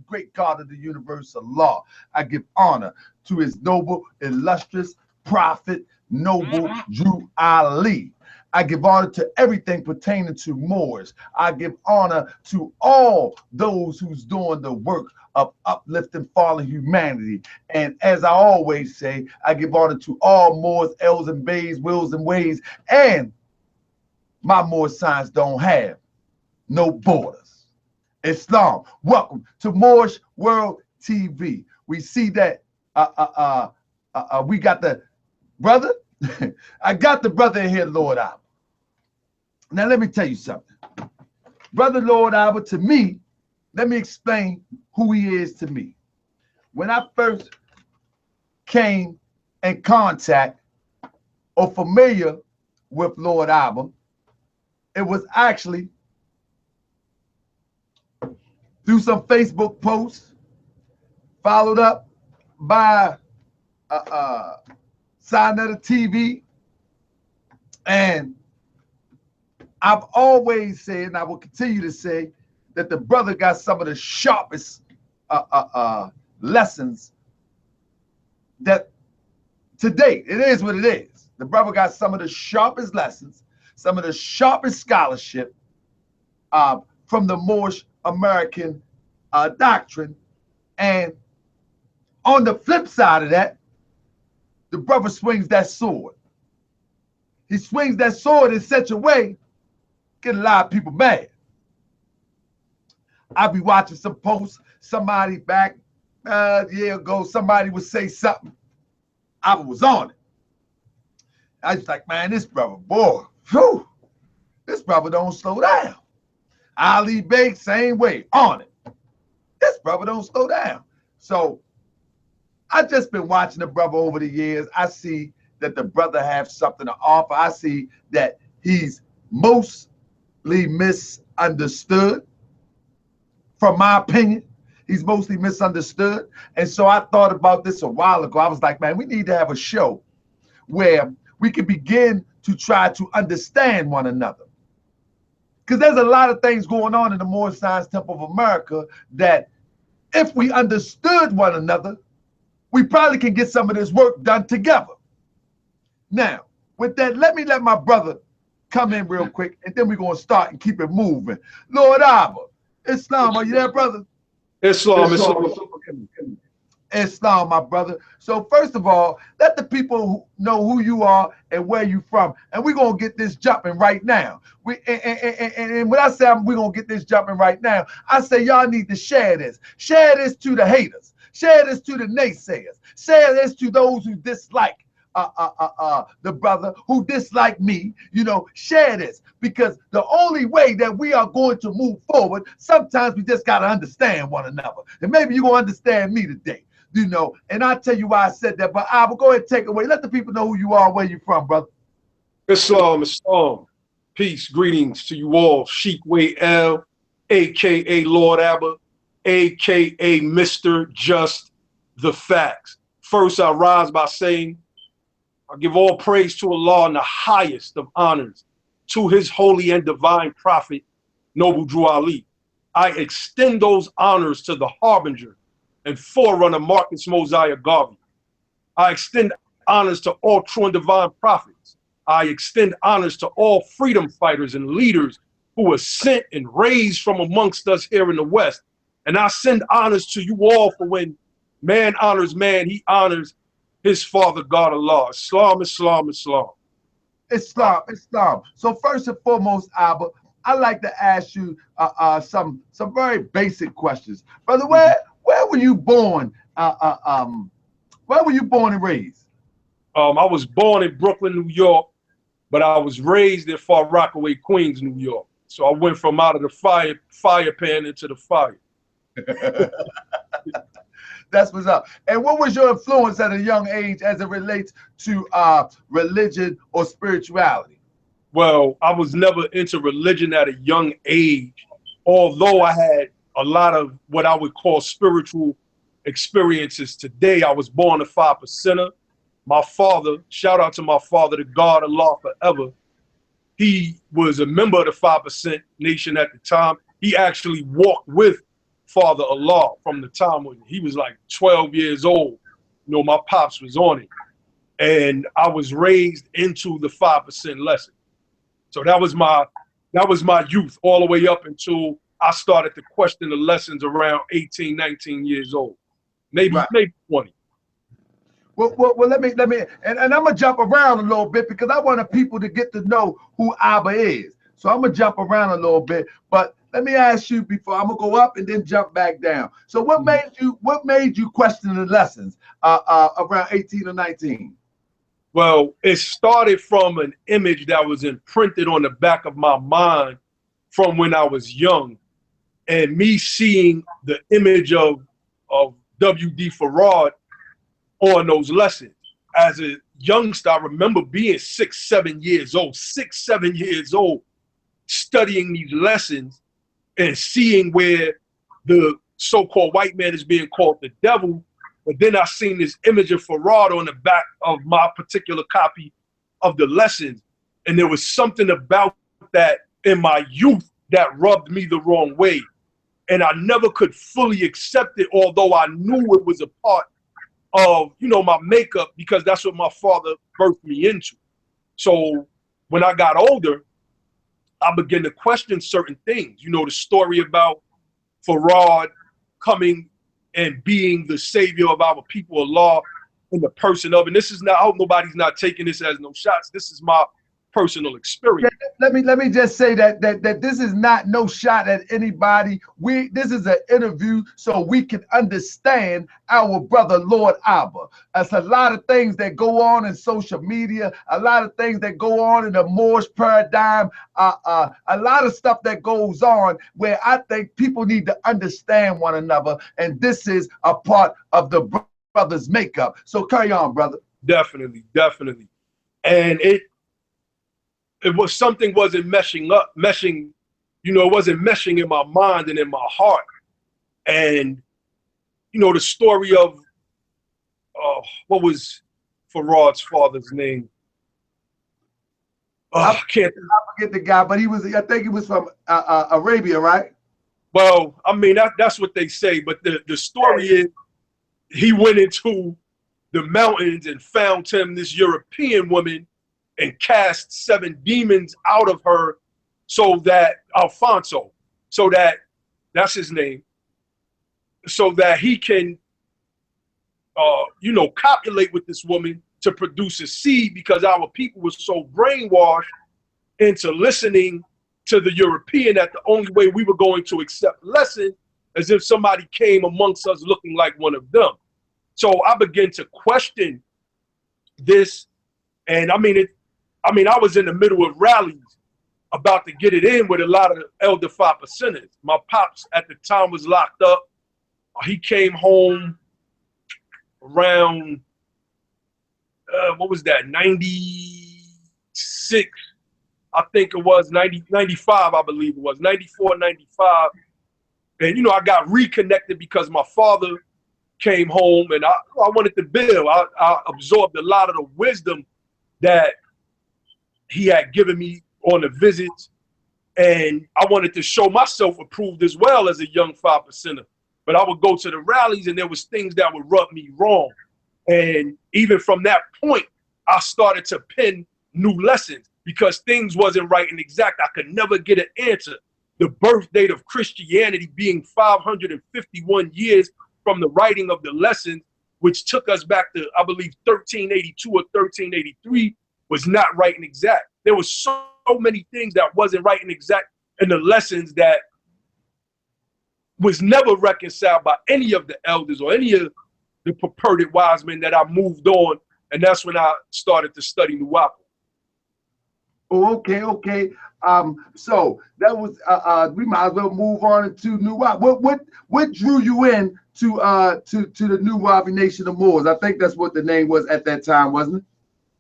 great God of the universe, Allah. I give honor to his noble, illustrious prophet, noble Drew Ali. I give honor to everything pertaining to Moors. I give honor to all those who's doing the work of uplifting fallen humanity. And as I always say, I give honor to all Moors, L's and Bays, wills and ways. And my Moor signs don't have no borders. Islam, welcome to Moorish World TV. We see that we got the brother. I got the brother in here, Lord Abba. Now, let me tell you something. Brother Lord Abba, to me, let me explain who he is to me. When I first came in contact or familiar with Lord Abba, it was actually through some Facebook posts, followed up by Sinetta TV, and I've always said, and I will continue to say, that the brother got some of the sharpest lessons that to date, it is what it is. The brother got some of the sharpest lessons, some of the sharpest scholarship from the Moorish American doctrine. And on the flip side of that, the brother swings that sword. He swings that sword in such a way, get a lot of people mad. I'll be watching some posts, somebody back a year ago, somebody would say something. I was on it. I was like, man, this brother, boy, whew, this brother don't slow down. Ali Bey, same way, on it. This brother don't slow down. So I've just been watching the brother over the years. I see that the brother has something to offer. I see that he's mostly misunderstood. From my opinion, he's mostly misunderstood. And so I thought about this a while ago. I was like, man, we need to have a show where we can begin to try to understand one another. Because there's a lot of things going on in the Moorish Science Temple of America that if we understood one another, we probably can get some of this work done together. Now, with that, let my brother come in real quick, and then we're going to start and keep it moving. Lord Abba, Islam, are you there, brother? Islam, my brother. So first of all, let the people know who you are and where you from, and we're gonna get this jumping right now. And when I say we're gonna get this jumping right now, I say y'all need to share this. Share this to the haters. Share this to the naysayers. Share this to those who dislike the brother, who dislike me. You know, share this, because the only way that we are going to move forward, sometimes we just got to understand one another. And maybe you're going to understand me today, you know. And I'll tell you why I said that, but I will go ahead and take away. Let the people know who you are, where you from, brother. Islam. Peace, greetings to you all. Sheikh Way-El, a.k.a. Lord Abba, a.k.a. Mr. Just the Facts. First, I rise by saying, I give all praise to Allah and the highest of honors to his holy and divine prophet, Noble Drew Ali. I extend those honors to the harbinger and forerunner Marcus Mosiah Garvey. I extend honors to all true and divine prophets. I extend honors to all freedom fighters and leaders who were sent and raised from amongst us here in the West. And I send honors to you all, for when man honors man, he honors his father, God, Allah. Islam. So first and foremost, Abba, I like to ask you some very basic questions, brother. Where were you born? Where were you born and raised? I was born in Brooklyn, New York, but I was raised in Far Rockaway, Queens, New York. So I went from out of the fire pan into the fire. That's what's up. And what was your influence at a young age as it relates to religion or spirituality? Well, I was never into religion at a young age, although I had a lot of what I would call spiritual experiences. Today, I was born a 5%er. My father, shout out to my father, the God, Allah forever. He was a member of the 5% nation at the time. He actually walked with Father Allah from the time when he was like 12 years old. You know, my pops was on it. And I was raised into the 5% lesson. So that was my youth all the way up until I started to question the lessons around 18, 19 years old. Maybe 20. Well, let me, and I'm gonna jump around a little bit because I want the people to get to know who Abba is. So I'm gonna jump around a little bit, but let me ask you before I'm gonna go up and then jump back down. So what made you question the lessons around 18 or 19? Well, it started from an image that was imprinted on the back of my mind from when I was young, and me seeing the image of W.D. Farad on those lessons. As a youngster, I remember being 6, 7 years old, studying these lessons and seeing where the so-called white man is being called the devil. But then I seen this image of Farad on the back of my particular copy of the lessons. And there was something about that in my youth that rubbed me the wrong way. And I never could fully accept it, although I knew it was a part of, you know, my makeup, because that's what my father birthed me into. So when I got older, I began to question certain things. You know, the story about Farad coming and being the savior of our people, Allah, in the person of, and this is not, I hope nobody's not taking this as no shots. This is my personal experience. Let me just say that this is not no shot at anybody. This is an interview so we can understand our brother Lord Abba. There's a lot of things that go on in social media, a lot of things that go on in the Moorish paradigm, a lot of stuff that goes on where I think people need to understand one another, and this is a part of the brother's makeup. So carry on, brother. Definitely. And it was something wasn't meshing, you know, it wasn't meshing in my mind and in my heart. And, you know, the story of, what was Farad's father's name? I can't. I forget the guy, but I think he was from Arabia, right? Well, I mean, that's what they say. But the story is he went into the mountains and found him this European woman and cast 7 demons out of her, so that Alfonso, so that that's his name, so that he can, you know, copulate with this woman to produce a seed, because our people were so brainwashed into listening to the European that the only way we were going to accept lesson is if somebody came amongst us looking like one of them. So I began to question this, and I mean, I was in the middle of rallies about to get it in with a lot of elder 5%ers. My pops at the time was locked up. He came home around, what was that, 96, I think it was, 95, I believe it was, 94, 95. And, you know, I got reconnected because my father came home, and I wanted to build. I absorbed a lot of the wisdom that he had given me on the visits, and I wanted to show myself approved as well as a young 5%er. But I would go to the rallies and there was things that would rub me wrong. And even from that point, I started to pen new lessons because things wasn't right and exact. I could never get an answer. The birth date of Christianity being 551 years from the writing of the lessons, which took us back to, I believe, 1382 or 1383, was not right and exact. There was so many things that wasn't right and exact in the lessons that was never reconciled by any of the elders or any of the purported wise men that I moved on. And that's when I started to study Nuwapu. Oh, okay. So that was we might as well move on into Nuwapu. What drew you in to the Nuwapu Nation of Moors? I think that's what the name was at that time, wasn't it?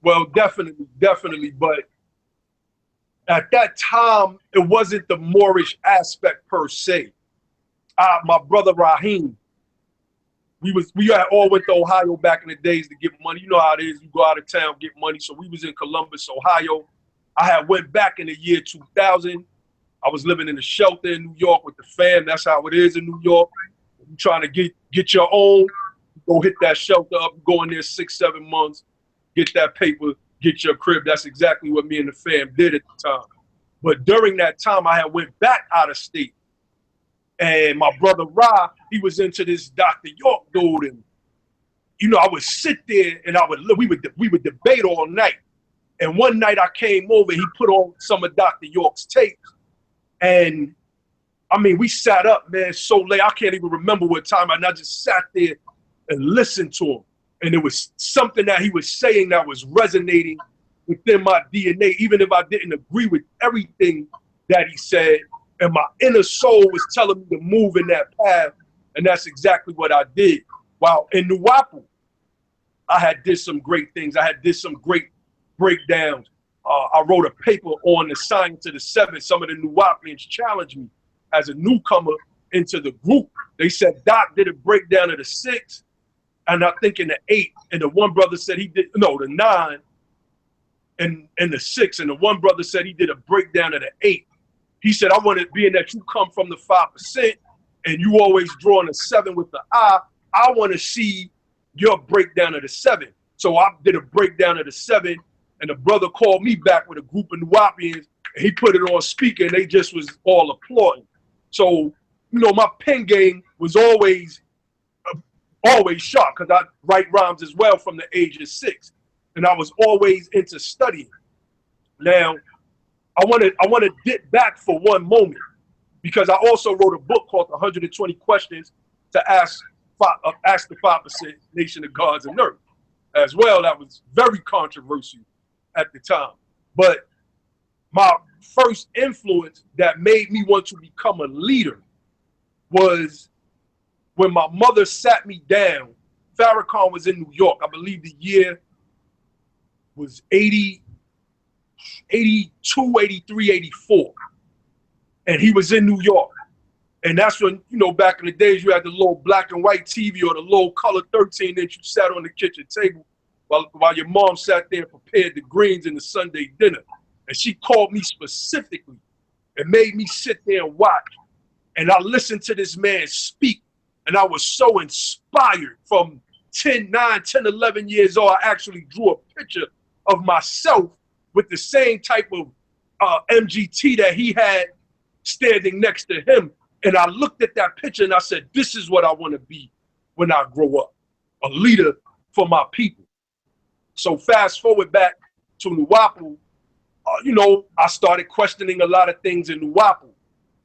Well, definitely. But at that time, it wasn't the Moorish aspect per se. My brother Raheem, we all went to Ohio back in the days to get money. You know how it is. You go out of town, get money. So we was in Columbus, Ohio. I had went back in the year 2000. I was living in a shelter in New York with the fam. That's how it is in New York. You're trying to get your own, go hit that shelter up, go in there 6, 7 months, get that paper, get your crib. That's exactly what me and the fam did at the time. But during that time, I had went back out of state. And my brother Ra, he was into this Dr. York dude. And, you know, I would sit there and we would debate all night. And one night I came over, he put on some of Dr. York's tapes. And I mean, we sat up, man, so late. I can't even remember what time. And I just sat there and listened to him. And it was something that he was saying that was resonating within my DNA, even if I didn't agree with everything that he said. And my inner soul was telling me to move in that path. And that's exactly what I did. While in Nuwaubu, I had did some great things. I had did some great breakdowns. I wrote a paper on the science of the 7. Some of the Nuwaubians challenged me as a newcomer into the group. They said Doc did a breakdown of the 6, and I think in the 8. And the one brother said he did, no, the 9 and the 6. And the one brother said he did a breakdown of the 8. He said, I want it, being that you come from the 5% and you always drawing a 7 with the I want to see your breakdown of the 7. So I did a breakdown of the 7. And the brother called me back with a group of Nuwaubians, and he put it on speaker, and they just was all applauding. So, you know, my pen game was always sharp, because I write rhymes as well from the age of 6, and I was always into studying. Now, I want to dip back for one moment, because I also wrote a book called 120 Questions to ask the 5% Nation of Gods and Earth as well. That was very controversial at the time. But my first influence that made me want to become a leader was when my mother sat me down. Farrakhan was in New York. I believe the year was 82, 83, 84. And he was in New York. And that's when, you know, back in the days, you had the little black and white TV or the little color 13-inch you sat on the kitchen table while your mom sat there and prepared the greens in the Sunday dinner. And she called me specifically and made me sit there and watch. And I listened to this man speak. And I was so inspired. From 9, 10, 11 years old, I actually drew a picture of myself with the same type of MGT that he had standing next to him. And I looked at that picture and I said, this is what I want to be when I grow up, a leader for my people. So fast forward back to Nuwaubu, you know, I started questioning a lot of things in Nuwaubu,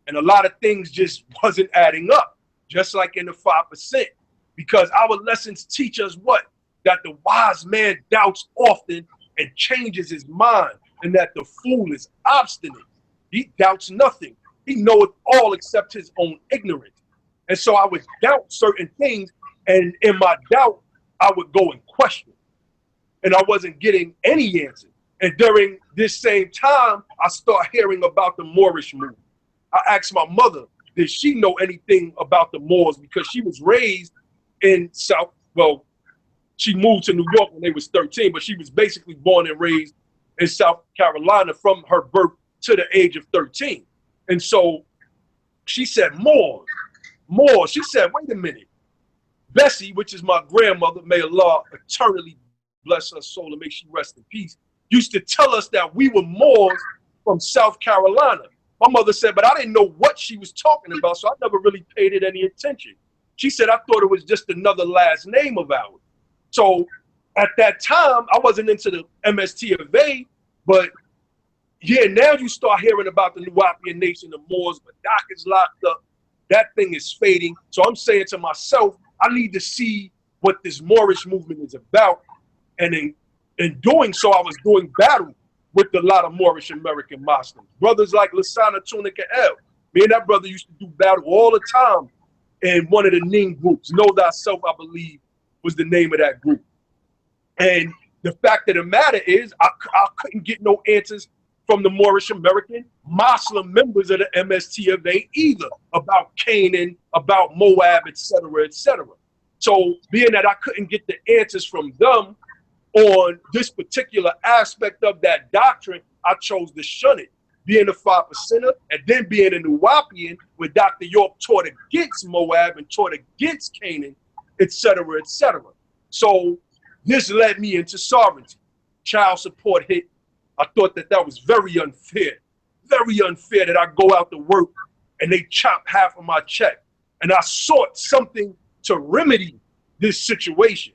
and a lot of things just wasn't adding up, just like in the 5%, because our lessons teach us what? That the wise man doubts often and changes his mind, and that the fool is obstinate. He doubts nothing. He knoweth all except his own ignorance. And so I would doubt certain things, and in my doubt, I would go and question. And I wasn't getting any answer. And during this same time, I start hearing about the Moorish movement. I asked my mother, did she know anything about the Moors? Because she was raised in she moved to New York when they was 13, but she was basically born and raised in South Carolina from her birth to the age of 13. And so she said, Moors. She said, wait a minute. Bessie, which is my grandmother, may Allah eternally bless her soul and make she rest in peace, used to tell us that we were Moors from South Carolina. My mother said, but I didn't know what she was talking about, so I never really paid it any attention. She said, I thought it was just another last name of ours. So at that time, I wasn't into the MST of A, but yeah, now you start hearing about the Nuwaubian Nation, the Moors, but Doc is locked up. That thing is fading. So I'm saying to myself, I need to see what this Moorish movement is about. And in doing so, I was doing battle with a lot of Moorish American Muslims. Brothers like Lasana Tunica El. Me and that brother used to do battle all the time in one of the Ning groups. Know Thyself, I believe, was the name of that group. And the fact of the matter is, I couldn't get no answers from the Moorish American Muslim members of the MSTFA either, about Canaan, about Moab, etc., etc. So being that I couldn't get the answers from them on this particular aspect of that doctrine, I chose to shun it. being a 5%er, and then being a Nuwapian, where Dr. York taught against Moab and taught against Canaan, etc., etc. So this led me into sovereignty. Child support hit. I thought that was very unfair that I go out to work and they chop half of my check. And I sought something to remedy this situation.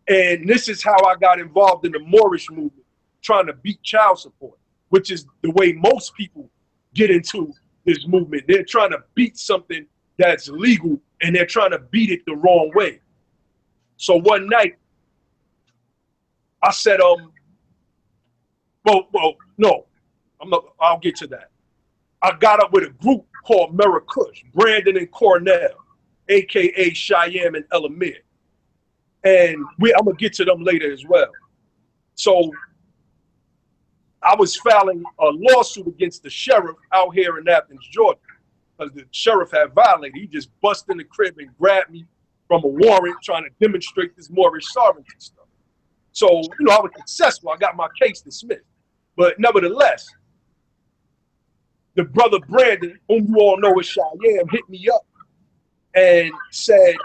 And this is how I got involved in the Moorish movement, trying to beat child support, which is the way most people get into this movement. They're trying to beat something that's legal, and they're trying to beat it the wrong way. So one night, I said, no, I'll get to that. I got up with a group called Merakush, Brandon and Cornell, AKA Cheyenne and Elamir. And I'm gonna get to them later as well. So I was filing a lawsuit against the sheriff out here in Athens, Georgia, because the sheriff had violated. He just busted in the crib and grabbed me from a warrant trying to demonstrate this Moorish sovereignty stuff. So, I was successful. I got my case dismissed. But nevertheless, the brother Brandon, whom you all know as Cheyenne, hit me up and said,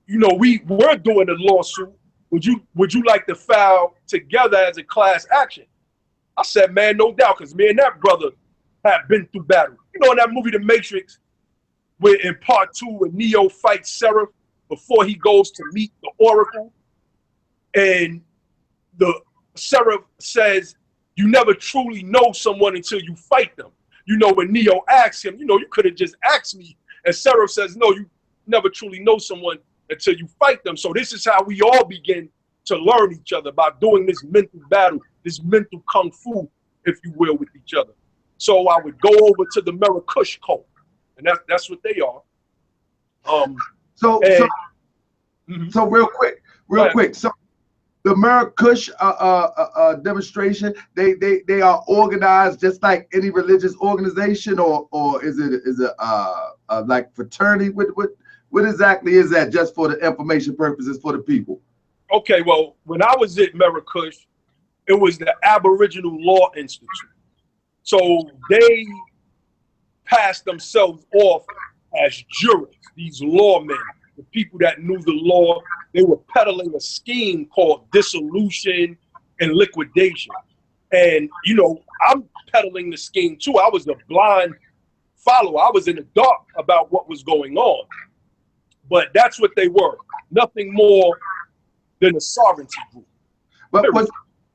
we're doing a lawsuit. Would you like to file together as a class action? I said, man, no doubt, because me and that brother have been through battle. In that movie, The Matrix, where in part 2, when Neo fights Seraph before he goes to meet the Oracle, and the Seraph says, you never truly know someone until you fight them. When Neo asks him, you could have just asked me. And Seraph says, no, you never truly know someone until you fight them. So this is how we all begin to learn each other, by doing this mental battle, this mental kung fu, if you will, with each other. So I would go over to the Merakush cult, and that's what they are. So real quick. So the Merakush demonstration, they are organized just like any religious organization, or is it like fraternity? What exactly is that, just for the information purposes for the people? Okay, well, when I was at Merakush, it was the Aboriginal Law Institute. So they passed themselves off as jurists, these lawmen, the people that knew the law. They were peddling a scheme called dissolution and liquidation. And, I'm peddling the scheme too. I was a blind follower. I was in the dark about what was going on. But that's what they were. Nothing more than a sovereignty group. But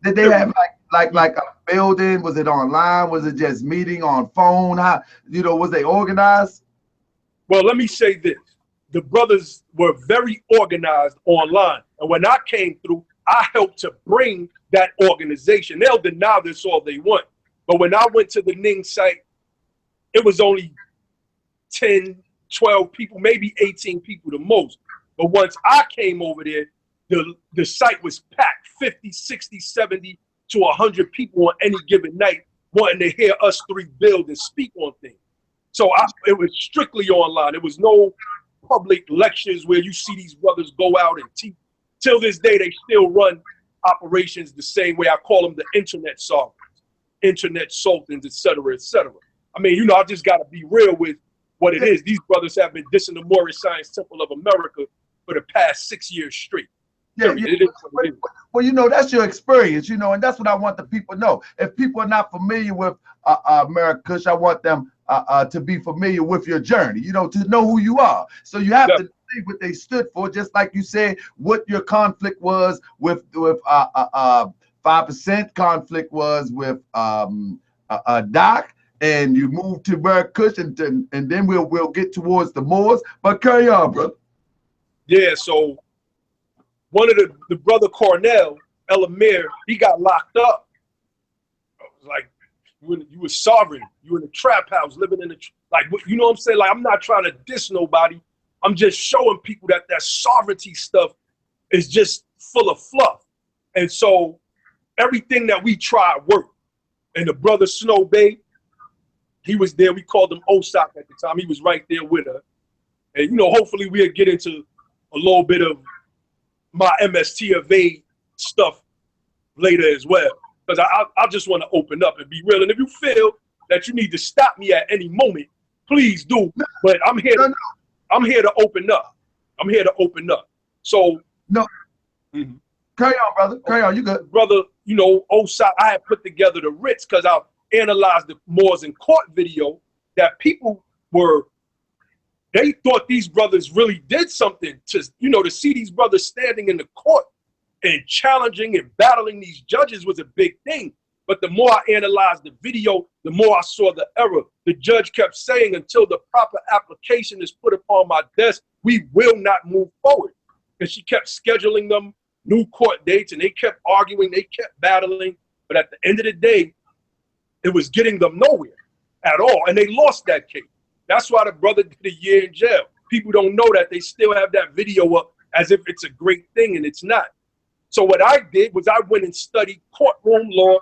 did they have like a building? Was it online? Was it just meeting on phone? How, was they organized? Well, let me say this. The brothers were very organized online. And when I came through, I helped to bring that organization. They'll deny this all they want. But when I went to the Ning site, it was only 10, 12 people, maybe 18 people the most. But once I came over there, the site was packed, 50, 60, 70 to 100 people on any given night wanting to hear us three build and speak on things. So it was strictly online. There was no public lectures where you see these brothers go out and teach. Till this day, they still run operations the same way. I call them the internet sovereigns, internet sultans, et cetera, et cetera. I mean, I just got to be real with what it is. These brothers have been dissing the Moorish Science Temple of America for the past 6 years straight. Yeah. Well, that's your experience, and that's what I want the people to know. If people are not familiar with Merakush, I want them to be familiar with your journey, to know who you are. So you have to see what they stood for, just like you said, what your conflict was with 5% conflict was with Doc, and you moved to Merakush, and then we'll get towards the Moors. But carry on, brother. Yeah, so one of the brother Cornell, Elamir, he got locked up. I was like, you were sovereign. You were in a trap house, living in you know what I'm saying? Like, I'm not trying to diss nobody. I'm just showing people that sovereignty stuff is just full of fluff. And so everything that we tried worked. And the brother Snow Bay, he was there. We called him Osak at the time. He was right there with her. And, hopefully we'll get into a little bit of my MST of A stuff later as well. because I just want to open up and be real. And if you feel that you need to stop me at any moment, please do. But I'm here. I'm here to open up. I'm here to open up. So no. Carry on, brother. Carry on. You good, brother? You know, Osai, I had put together the writs because I analyzed the Moors in Court video that people were. They thought these brothers really did something to, you know, to see these brothers standing in the court and challenging and battling these judges was a big thing. But the more I analyzed the video, the more I saw the error. The judge kept saying, until the proper application is put upon my desk, we will not move forward. And she kept scheduling them new court dates, and they kept arguing, they kept battling. But at the end of the day, it was getting them nowhere at all. And they lost that case. That's why the brother did a year in jail. People don't know that. They still have that video up as if it's a great thing, and it's not. So what I did was I went and studied courtroom law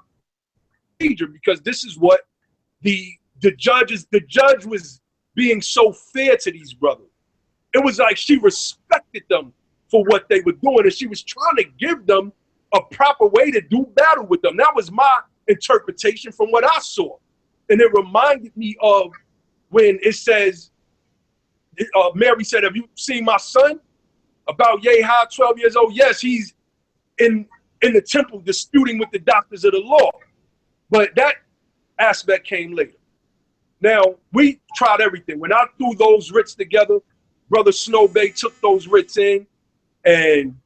procedure, because this is what the judge was being so fair to these brothers. It was like she respected them for what they were doing, and she was trying to give them a proper way to do battle with them. That was my interpretation from what I saw. And it reminded me of when it says, Mary said, have you seen my son? About yay high, 12 years old. Yes, he's in the temple disputing with the doctors of the law. But that aspect came later. Now, we tried everything. When I threw those writs together, Brother Snow Bay took those writs in, and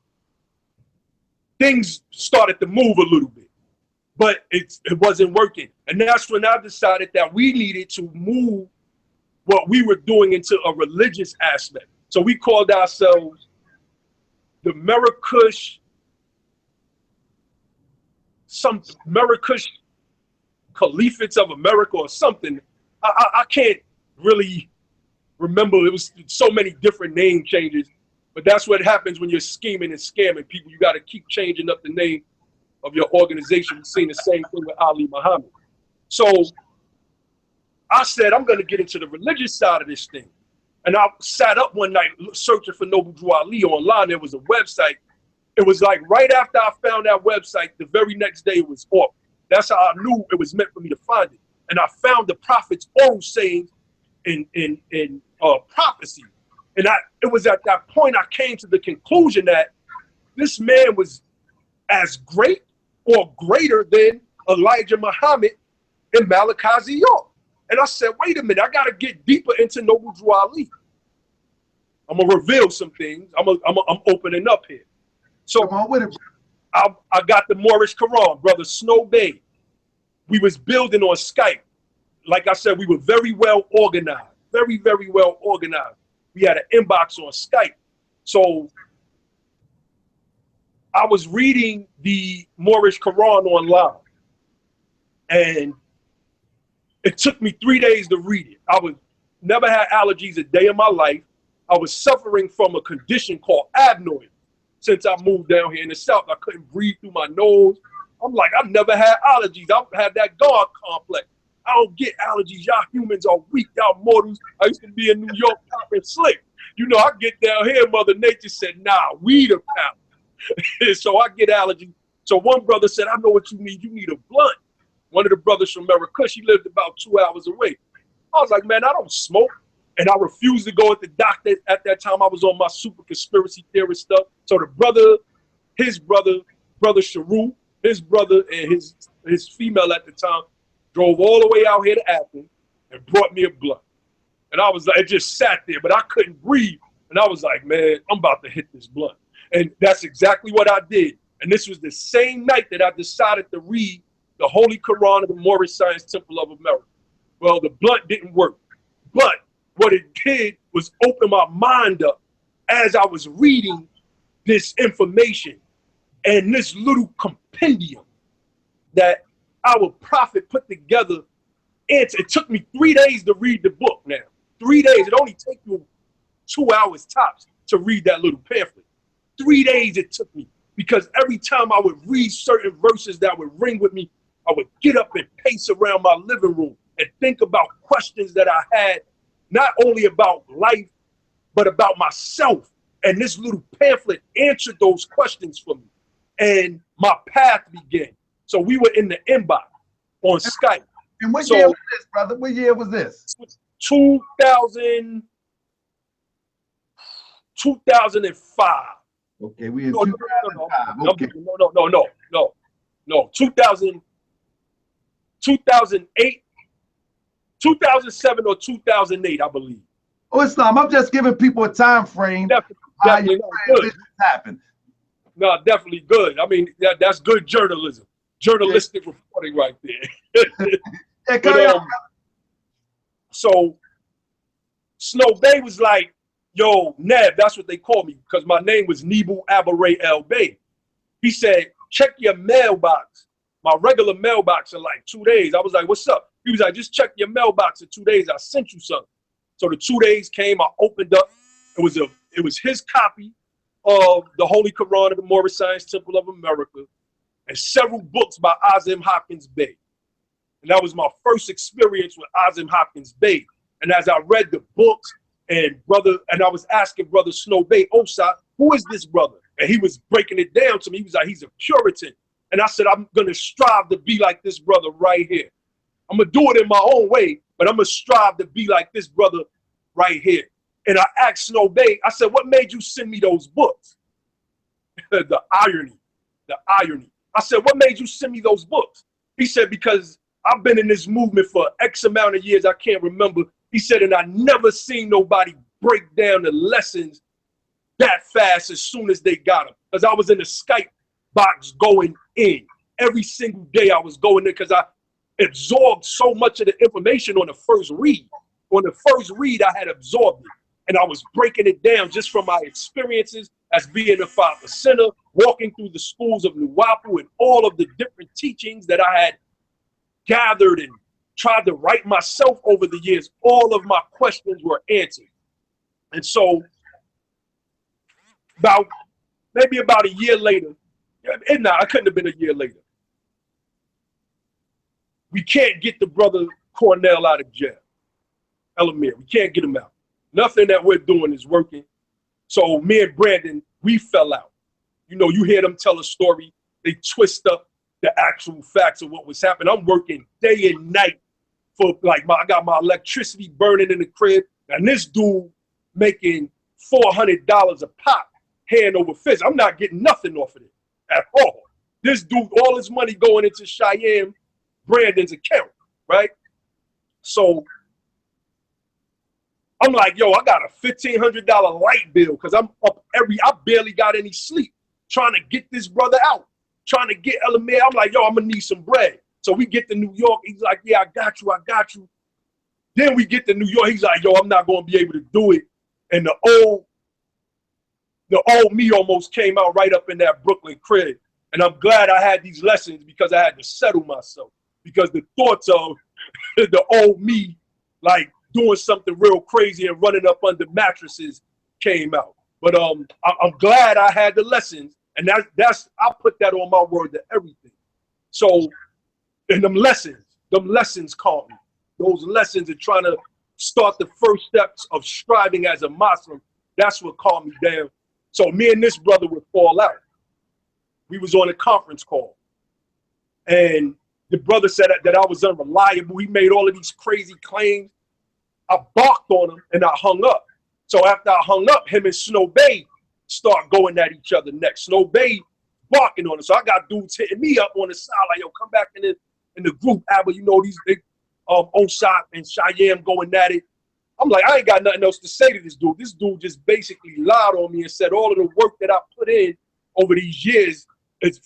things started to move a little bit. But it wasn't working. And that's when I decided that we needed to move what we were doing into a religious aspect. So we called ourselves the Marrakesh Caliphates of America or something. I can't really remember. It was so many different name changes, but that's what happens when you're scheming and scamming people. You got to keep changing up the name of your organization. We've seen the same thing with Ali Muhammad. So I said, I'm going to get into the religious side of this thing. And I sat up one night searching for Noble Drew Ali online. There was a website. It was like right after I found that website, the very next day it was off. That's how I knew it was meant for me to find it. And I found the prophet's own sayings in prophecy. And it was at that point I came to the conclusion that this man was as great or greater than Elijah Muhammad and Malachi York. And I said, wait a minute, I got to get deeper into Noble Drew Ali. I'm going to reveal some things. I'm opening up here. So come on with it. I got the Moorish Quran, Brother Snow Bay. We was building on Skype. Like I said, we were very well organized, very, very well organized. We had an inbox on Skype. So I was reading the Moorish Quran online, and it took me 3 days to read it. I never had allergies a day in my life. I was suffering from a condition called apnoea. Since I moved down here in the South, I couldn't breathe through my nose. I'm like, I've never had allergies. I've had that God complex. I don't get allergies. Y'all humans are weak. Y'all mortals. I used to be in New York popping slick. You know, I get down here, Mother Nature said, nah, we the power. So I get allergies. So one brother said, I know what you need. You need a blunt. One of the brothers from Marrakesh, he lived about 2 hours away. I was like, man, I don't smoke. And I refused to go at the doctor. At that time, I was on my super conspiracy theorist stuff. So the brother, his brother, Brother Sharu, his brother and his female at the time, drove all the way out here to Athens and brought me a blunt. And I was like, it just sat there, but I couldn't breathe. And I was like, man, I'm about to hit this blunt. And that's exactly what I did. And this was the same night that I decided to read the Holy Quran of the Moorish Science Temple of America. Well, the blunt didn't work, but what it did was open my mind up as I was reading this information and this little compendium that our prophet put together. It took me 3 days to read the book now. 3 days. It only takes you 2 hours tops to read that little pamphlet. 3 days it took me, because every time I would read certain verses that would ring with me, I would get up and pace around my living room and think about questions that I had, not only about life, but about myself. And this little pamphlet answered those questions for me. And my path began. So we were in the inbox on Skype. And what year was this, brother? What year was this? 2005. Okay, we in 2005. Okay. No. 2008, 2007 or 2008, I believe. Oh, Islam, I'm just giving people a time frame. Definitely good. Happened. No, definitely good. I mean, that's good journalism, journalistic reporting right there. So Snow Bay was like, yo, Neb, that's what they call me, because my name was Nebu Abaray El Bay. He said, check your mailbox, my regular mailbox in like 2 days. I was like, what's up? He was like, just check your mailbox in 2 days. I sent you something. So the 2 days came, I opened up. It was his copy of the Holy Quran of the Moorish Science Temple of America and several books by Azim Hopkins Bey. And that was my first experience with Azim Hopkins Bey. And as I read the books, and I was asking Brother Snow Bay, Osai, who is this brother? And he was breaking it down to me. He was like, he's a Puritan. And I said, I'm going to strive to be like this brother right here. I'm going to do it in my own way, but I'm going to strive to be like this brother right here. And I asked Snow Bay, I said, what made you send me those books? The irony. I said, what made you send me those books? He said, because I've been in this movement for X amount of years, I can't remember. He said, and I never seen nobody break down the lessons that fast as soon as they got them. Because I was in the Skype box going in. Every single day I was going in because I absorbed so much of the information on the first read. On the first read, I had absorbed it. And I was breaking it down just from my experiences as being a 5%er, walking through the schools of Nuwapu and all of the different teachings that I had gathered and tried to write myself over the years. All of my questions were answered. And so maybe about a year later, I couldn't have been a year later. We can't get the brother Cornell out of jail. Elamir, we can't get him out. Nothing that we're doing is working. So me and Brandon, we fell out. You know, you hear them tell a story, they twist up the actual facts of what was happening. I'm working day and night for I got my electricity burning in the crib, and this dude making $400 a pop, hand over fist. I'm not getting nothing off of it at all. This dude, all his money going into Cheyenne, Brandon's account, right? So I'm like, yo, I got a $1,500 light bill because I'm up I barely got any sleep trying to get this brother out, trying to get Elamir. I'm like, yo, I'm gonna need some bread. So we get to New York. He's like, yeah, I got you. Then we get to New York. He's like, yo, I'm not gonna be able to do it. And the old me almost came out right up in that Brooklyn crib. And I'm glad I had these lessons because I had to settle myself. Because the thoughts of the old me, like doing something real crazy and running up under mattresses came out. But I'm glad I had the lessons. And that's I put that on my word to everything. So, and them lessons caught me. Those lessons of trying to start the first steps of striving as a Muslim, that's what calmed me down. So me and this brother would fall out. We was on a conference call. And the brother said that I was unreliable. He made all of these crazy claims. I barked on him and I hung up. So after I hung up, him and Snow Bay start going at each other next. Snow Bay barking on him. So I got dudes hitting me up on the side like, yo, come back in the group, Abba. You know, these big Osai and Cheyenne going at it. I'm like, I ain't got nothing else to say to this dude. This dude just basically lied on me and said all of the work that I put in over these years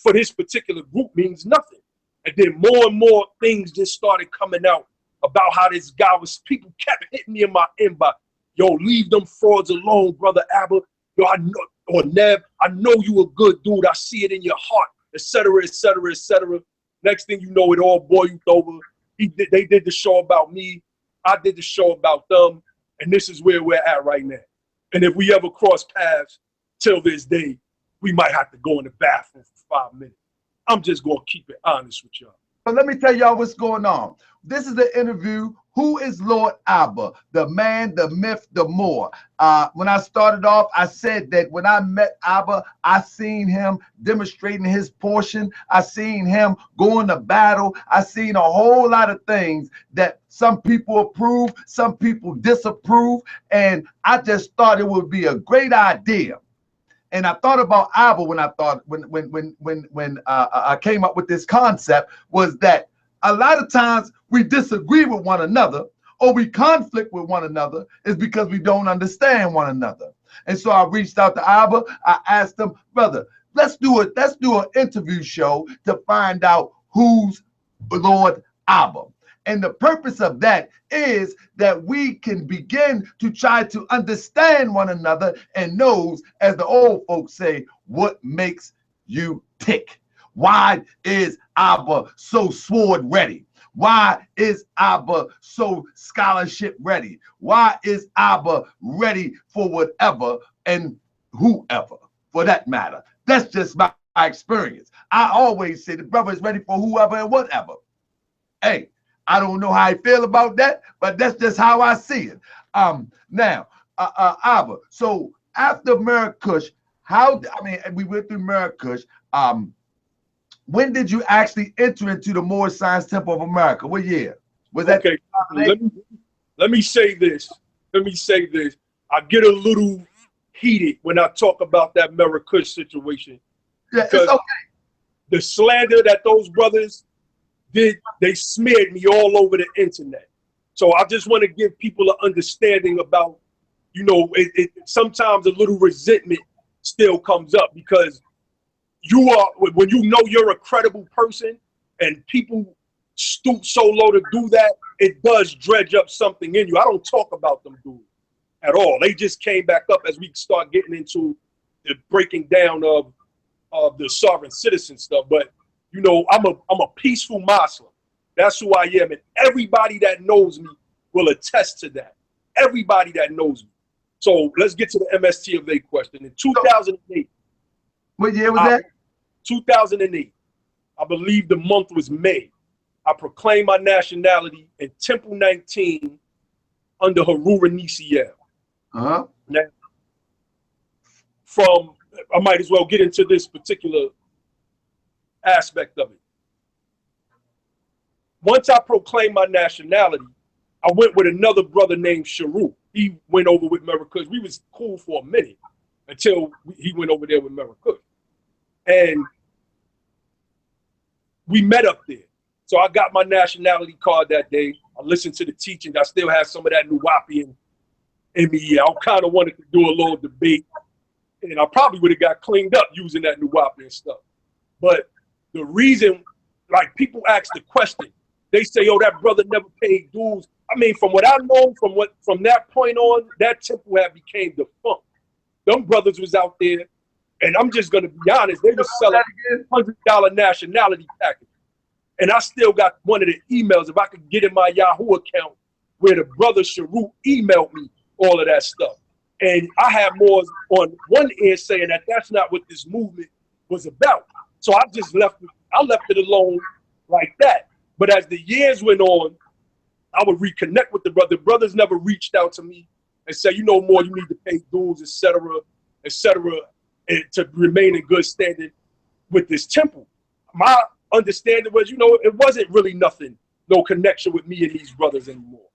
for this particular group means nothing. And then more and more things just started coming out about how this guy people kept hitting me in my inbox. Yo, leave them frauds alone, brother Abba. Yo, I know, or Neb, I know you a good dude. I see it in your heart, etc., etc., etc. Next thing you know, it all boiled over. They did the show about me. I did the show about them. And this is where we're at right now. And if we ever cross paths till this day, we might have to go in the bathroom for 5 minutes. I'm just going to keep it honest with y'all. So let me tell y'all what's going on. This is the interview Who is Lord Abba, the man, the myth, the Moor? When I started off, I said that when I met Abba, I seen him demonstrating his portion. I seen him going to battle. I seen a whole lot of things that some people approve, some people disapprove, and I just thought it would be a great idea. And I thought about Abba when I came up with this concept, was that a lot of times we disagree with one another or we conflict with one another is because we don't understand one another. And so I reached out to Abba. I asked him, brother, let's do an interview show to find out who's Lord Abba. And the purpose of that is that we can begin to try to understand one another and knows, as the old folks say, what makes you tick. Why is Abba so sword ready? Why is Abba so scholarship ready? Why is Abba ready for whatever and whoever, for that matter? That's just my experience. I always say the brother is ready for whoever and whatever. Hey, I don't know how I feel about that, but that's just how I see it. Now, Abba, so after Marrakesh, we went through Marrakesh. When did you actually enter into the Moorish Science Temple of America? What year? Was that? Okay, let me say this. Let me say this. I get a little heated when I talk about that Marrakesh situation. Yeah, it's okay. The slander that those brothers did, they smeared me all over the internet. So I just want to give people an understanding about, you know, sometimes a little resentment still comes up because you are, when you know you're a credible person and people stoop so low to do that, it does dredge up something in you. I don't talk about them dudes at all. They just came back up as we start getting into the breaking down of the sovereign citizen stuff. But you know, I'm a peaceful Muslim. That's who I am, and everybody that knows me will attest to that. Everybody that knows me. So let's get to the MST of A question. In 2008. What year was that? 2008. I believe the month was May. I proclaimed my nationality in Temple 19 under Harura Nisiel. Uh-huh. Now, I might as well get into this particular aspect of it. Once I proclaimed my nationality, I went with another brother named Sharu. He went over with Marrakesh. We was cool for a minute until he went over there with Marrakesh. And we met up there. So I got my nationality card that day. I listened to the teachings. I still have some of that Nuwapian in me. I kind of wanted to do a little debate. And I probably would have got cleaned up using that Nuwapian stuff. But the reason, like, people ask the question, they say, "Oh, that brother never paid dues." I mean, from what I know, from that point on, that temple had became defunct. Them brothers was out there, and I'm just gonna be honest, they were selling $100 nationality package. And I still got one of the emails, if I could get in my Yahoo account, where the brother Sharu emailed me all of that stuff. And I have more on one end saying that that's not what this movement was about. So I just left it alone like that. But as the years went on, I would reconnect with the brother. The brothers never reached out to me and said, you know, more, you need to pay dues, et cetera, and to remain in good standing with this temple. My understanding was, you know, it wasn't really nothing, no connection with me and these brothers anymore.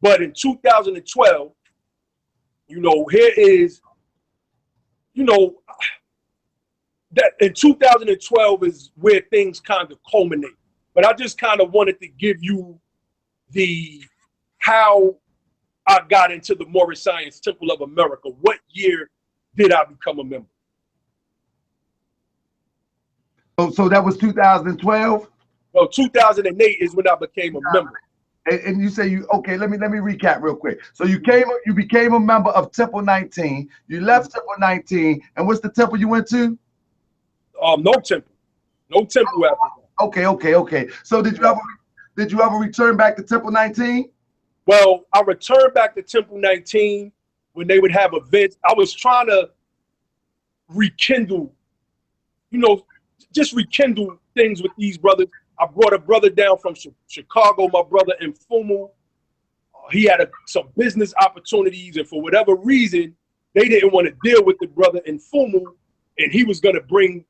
But in 2012, you know, here is, you know, that in 2012 is where things kind of culminate. But I just kind of wanted to give you how I got into the Moorish Science Temple of America. What year did I become a member? So that was 2012? Well, 2008 is when I became a member. And you say let me recap real quick. So you became a member of Temple 19. You left Temple 19, and what's the temple you went to? No temple after that. Okay. So did you ever return back to Temple 19? Well, I returned back to Temple 19 when they would have events. I was trying to rekindle, you know, just rekindle things with these brothers. I brought a brother down from Chicago, my brother Mfumu. he had some business opportunities, and for whatever reason, they didn't want to deal with the brother in Fumu, and he was going to bring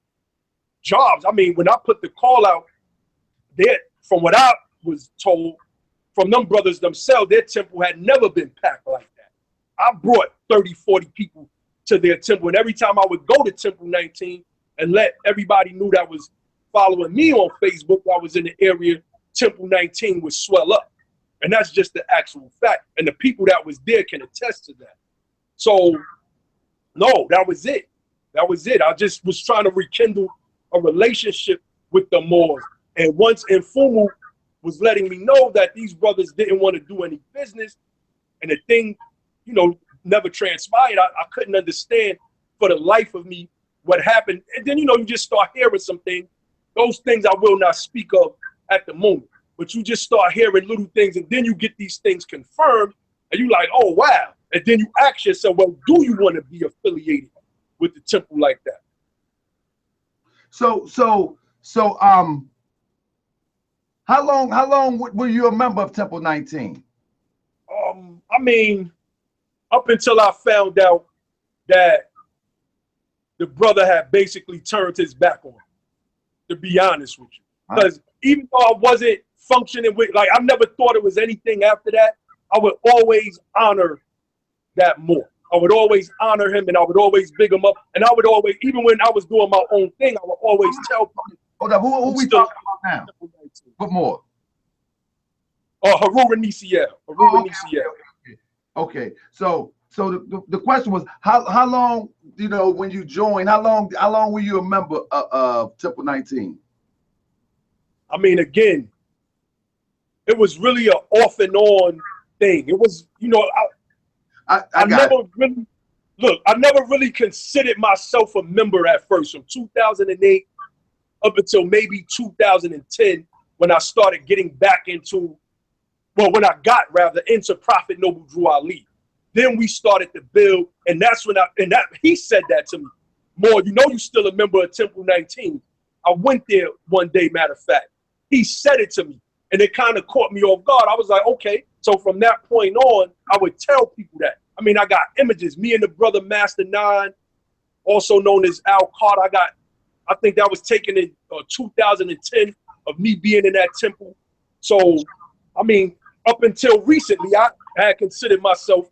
jobs. I mean, when I put the call out, from what I was told from them brothers themselves, their temple had never been packed like that. I brought 30, 40 people to their temple, and every time I would go to Temple 19 and let everybody knew that was following me on Facebook, I was in the area, Temple 19 would swell up. And that's just the actual fact. And the people that was there can attest to that. So, no, that was it. That was it. I just was trying to rekindle a relationship with the Moors. And once Infumu was letting me know that these brothers didn't want to do any business, and the thing, you know, never transpired, I couldn't understand for the life of me what happened. And then, you know, you just start hearing some things. Those things I will not speak of at the moment. But you just start hearing little things, and then you get these things confirmed, and you like, oh, wow. And then you ask yourself, well, do you want to be affiliated with the temple like that? So, how long were you a member of Temple 19? I mean, up until I found out that the brother had basically turned his back on me, to be honest with you. Because even though I wasn't functioning with, like, I never thought it was anything after that, I would always honor that more. I would always honor him, and I would always big him up. And I would always, even when I was doing my own thing, I would always tell people. Hold up, who we talking about now? What more? Harura Nisiel. Okay. So the question was, how long, you know, when you joined, how long were you a member of Temple 19? I mean, again, it was really an off and on thing. It was, you know, I never really, look, I never really considered myself a member at first. From 2008 up until maybe 2010, when I started getting back into, well, when I got rather into Prophet Noble Drew Ali. Then we started to build, and that's when he said that to me. More, you know, you still a member of Temple 19. I went there one day, matter of fact. He said it to me, and it kind of caught me off guard. I was like, okay. So from that point on, I would tell people that. I mean, I got images. Me and the brother Master 9, also known as Al Carter, I think that was taken in 2010 of me being in that temple. So, I mean, up until recently, I had considered myself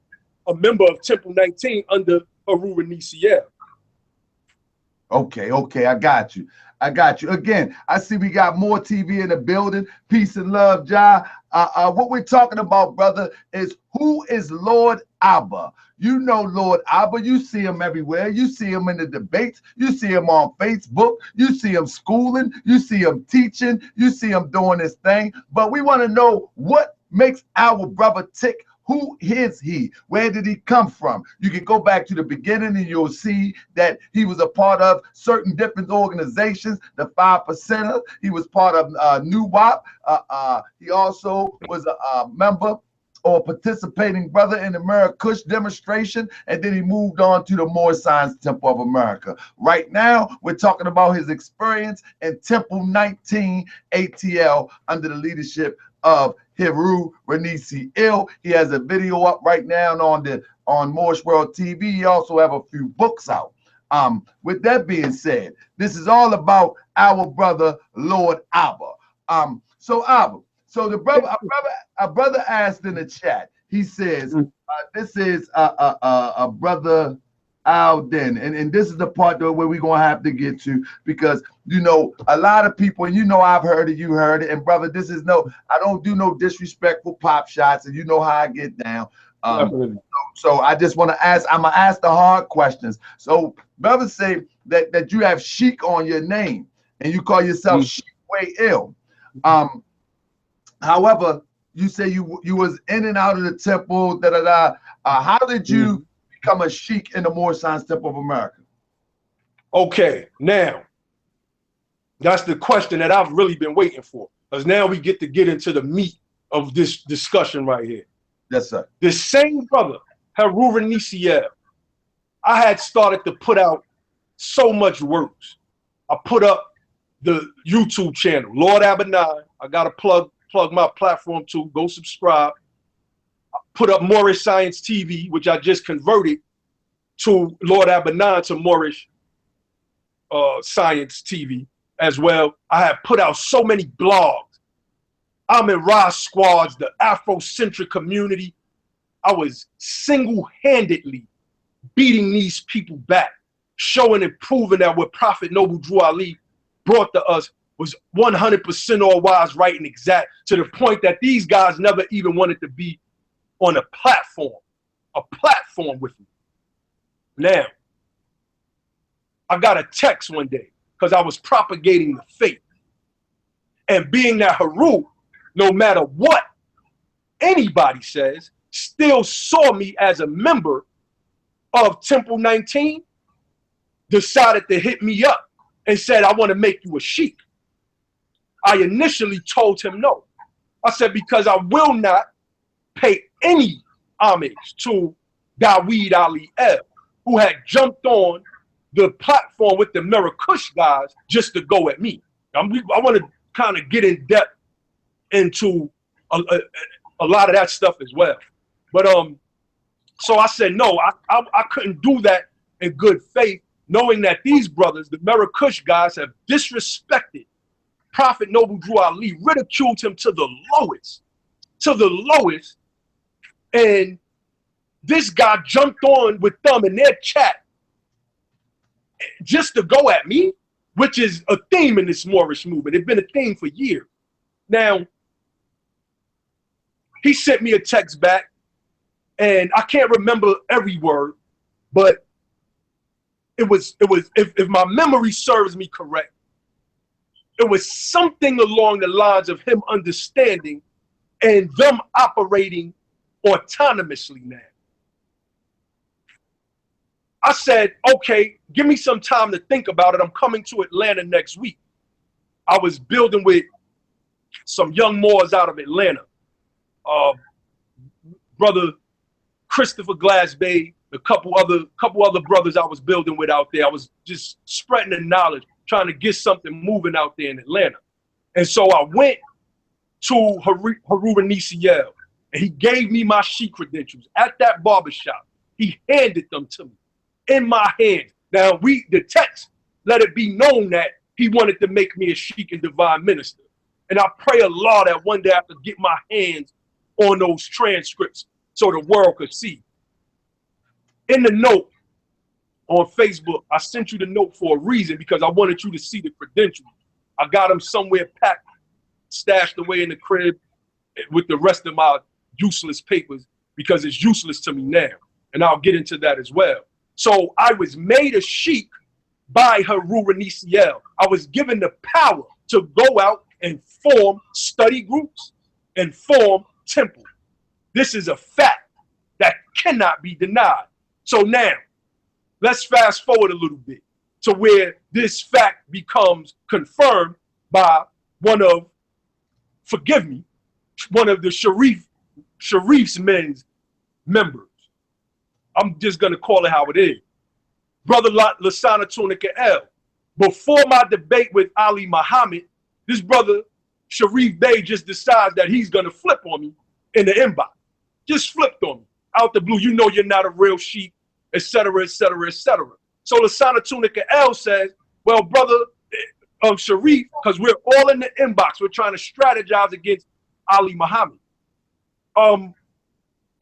a member of Temple 19 under Harura Nisiel. Okay, I got you. Again, I see we got more TV in the building. Peace and love, Ja. What we're talking about, brother, is who is Lord Abba? You know Lord Abba. You see him everywhere. You see him in the debates. You see him on Facebook. You see him schooling. You see him teaching. You see him doing this thing. But we want to know what makes our brother tick. Who is he? Where did he come from? You can go back to the beginning and you'll see that he was a part of certain different organizations, the 5%er. He was part of NUWAP. He also was a member or participating brother in the Kush demonstration, and then he moved on to the Moorish Science Temple of America. Right now, we're talking about his experience in Temple 19 ATL under the leadership of Harura Nisiel. He has a video up right now on Moorish World TV. He also have a few books out. With that being said, this is all about our brother Lord Abba. So Abba, so the brother asked in the chat. He says, "This is a brother Alden," and this is the part where we're gonna have to get to, because you know a lot of people, and you know I've heard it, you heard it, and brother, this is I don't do no disrespectful pop shots, and you know how I get down. So I just want to ask. I'm gonna ask the hard questions. So brothers say that you have Sheik on your name, and you call yourself Sheik Way-El. However, you say you was in and out of the temple. How did you become a sheik in the Moorish Science Temple of America? Okay, now that's the question that I've really been waiting for, because now we get into the meat of this discussion right here. Yes, sir. The same brother, Harura Nisiel, I had started to put out so much works. I put up the YouTube channel, Lord Abba 9. I got to plug my platform too. Go subscribe. put up Moorish Science TV, which I just converted to Lord Abba 9 to Moorish Science TV as well. I have put out so many blogs. I'm in Ra Squads, the Afrocentric community. I was single-handedly beating these people back, showing and proving that what Prophet Noble Drew Ali brought to us was 100% all wise, right, and exact, to the point that these guys never even wanted to be on a platform with me. Now, I got a text one day because I was propagating the faith. And being that Haru, no matter what anybody says, still saw me as a member of Temple 19, decided to hit me up and said, I want to make you a sheikh. I initially told him no. I said, because I will not pay any homage to Daweed Ali El, who had jumped on the platform with the Mirakush guys just to go at me. I want to kind of get in depth into a lot of that stuff as well. But so I said, no, I couldn't do that in good faith, knowing that these brothers, the Mirakush guys, have disrespected Prophet Noble Drew Ali, ridiculed him to the lowest. And this guy jumped on with them in their chat just to go at me, which is a theme in this Moorish movement. It's been a theme for years. Now, he sent me a text back, and I can't remember every word, but it was if my memory serves me correct, it was something along the lines of him understanding and them operating autonomously now. I said, okay, give me some time to think about it. I'm coming to Atlanta next week. I was building with some young Moors out of Atlanta. Brother Christopher Glasbay, a couple other brothers I was building with out there. I was just spreading the knowledge, trying to get something moving out there in Atlanta. And so I went to Haru Nisiel, and he gave me my sheikh credentials at that barbershop. He handed them to me in my hands. Now, the text let it be known that he wanted to make me a sheikh and divine minister. And I pray Allah that one day I could get my hands on those transcripts so the world could see. In the note on Facebook, I sent you the note for a reason, because I wanted you to see the credentials. I got them somewhere packed, stashed away in the crib with the rest of my useless papers, because it's useless to me now. And I'll get into that as well. So I was made a sheikh by Haru Nisiel. I was given the power to go out and form study groups and form temple. This is a fact that cannot be denied. So now, let's fast forward a little bit to where this fact becomes confirmed by one of the Sharif's men's members. I'm just going to call it how it is. Brother Lasana Tunica El. Before my debate with Ali Muhammad, this brother Sharif Bey just decides that he's going to flip on me in the inbox. Just flipped on me out the blue. You know you're not a real sheikh, etc., etc., etc. So Lasana Tunica El says, well, brother Sharif, because we're all in the inbox, we're trying to strategize against Ali Muhammad.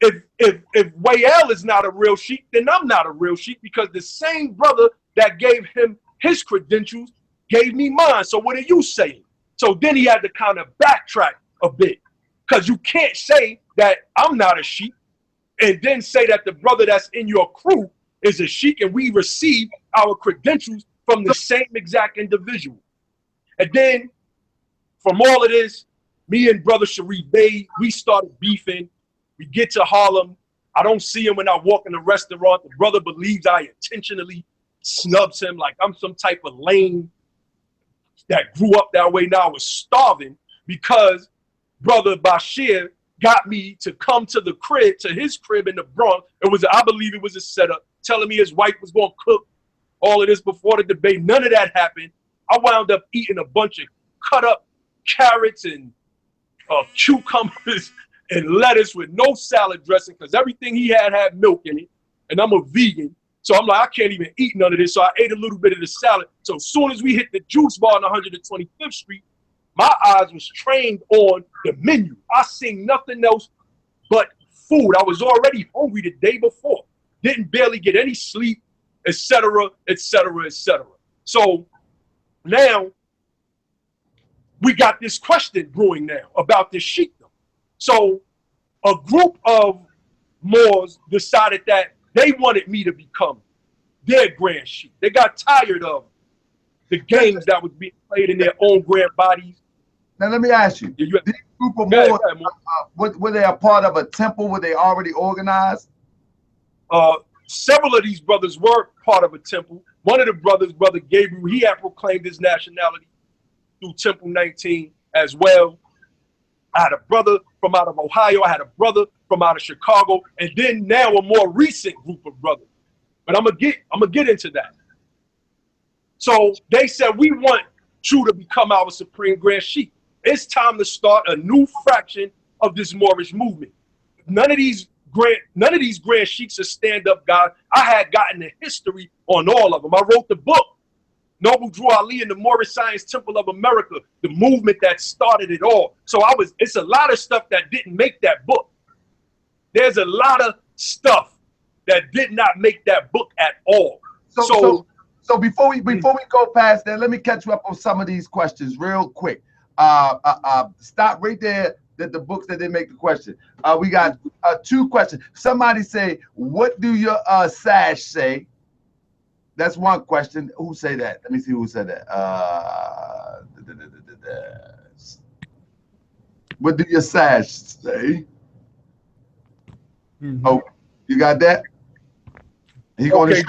If Way-El is not a real sheikh, then I'm not a real sheikh, because the same brother that gave him his credentials gave me mine. So what are you saying? So then he had to kind of backtrack a bit, because you can't say that I'm not a sheikh and then say that the brother that's in your crew is a sheikh and we receive our credentials from the same exact individual. And then from all of this, me and brother Sharif Bey, we started beefing. We get to Harlem. I don't see him when I walk in the restaurant. The brother believes I intentionally snubs him like I'm some type of lame that grew up that way. Now I was starving because brother Bashir got me to come to the crib, to his crib in the Bronx. I believe it was a setup, telling me his wife was going to cook all of this before the debate. None of that happened. I wound up eating a bunch of cut up carrots and cucumbers and lettuce with no salad dressing because everything he had milk in it. And I'm a vegan. So I'm like, I can't even eat none of this. So I ate a little bit of the salad. So as soon as we hit the juice bar on 125th Street, my eyes was trained on the menu. I seen nothing else but food. I was already hungry the day before. Didn't barely get any sleep, etc., etc., etc. So now we got this question brewing now about this sheikdom. So a group of Moors decided that they wanted me to become their grand sheik. They got tired of the games that was being played in their own grand bodies. Now let me ask you, these group of Moors, were they a part of a temple? Were they already organized? Several of these brothers were part of a temple. One of the brothers, Brother Gabriel, he had proclaimed his nationality through Temple 19 as well. I had a brother from out of Ohio. I had a brother from out of Chicago, and then now a more recent group of brothers. But I'm gonna get into that. So they said, we want you to become our supreme grand sheik. It's time to start a new fraction of this Moorish movement. None of these grand sheiks are stand-up guys. I had gotten the history on all of them. I wrote the book, Noble Drew Ali and the Moorish Science Temple of America, the movement that started it all. So it's a lot of stuff that didn't make that book. There's a lot of stuff that did not make that book at all. So before we go past that, let me catch you up on some of these questions real quick. Stop right there. The books that didn't make the question. We got 2 questions. Somebody say, what do your sash say? That's one question. Who say that? Let me see who said that. What do your sash say? Oh, you got that? Okay,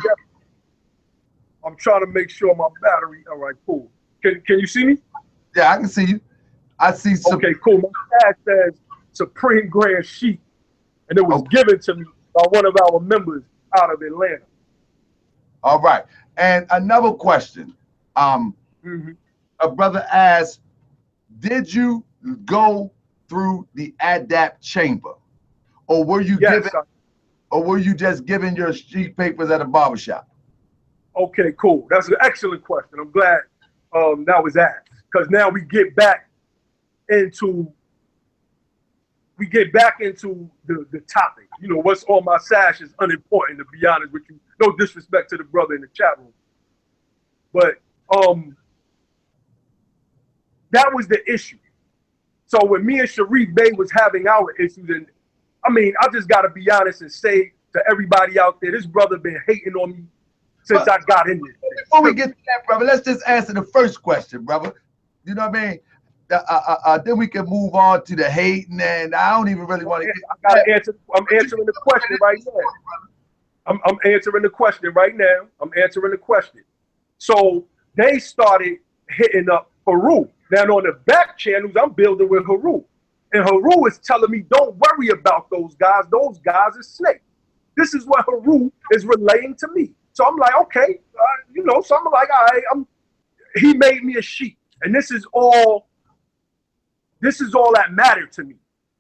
I'm trying to make sure my battery. All right, cool. Can you see me? Yeah, I can see you. I see some. Okay, cool. My tag says Supreme Grand Sheik, and it was given to me by one of our members out of Atlanta. All right. And another question. A brother asked, did you go through the adapt chamber? Or were you just given your sheet papers at a barbershop? Okay, cool. That's an excellent question. I'm glad that was asked. Because now we get back into the topic. You know, what's on my sash is unimportant, to be honest with you. No disrespect to the brother in the chat room. But that was the issue. So when me and Sharif Bey was having our issues, and I mean, I just got to be honest and say to everybody out there, this brother been hating on me since I got in this. Before we get to that, brother, let's just answer the first question, brother. You know what I mean? Then we can move on to the hating, and I don't even really want to get. I gotta answer. I'm answering the question right now. I'm answering the question right now. I'm answering the question. So they started hitting up Haru. Now on the back channels, I'm building with Haru, and Haru is telling me, "Don't worry about those guys. Those guys are snakes." This is what Haru is relaying to me. So I'm like, okay, you know. So I'm like, all right. He made me a sheep, and this is all that mattered to me.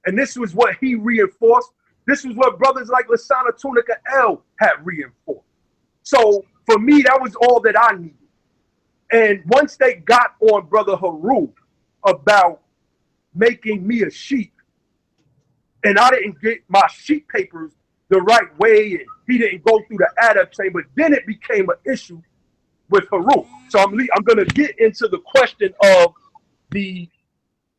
And this was what he reinforced. This was what brothers like Lasana Tunica L had reinforced. So for me, that was all that I needed. And once they got on Brother Haru about making me a sheep, and I didn't get my sheep papers the right way, and he didn't go through the adapt chamber, then it became an issue with Haru. So I'm going to get into the question of the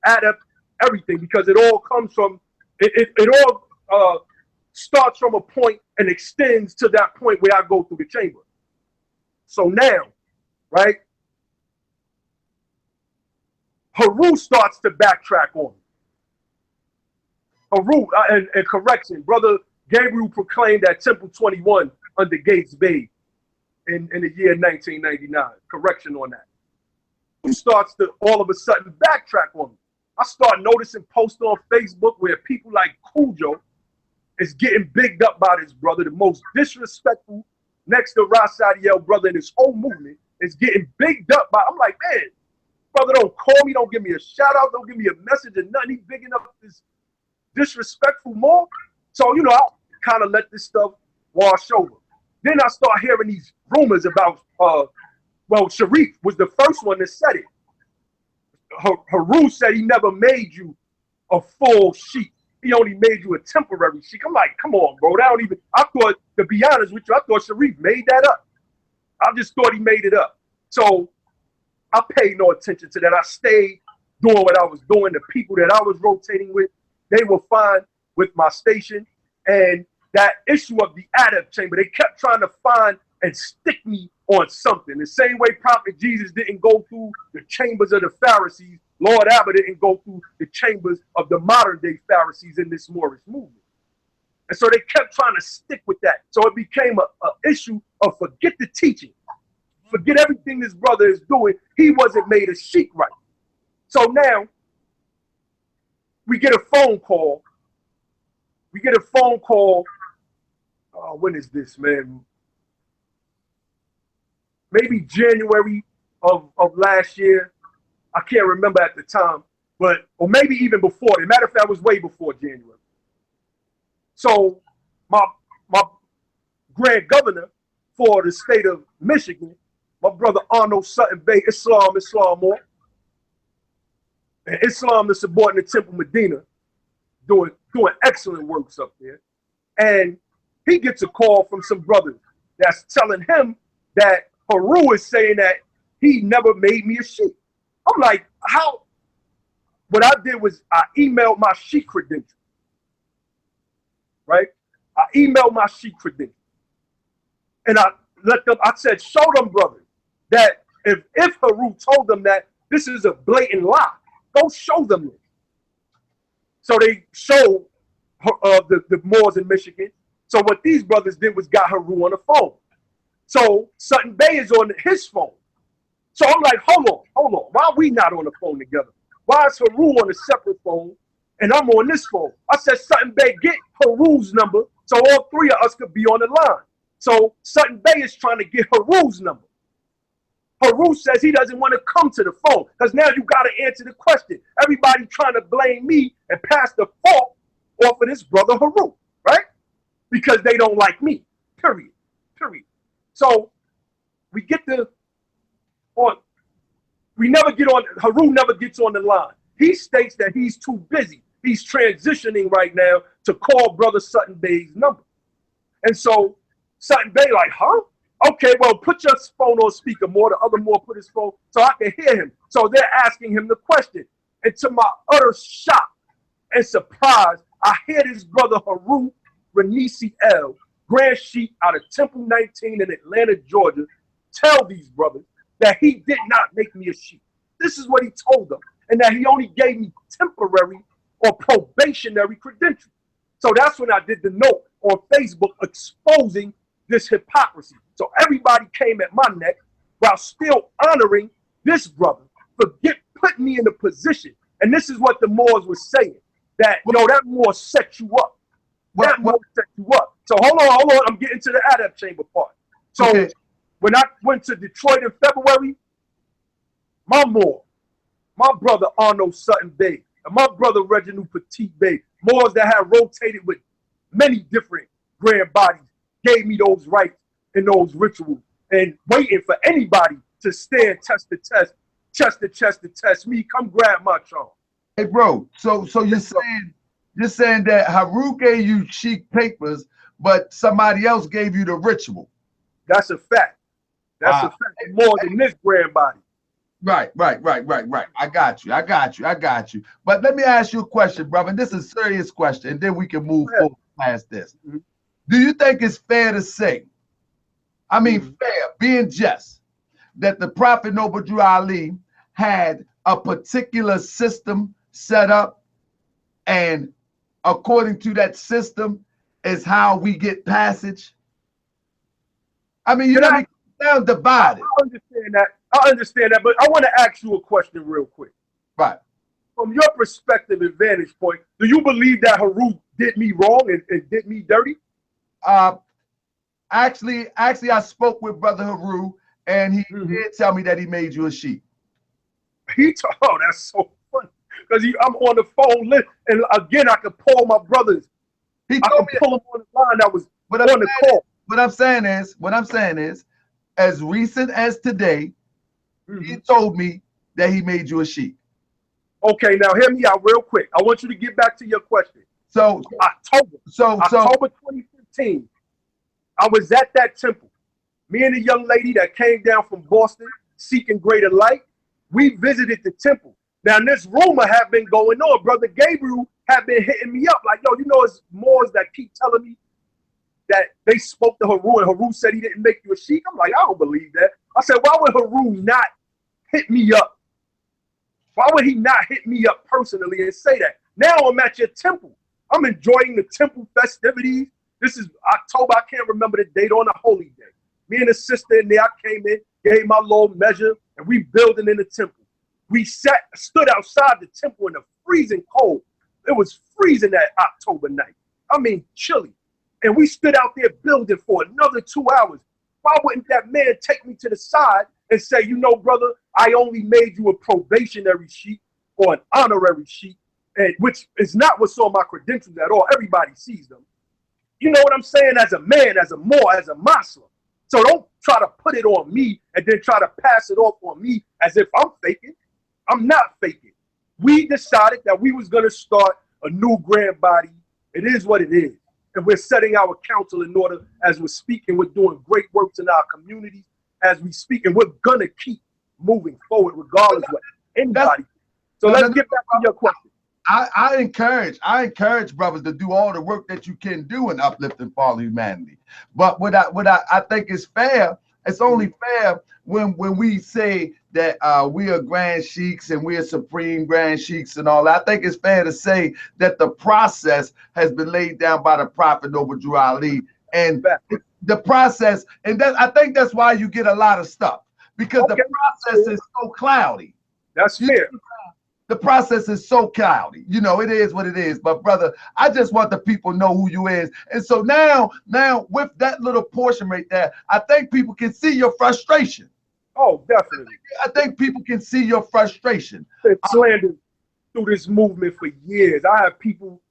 adapt everything, because it all comes from, it all starts from a point and extends to that point where I go through the chamber. So now, right, Haru starts to backtrack on me. Haru, and correction, Brother Gabriel proclaimed at Temple 21 under Gates Bay in the year 1999. Correction on that. He starts to all of a sudden backtrack on me. I start noticing posts on Facebook where people like Cujo is getting bigged up by this brother, the most disrespectful next to Rasadiel brother in this whole movement is getting bigged up by. I'm like, man, brother, don't call me, don't give me a shout out, don't give me a message or nothing. He's bigging up disrespectful more. So, you know, I kind of let this stuff wash over. Then I start hearing these rumors about, well, Sharif was the first one that said it. Haru said he never made you a full sheik. He only made you a temporary sheik. I'm like, come on, bro. That don't even, I thought, to be honest with you, I thought Sharif made that up. I just thought he made it up. So I paid no attention to that. I stayed doing what I was doing. The people that I was rotating with, they were fine with my station. And that issue of the adept chamber, they kept trying to find and stick me on something. The same way Prophet Jesus didn't go through the chambers of the Pharisees, Lord Abba didn't go through the chambers of the modern day Pharisees in this Moorish movement. And so they kept trying to stick with that. So it became an issue of forget the teaching. Forget everything this brother is doing. He wasn't made a sheik right. So now we get a phone call. When is this, man? Maybe January of last year. I can't remember at the time, or maybe even before. As a matter of fact, it was way before January. So my grand governor for the state of Michigan, my brother Arnold Sutton Bay, Islam more. And Islam, the subordinate Temple Medina, doing excellent works up there. And he gets a call from some brothers that's telling him that Haru is saying that he never made me a sheik. I'm like, how? What I did was I emailed my sheik credentials, right? I emailed my sheik credentials. And I said, show them, brothers, that if Haru told them that this is a blatant lie, go show them this. So they showed the Moors in Michigan. So what these brothers did was got Haru on the phone. So Sutton Bay is on his phone. So I'm like, hold on. Why are we not on the phone together? Why is Haru on a separate phone and I'm on this phone? I said, Sutton Bay, get Haru's number so all three of us could be on the line. So Sutton Bay is trying to get Haru's number. Haru says he doesn't want to come to the phone because now you got to answer the question. Everybody trying to blame me and pass the fault off of this brother Haru, right? Because they don't like me, period. So we get Haru never gets on the line. He states that he's too busy. He's transitioning right now to call brother Sutton Bay's number. And so Sutton Bay like, huh? Okay, well, put your phone on speaker, Moore. The other Moore put his phone so I can hear him. So they're asking him the question. And to my utter shock and surprise, I hear this brother Haru Renisi L, Grand Sheik out of Temple 19 in Atlanta, Georgia, tell these brothers that he did not make me a sheik. This is what he told them. And that he only gave me temporary or probationary credentials. So that's when I did the note on Facebook exposing this hypocrisy. So everybody came at my neck while still honoring this brother for putting me in a position. And this is what the Moors were saying, that, that Moor set you up. That Moor set you up. So hold on. I'm getting to the adept chamber part. So okay. When I went to Detroit in February, my Moor, my brother Arnold Sutton Bay, and my brother Reginald Petit Bay, Moors that had rotated with many different grand bodies, gave me those rights and those rituals, and waiting for anybody to stand chest to chest to test me. Come grab my charm. Hey, bro. So you're saying that Haru gave you sheik papers, but somebody else gave you the ritual. That's a fact. That's a fact. More than this grand body. Right. I got you. But let me ask you a question, brother. And this is a serious question, and then we can move forward past this. Mm-hmm. Do you think it's fair to say, fair, being just, that the Prophet Noble Drew Ali had a particular system set up, and according to that system is how we get passage? Sound divided. I understand that, but I want to ask you a question real quick. Right. From your perspective and vantage point, do you believe that Haru did me wrong and did me dirty? Actually, I spoke with Brother Haru, and he did tell me that he made you a sheik. Oh, that's so funny. because I'm on the phone list, and again I could call my brothers. He I told could me pull them on the line that was what on the call. what I'm saying is, as recent as today, he told me that he made you a sheik. Okay, now hear me out real quick. I want you to get back to your question. So October 2015, I was at that temple. Me and a young lady that came down from Boston seeking greater light, we visited the temple. Now, this rumor had been going on. Brother Gabriel had been hitting me up like, yo, you know, it's Moors that keep telling me that they spoke to Haru, and Haru said he didn't make you a sheik. I'm like, I don't believe that. I said, why would Haru not hit me up? Why would he not hit me up personally and say that? Now I'm at your temple. I'm enjoying the temple festivities. This is October. I can't remember the date, on a holy day. Me and a sister in there, I came in, gave my little measure, and we building in the temple. We stood outside the temple in the freezing cold. It was freezing that October night. I mean, chilly. And we stood out there building for another 2 hours. Why wouldn't that man take me to the side and say, you know, brother, I only made you a probationary sheik or an honorary sheik, and which is not what's on my credentials at all. Everybody sees them. You know what I'm saying? As a man, as a Moor, as a Muslim. So don't try to put it on me and then try to pass it off on me as if I'm faking. I'm not faking. We decided that we was going to start a new grand body. It is what it is. And we're setting our council in order as we're speaking. We're doing great works in our communities as we speak. And we're going to keep moving forward regardless of what anybody. So let's get back to your question. I encourage brothers to do all the work that you can do in uplifting fallen humanity. But what I think is fair, it's only fair when we say that we are grand sheiks and we are supreme grand sheiks and all that. I think it's fair to say that the process has been laid down by the Prophet Noble Drew Ali, and the process, and that I think that's why you get a lot of stuff, because the process is so cloudy. That's fair. The process is so cloudy. You know, it is what it is. But brother, I just want the people to know who you is. And so now with that little portion right there, I think people can see your frustration. Oh, definitely. I think people can see your frustration. They've slandered through this movement for years. I have people,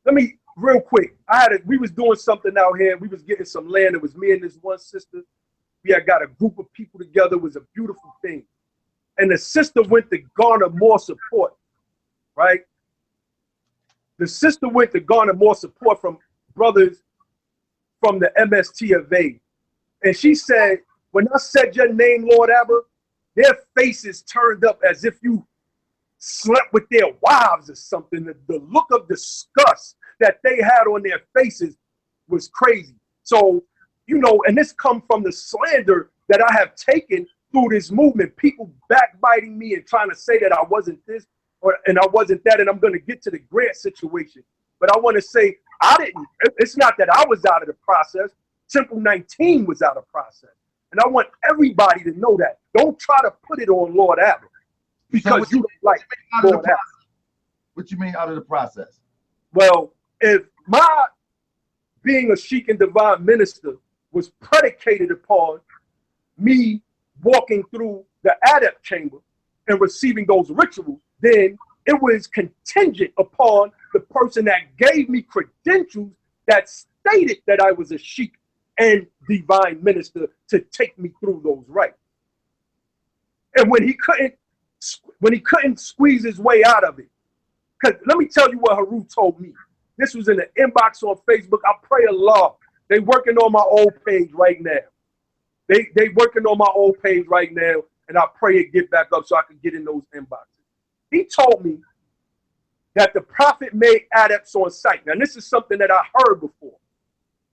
let me, real quick, we was doing something out here. We was getting some land. It was me and this one sister. We had got a group of people together. It was a beautiful thing. And the sister went to garner more support, right? The sister went to garner more support from brothers from the MST of A. And she said, when I said your name, Lord Abba, their faces turned up as if you slept with their wives or something. The look of disgust that they had on their faces was crazy. So, you know, and this comes from the slander that I have taken through this movement, people backbiting me and trying to say that I wasn't this and I wasn't that, and I'm going to get to the grant situation. But I want to say it's not that I was out of the process. Temple 19 was out of process. And I want everybody to know that. Don't try to put it on Lord Abba because you don't like Lord Abba. What you mean out of the process? Well, if my being a sheik and divine minister was predicated upon me walking through the adept chamber and receiving those rituals, then it was contingent upon the person that gave me credentials that stated that I was a sheik and divine minister to take me through those rites. And when he couldn't squeeze his way out of it, because let me tell you what Haru told me. This was in the inbox on Facebook. I pray Allah. They working on my old page right now. They working on my old page right now, and I pray it get back up so I can get in those inboxes. He told me that the Prophet made adepts on site. Now, this is something that I heard before,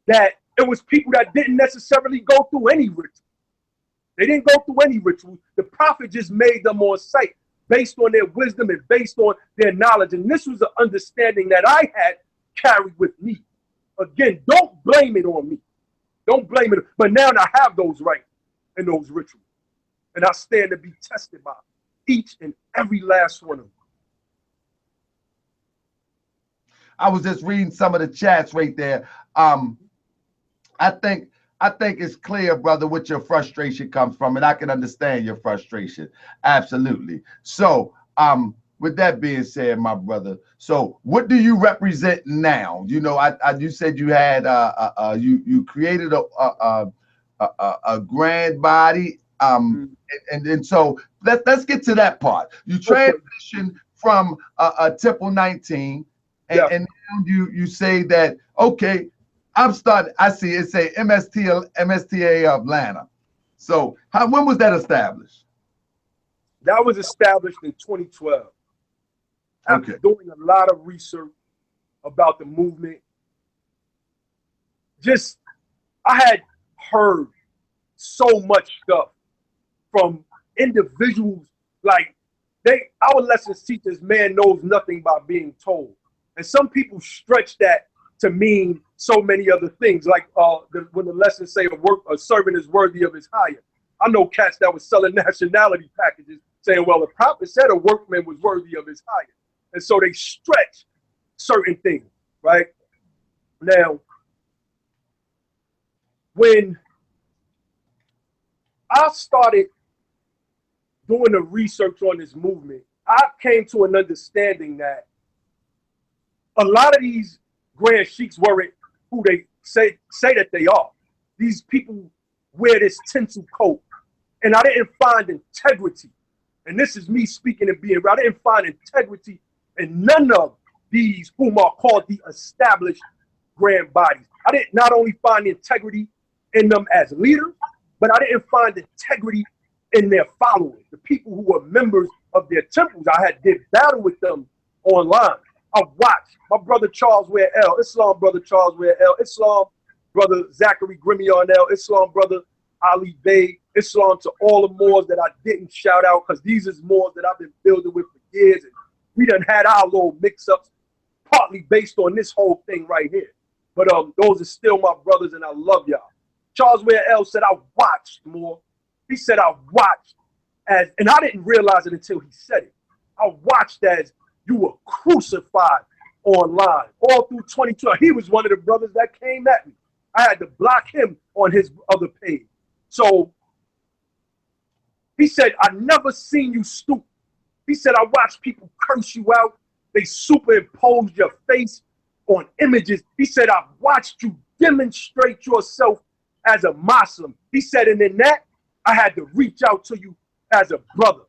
that it was people that didn't necessarily go through any ritual. They didn't go through any ritual. The Prophet just made them on site based on their wisdom and based on their knowledge. And this was an understanding that I had carried with me. Again, don't blame it on me. Don't blame it. But now I have those rights and those rituals. And I stand to be tested by each and every last one of them. I was just reading some of the chats right there. I think it's clear, brother, what your frustration comes from, and I can understand your frustration. Absolutely. So with that being said, my brother, so what do you represent now? You know, you said you had you created a grand body, and so let's get to that part. You transitioned from a Temple 19, and now you say that, okay, I'm starting. I see it say MSTA of Atlanta. So when was that established? That was established in 2012. After doing a lot of research about the movement, I had heard so much stuff from individuals, like our lessons teachers, man knows nothing by being told. And some people stretch that to mean so many other things, like when the lessons say a servant is worthy of his hire. I know cats that was selling nationality packages saying, well, the prophet said a workman was worthy of his hire. And so they stretch certain things, right? Now, when I started doing the research on this movement, I came to an understanding that a lot of these grand sheiks weren't who they say that they are. These people wear this tinsel coat, and I didn't find integrity. And this is me speaking and being real. I didn't find integrity in none of these whom are called the established grand bodies. I did not only find integrity in them as leaders, but I didn't find integrity in their followers, the people who were members of their temples. I did battle with them online. I watched my brother Charles Way-El, Islam brother Charles Way-El, Islam brother Zachary Grimion-El, Islam brother Ali Bey, Islam to all the Moors that I didn't shout out, because these is Moors that I've been building with for years. And we done had our little mix-ups, partly based on this whole thing right here. But those are still my brothers, and I love y'all. Charles Way-El said, I watched more. He said, I watched as, and I didn't realize it until he said it. I watched as you were crucified online all through 2012. He was one of the brothers that came at me. I had to block him on his other page. So he said, I never seen you stoop. He said, I watched people curse you out. They superimposed your face on images. He said, I watched you demonstrate yourself as a Muslim. He said, and in that, I had to reach out to you as a brother,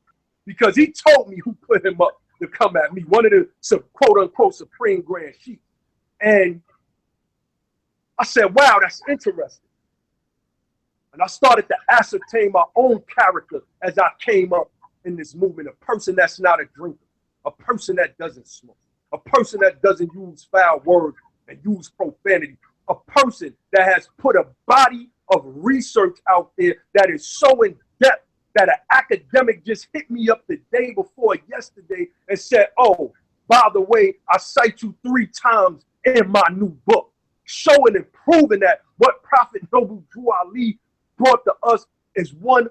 because he told me who put him up to come at me, one of the quote unquote supreme grand sheik. And I said, wow, that's interesting. And I started to ascertain my own character as I came up in this movement, a person that's not a drinker, a person that doesn't smoke, a person that doesn't use foul words and use profanity, a person that has put a body of research out there that is so in depth that an academic just hit me up the day before yesterday and said, oh, by the way, I cite you 3 times in my new book, showing and proving that what Prophet Noble Drew Ali brought to us is 100%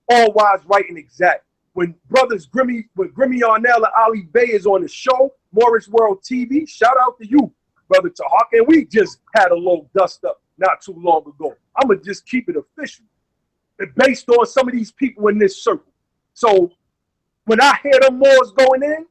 all wise, right, and exact. When brothers Grimion-El and Ali Bey is on the show, Moorish World TV, shout out to you, Brother Tahak, and we just had a little dust up not too long ago. I'm going to just keep it official, based on some of these people in this circle. So when I hear them Moors going in,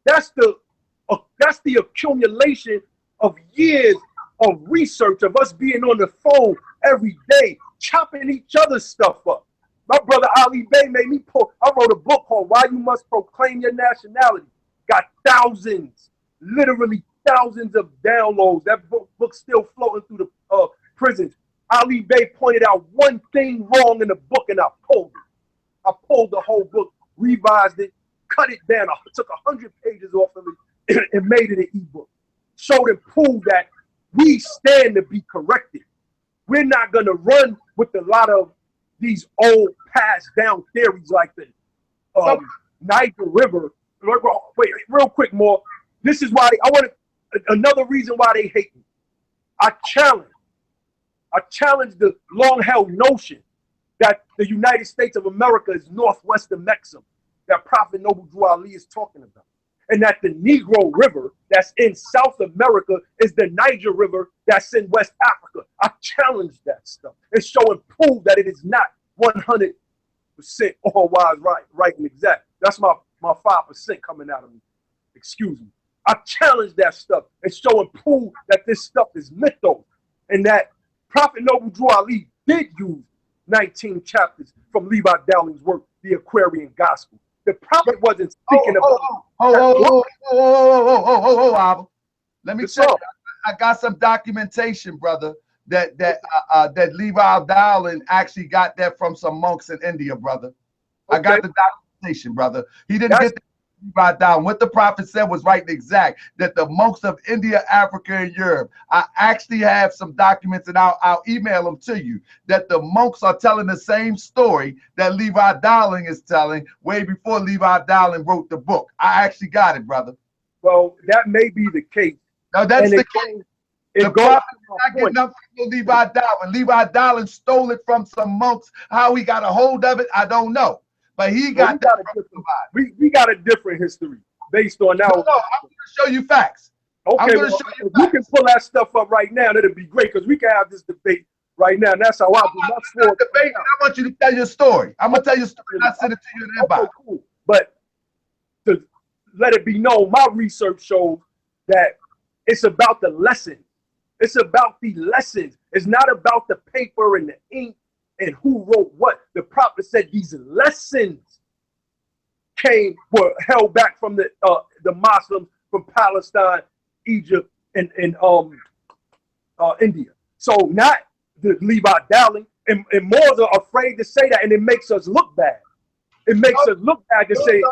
that's the accumulation of years of research, of us being on the phone every day, chopping each other's stuff up. My brother Ali Bey made me I wrote a book called Why You Must Proclaim Your Nationality. Got thousands, literally thousands of downloads. That book's still floating through the prisons. Ali Bey pointed out one thing wrong in the book, and I pulled it. I pulled the whole book, revised it, cut it down. I took 100 pages off of it and made it an ebook. Showed and proved that we stand to be corrected. We're not going to run with a lot of these old passed down theories like the Niger River. Wait, real quick, more. This is why another reason why they hate me. I challenge the long-held notion that the United States of America is northwest of Mexico, that Prophet Noble Drew Ali is talking about, and that the Negro River that's in South America is the Niger River that's in West Africa. I challenge that stuff and show and prove that it is not 100% 100% all wise, right, and exact. That's my 5% coming out of me. Excuse me. I challenge that stuff and show and prove that this stuff is mythos, and that Prophet Noble Drew Ali did use 19 chapters from Levi Dowling's work, The Aquarian Gospel. The prophet wasn't speaking about. Abba. Let me tell you, I got some documentation, brother, that Levi Dowling actually got that from some monks in India, brother. Okay. I got the documentation, brother. He didn't get the Levi Dowling. What the prophet said was right and exact, that the monks of India, Africa, and Europe. I actually have some documents, and I'll email them to you, that the monks are telling the same story that Levi Dowling is telling way before Levi Dowling wrote the book. I actually got it, brother. Well, that may be the case. No, that's the case. The prophet is not getting up from Levi Dowling. Levi Dowling stole it from some monks. How he got a hold of it, I don't know. But he got we got a different history based on now. No, I'm going to show you facts. Okay, well, if you can pull that stuff up right now, that'd be great, because we can have this debate right now. And that's how I do my debate. I want you to tell your story. I'm going to tell your story, and I send it to you in the inbox. Okay, cool. But to let it be known, my research shows that it's about the lesson. It's about the lessons. It's not about the paper and the ink and who wrote what. The prophet said these lessons were held back from the Muslims from Palestine, Egypt, and India. So not the Levi Dowling, and Moors are afraid to say that, and it makes us look bad. It makes us look bad to say,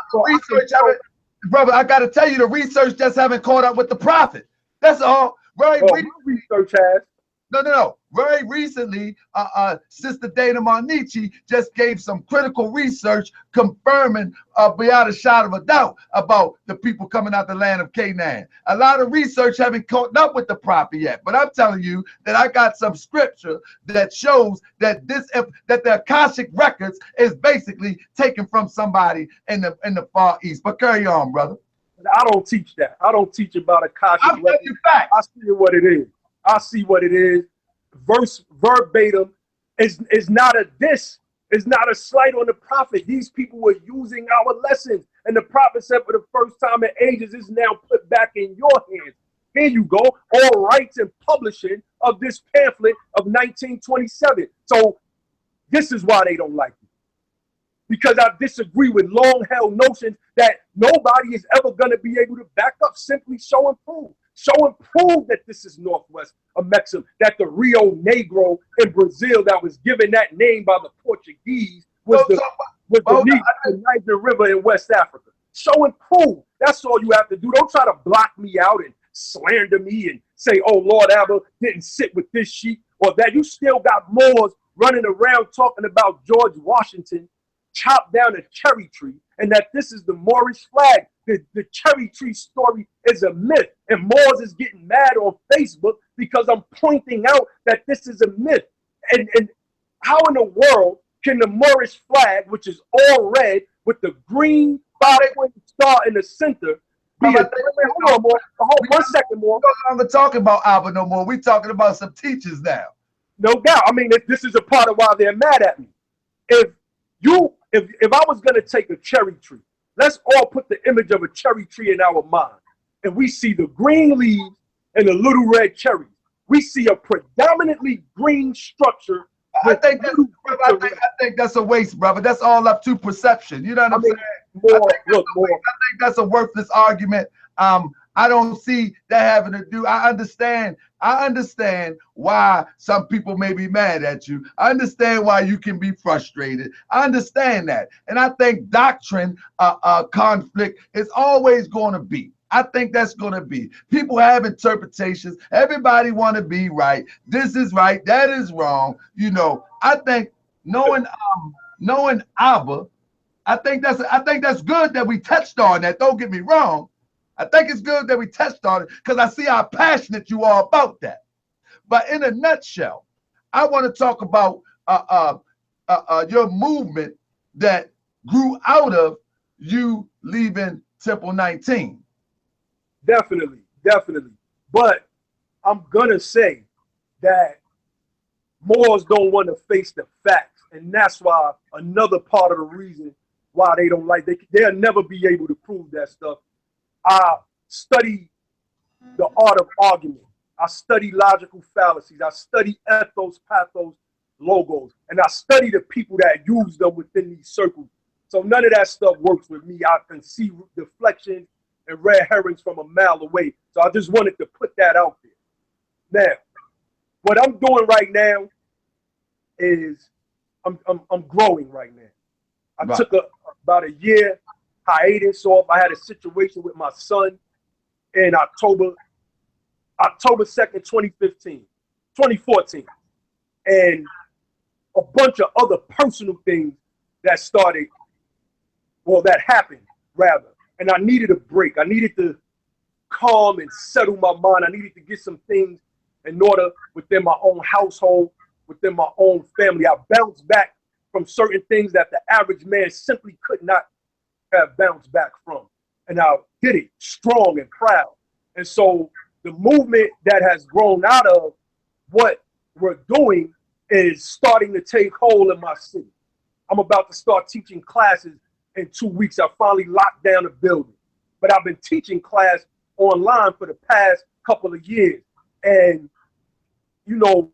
brother, I got to tell you, the research just haven't caught up with the prophet. That's all. Research has. No. Very recently, Sister Dana Marnici just gave some critical research confirming beyond a shadow of a doubt about the people coming out the land of Canaan. A lot of research haven't caught up with the prophet yet, but I'm telling you that I got some scripture that shows that that the Akashic records is basically taken from somebody in the Far East. But carry on, brother. I don't teach that. I don't teach about Akashic records. I'm telling you facts. I see what it is. I see what it is. Verse verbatim is not a diss. It's not a slight on the prophet. These people were using our lessons. And the prophet said for the first time in ages, is now put back in your hands. Here you go. All rights and publishing of this pamphlet of 1927. So this is why they don't like you. Because I disagree with long-held notions that nobody is ever going to be able to back up. Simply show and prove. Show and prove that this is Northwest of Mexico, that the Rio Negro in Brazil that was given that name by the Portuguese was the Niger River in West Africa. Show and prove. That's all you have to do. Don't try to block me out and slander me and say, oh, Lord Abba didn't sit with this sheep or that. You still got Moors running around talking about George Washington chopped down a cherry tree and that this is the Moorish flag. The cherry tree story is a myth, and Moors is getting mad on Facebook because I'm pointing out that this is a myth. And how in the world can the Moorish flag, which is all red with the green 5-point star in the center, be hold on, more. Hold 1 second more. I'm not talking about Abba no more. We're talking about some teachers now. No doubt. I mean, this is a part of why they're mad at me. If I was gonna take a cherry tree, let's all put the image of a cherry tree in our mind. And we see the green leaves and the little red cherries. We see a predominantly green structure. I think that's a waste, brother. That's all up to perception. You know what I'm saying? I think that's a worthless argument. I don't see that having to do. I understand why some people may be mad at you. I understand why you can be frustrated. I understand that. And I think doctrine conflict is always going to be. I think that's going to be. People have interpretations. Everybody want to be right. This is right. That is wrong. You know, I think knowing Abba, I think that's good that we touched on that. Don't get me wrong. I think it's good that we touched on it because I see how passionate you are about that. But in a nutshell, I want to talk about your movement that grew out of you leaving Temple 19. Definitely. But I'm going to say that Moors don't want to face the facts, and that's why another part of the reason why they don't like they'll never be able to prove that stuff. I study the art of argument. I study logical fallacies. I study ethos, pathos, logos, and I study the people that use them within these circles. So none of that stuff works with me. I can see deflections and red herrings from a mile away. So I just wanted to put that out there. Now, what I'm doing right now is I'm growing right now. I took about a year hiatus off. I had a situation with my son in October 2nd, 2014. And a bunch of other personal things that happened rather. And I needed a break. I needed to calm and settle my mind. I needed to get some things in order within my own household, within my own family. I bounced back from certain things that the average man simply could not have bounced back from. And I did it strong and proud. And so the movement that has grown out of what we're doing is starting to take hold in my city. I'm about to start teaching classes in 2 weeks. I finally locked down the building. But I've been teaching class online for the past couple of years. And, you know,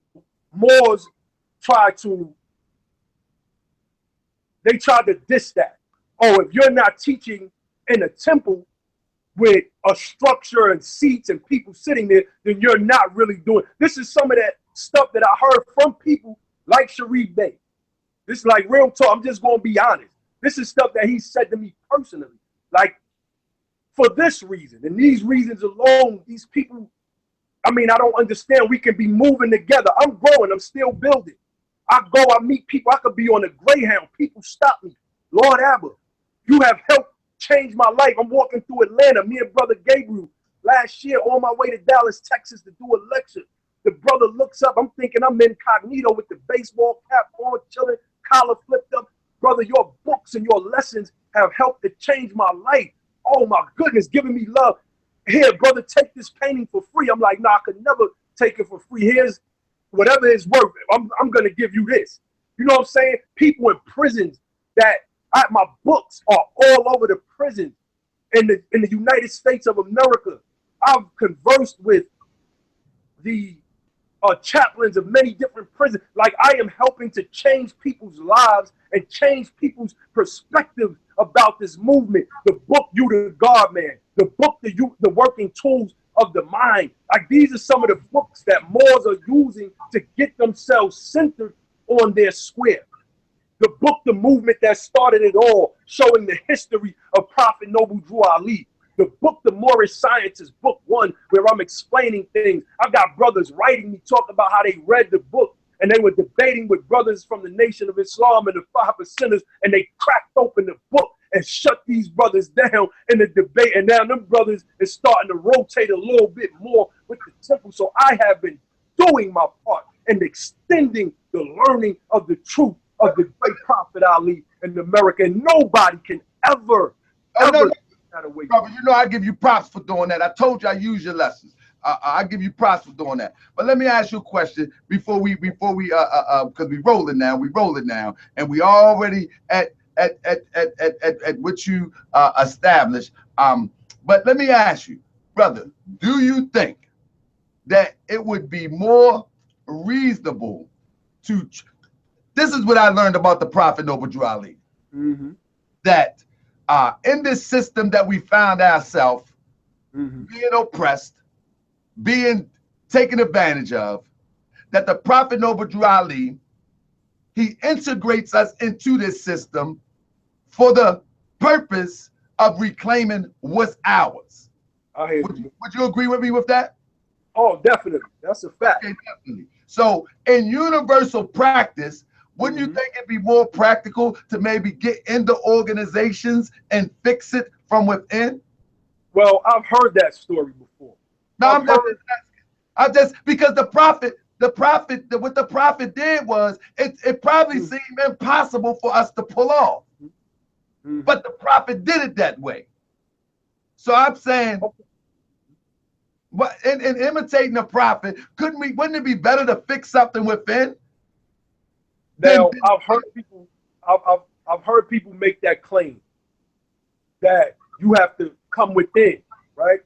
Moors tried to diss that. Oh, if you're not teaching in a temple with a structure and seats and people sitting there, then you're not really doing. This is some of that stuff that I heard from people like Sharif Bey. This is like real talk. I'm just going to be honest. This is stuff that he said to me personally. Like, for this reason and these reasons alone, these people, I mean, I don't understand. We can be moving together. I'm growing. I'm still building. I go, I meet people. I could be on a Greyhound. People stop me. Lord Abba, you have helped change my life. I'm walking through Atlanta. Me and Brother Gabriel last year on my way to Dallas, Texas to do a lecture. The brother looks up. I'm thinking I'm incognito with the baseball cap on, chilling, collar flipped up. Brother, your books and your lessons have helped to change my life. Oh my goodness, giving me love. Here, brother, take this painting for free. I'm like, nah, I could never take it for free. Here's whatever it's worth. I'm going to give you this. You know what I'm saying? People in prisons that my books are all over the prisons in the United States of America. I've conversed with the chaplains of many different prisons. Like, I am helping to change people's lives and change people's perspective about this movement. The book, You the God Man. The book, The Working Tools of the Mind. Like, these are some of the books that Moors are using to get themselves centered on their square. The book, The Movement That Started It All, showing the history of Prophet Noble Drew Ali. The book, The Moorish Sciences, book 1, where I'm explaining things. I've got brothers writing me, talking about how they read the book, and they were debating with brothers from the Nation of Islam and the 5%ers, and they cracked open the book and shut these brothers down in the debate. And now them brothers is starting to rotate a little bit more with the temple. So I have been doing my part and extending the learning of the truth of the great Prophet Ali in America. And nobody can ever away. Brother, you know, I give you props for doing that. I told you I use your lessons. I give you props for doing that. But let me ask you a question before we because we rolling now, and we already at what you established. But let me ask you, brother, do you think that it would be more reasonable to? This is what I learned about the Prophet Noble Drew Ali. That in this system that we found ourselves being oppressed, being taken advantage of, that the Prophet Noble Drew Ali, he integrates us into this system for the purpose of reclaiming what's ours. Would you agree with me with that? Oh, definitely. That's a fact. Okay, definitely. So in universal practice, wouldn't you think it'd be more practical to maybe get into organizations and fix it from within? Well, I've heard that story before. No, I'm just because the prophet, what the prophet did was, it probably seemed impossible for us to pull off. But the prophet did it that way. So I'm saying, in imitating the prophet, wouldn't it be better to fix something within Now, I've heard people make that claim that you have to come within, right?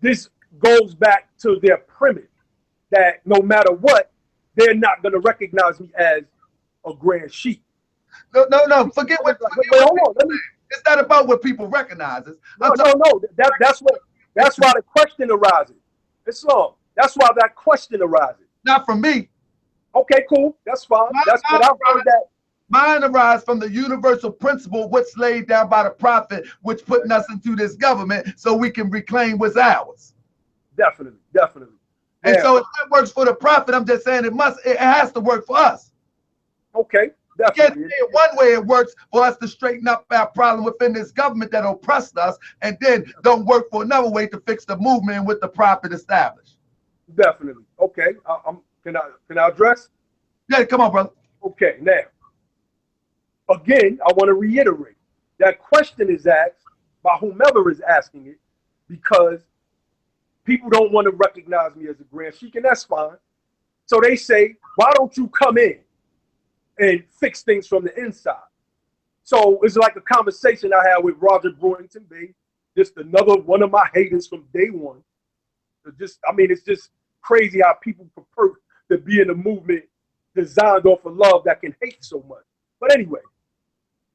This goes back to their premise that no matter what, they're not going to recognize me as a grand sheik. No. Forget what. Wait, hold on. It's not about what people recognize. No. That's why the question arises. Islam. That's why that question arises. Not from me. Okay, cool. That's fine. That's what I've heard that. Mine arises from the universal principle what's laid down by the prophet, which putting us into this government so we can reclaim what's ours. Definitely. And so if that works for the prophet, I'm just saying it has to work for us. Okay, definitely. One way it works for us to straighten up our problem within this government that oppressed us, and then don't work for another way to fix the movement with the prophet established. Definitely. Okay. Can I address? Yeah, come on, brother. Okay, now, again, I want to reiterate that question is asked by whomever is asking it because people don't want to recognize me as a grand sheik, and that's fine. So they say, why don't you come in and fix things from the inside? So it's like a conversation I had with Roger Brewington Bay, just another one of my haters from day one. It's just crazy how people prefer to be in a movement designed off of love that can hate so much. But anyway,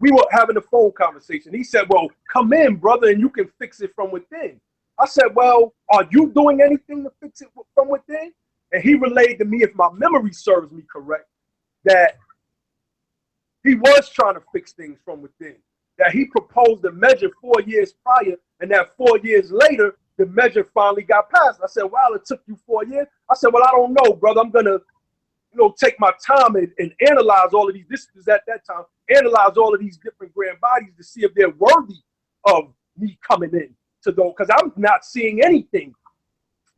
we were having a phone conversation. He said, well, come in, brother, and you can fix it from within. I said, well, are you doing anything to fix it from within? And he relayed to me, if my memory serves me correct, that he was trying to fix things from within, that he proposed a measure 4 years prior, and that 4 years later, the measure finally got passed. I said, wow, it took you 4 years? I said, well, I don't know, brother. I'm going to take my time and analyze all of these. This is at that time, analyze all of these different grand bodies to see if they're worthy of me coming in to those, because I'm not seeing anything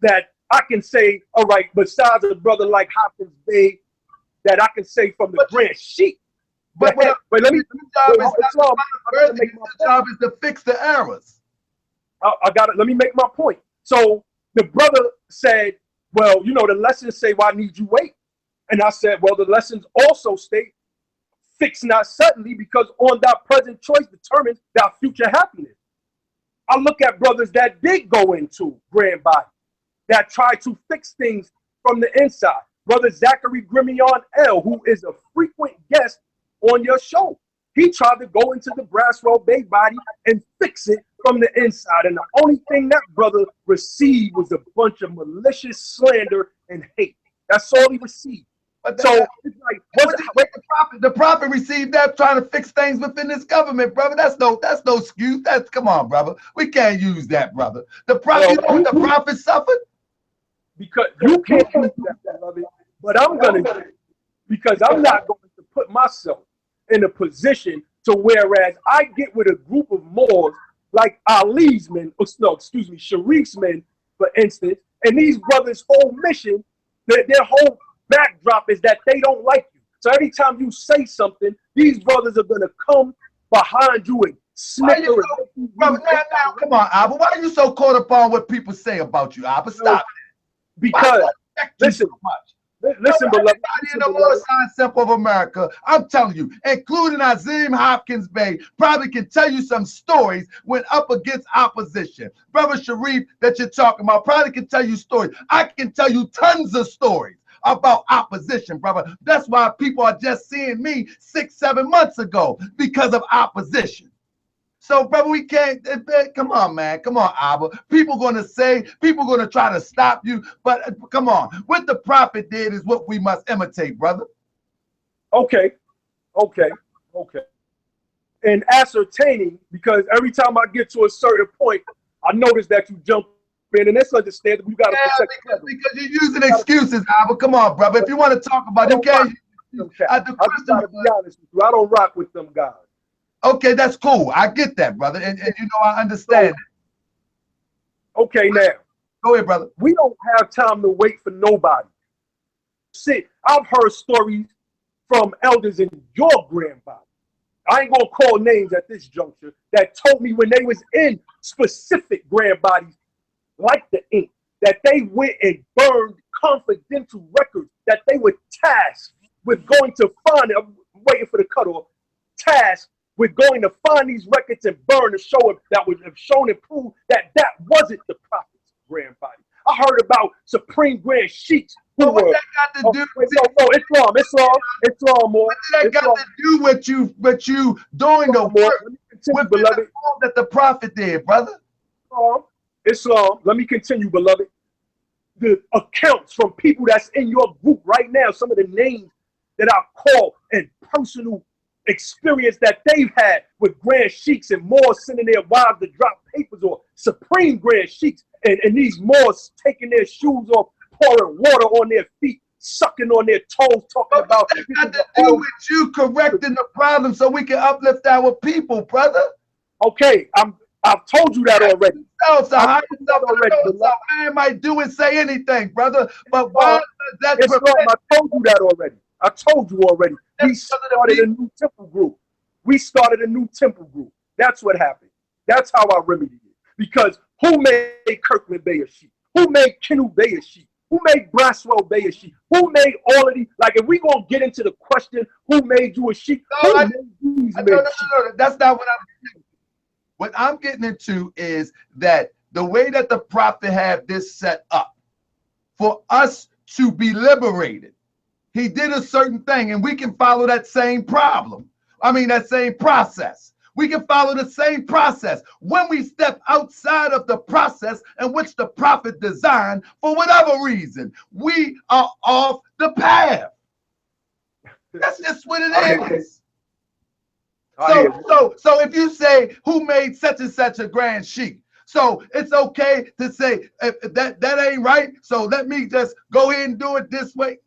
that I can say, all right, besides a brother like Hopkins Bey, that I can say from the grand sheik. But let me. The job is to fix the errors. I got it. Let me make my point. So the brother said, well, the lessons say, why need you wait? And I said, well, the lessons also state, fix not suddenly, because on that present choice determines that future happiness. I look at brothers that did go into grand body, that tried to fix things from the inside. Brother Zachary Grimion L, who is a frequent guest on your show. He tried to go into the Braswell Bay body and fix it from the inside. And the only thing that brother received was a bunch of malicious slander and hate. That's all he received. But so it's like, the prophet received that trying to fix things within this government, brother. That's no excuse. Come on, brother. We can't use that, brother. The prophet, the prophet suffered. Because you can't use that, brother. But I'm gonna, because I'm not going to put myself in a position to whereas I get with a group of Moors like Ali's men, Sharif's men, for instance, and these brothers' whole mission, their whole backdrop is that they don't like you. So every time you say something, these brothers are gonna come behind you and snicker. Brother, now, come on, Abba. Why are you so caught up on what people say about you, Abba? Stop. Because listen, listen, beloved. In the Moorish Temple of America, I'm telling you, including Azim Hopkins Bey, probably can tell you some stories when up against opposition. Brother Sharif, that you're talking about, probably can tell you stories. I can tell you tons of stories about opposition, brother. That's why people are just seeing me 6-7 months ago, because of opposition. So, brother, we can't, come on, man. Come on, Abba. People going to try to stop you. But come on. What the prophet did is what we must imitate, brother. Okay. And ascertaining, because every time I get to a certain point, I notice that you jump in, and that's understandable. You got to protect because you're using excuses, Abba. Come on, brother. If you want to talk about it, you can't. I just got to be honest with you. I don't rock with them guys. Okay, that's cool. I get that, brother. And I understand. Okay, now. Go ahead, brother. We don't have time to wait for nobody. See, I've heard stories from elders in your grand body. I ain't going to call names at this juncture, that told me when they was in specific grand bodies, like the ink, that they went and burned confidential records, that they were tasked with going to find, I'm waiting for the cutoff, tasked with going to find these records and burn to show it that would have shown and proved that that wasn't the prophet's grand body. I heard about Supreme Grand Sheiks who But what were. that got to do? No, Islam, more. What did that got to do with you doing the work with the form that the prophet did, brother? Islam. Let me continue, beloved. The accounts from people that's in your group right now, some of the names that I call and personal experience that they've had with Grand Sheiks and Moors sending their wives to drop papers, or Supreme Grand Sheiks and these Moors taking their shoes off, pouring water on their feet, sucking on their toes, talking about. That got to do with you correcting the problem so we can uplift our people, brother. Okay, I've told you that already. So how I might do and say anything, brother. But why does that? I told you that already. I told you already. We started a new temple group. That's what happened. That's how I remedied it. Because who made Kirkland Bay a sheep? Who made Kenu Bay a sheep? Who made Braswell Bay a sheep? Who made all of these? Like, if we gonna get into the question, who made you a sheep? No, that's not what I'm getting. What I'm getting into is that the way that the prophet had this set up for us to be liberated, he did a certain thing, and we can follow that same that same process. We can follow the same process. When we step outside of the process in which the prophet designed, for whatever reason, we are off the path. That's just what it is. So if you say who made such and such a grand sheik, so it's okay to say that ain't right. So let me just go ahead and do it this way.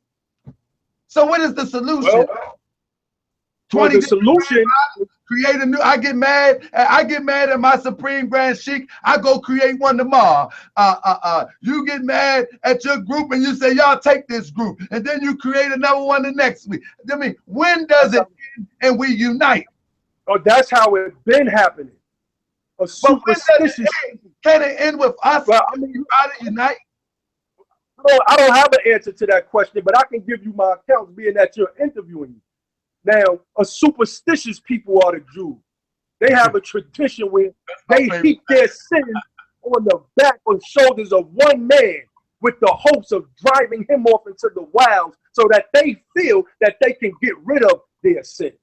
So what is the solution? Well, the solution, create a new. I get mad at my Supreme Grand Sheik. I go create one tomorrow. You get mad at your group and you say, y'all take this group, and then you create another one the next week. I mean, when does it end and we unite? Oh, that's how it's been happening. Can it end with us? Well, I mean, you try to unite? I don't have an answer to that question, but I can give you my accounts, being that you're interviewing me. Now, a superstitious people are the Jews. They have a tradition where they heap their sins on the back or shoulders of one man with the hopes of driving him off into the wilds so that they feel that they can get rid of their sin.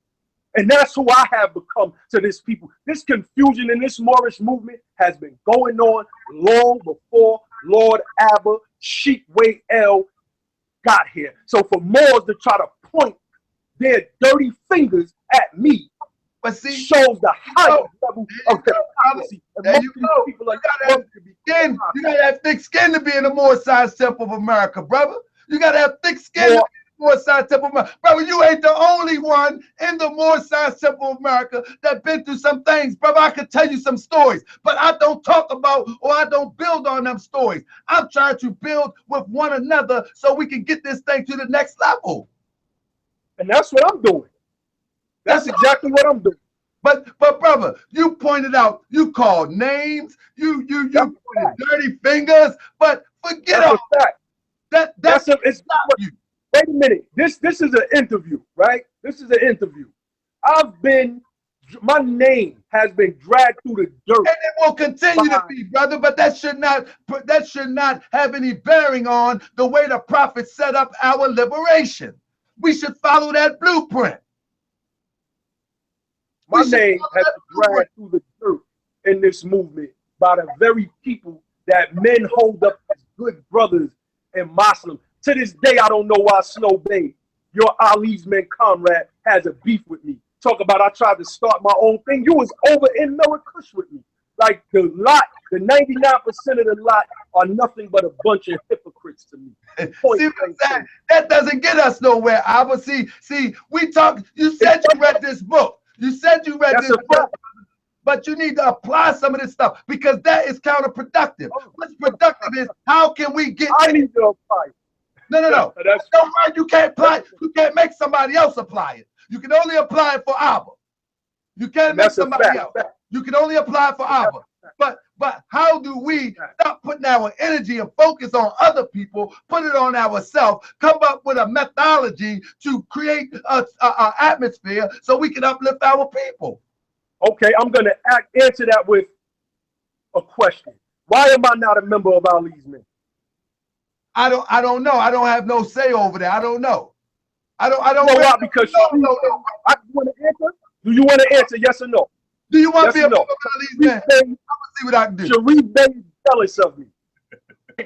And that's who I have become to this people. This confusion in this Moorish movement has been going on long before Lord Abba, DeShon Way-El got here. So for Moors to try to point their dirty fingers at me, but see, shows the highest level of hypocrisy. There you go. People you gotta have thick skin to be in the Moorish Temple of America, brother. You gotta have thick skin to be in the Moorish Temple of America. Brother, you ain't the only one in the Moorish Temple of America that been through some things, brother. I could tell you some stories, but I don't talk about or I don't build on them stories. I'm trying to build with one another so we can get this thing to the next level. And that's what I'm doing. That's exactly what I'm doing. But brother, you pointed out, you called names, you pointed dirty fingers, but forget all that. It's not you. Wait a minute. This is an interview, right? This is an interview. My name has been dragged through the dirt. And it will continue to be, brother, but that should not have any bearing on the way the prophet set up our liberation. We should follow that blueprint. My name has been dragged through the dirt in this movement by the very people that men hold up as good brothers and Muslims. To this day, I don't know why Snow Bay, your Ali's men comrade, has a beef with me. Talk about I tried to start my own thing. You was over in Marrakesh with me. Like the 99% of the lot are nothing but a bunch of hypocrites to me. See, that doesn't get us nowhere. I will see, we talk. You said you read this book. You said you read this book, but you need to apply some of this stuff because that is counterproductive. What's productive is how can we get? I need to apply it. No. That's no right. You can't apply. You can't make somebody else apply it. You can only apply it for Abba. You can't make somebody else. You can only apply it for Abba. But But how do we stop putting our energy and focus on other people, put it on ourselves, come up with a methodology to create a atmosphere so we can uplift our people? Okay, I'm going to answer that with a question. Why am I not a member of Ali's Men? I don't know. I don't have no say over there. I don't know. I don't know really why? Because no. I want to answer. Do you want to answer yes or no? Do you want yes to be a member of Ali's Men? I'm gonna see what I can do. Sharif Bey jealous of me.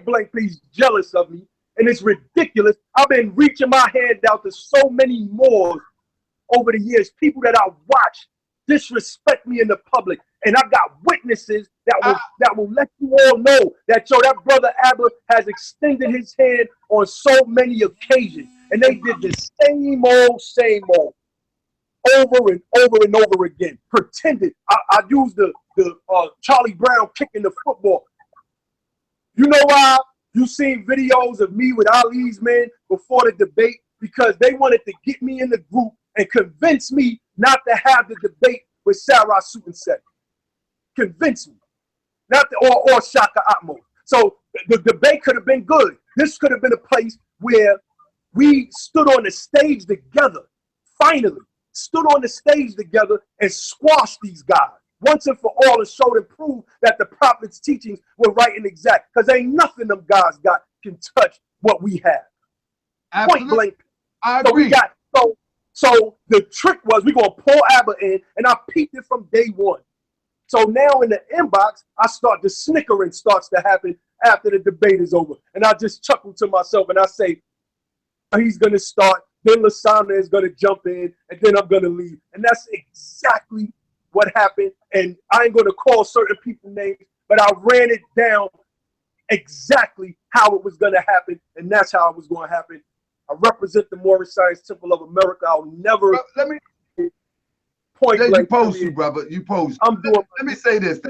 Blank, please, jealous of me. And it's ridiculous. I've been reaching my hand out to so many more over the years, people that I watch disrespect me in the public, and I got witnesses that will let you all know that that brother Abba has extended his hand on so many occasions, and they did the same old, over and over again. Pretended. I used the Charlie Brown kicking the football. You know why you seen videos of me with Ali's Men before the debate? Because they wanted to get me in the group and convince me not to have the debate with Sarah Suinsett. Convince me. Not the, or Shaka Atmo. So the debate could have been good. This could have been a place where we stood on the stage together, finally, stood on the stage together and squashed these guys once and for all, and showed and proved that the prophet's teachings were right and exact. Because ain't nothing them guys got can touch what we have. Absolutely. Point blank. I agree. So the trick was we gonna pull Abba in, and I peeped it from day one. So now in the inbox, the snickering starts to happen after the debate is over. And I just chuckle to myself and I say, he's gonna start, then Lasana is gonna jump in, and then I'm gonna leave. And that's exactly what happened. And I ain't gonna call certain people names, but I ran it down exactly how it was gonna happen, and that's how it was gonna happen. I represent the Moorish Science Temple of America. I'll never let me point blank. You post you, brother. You post. Let me say this.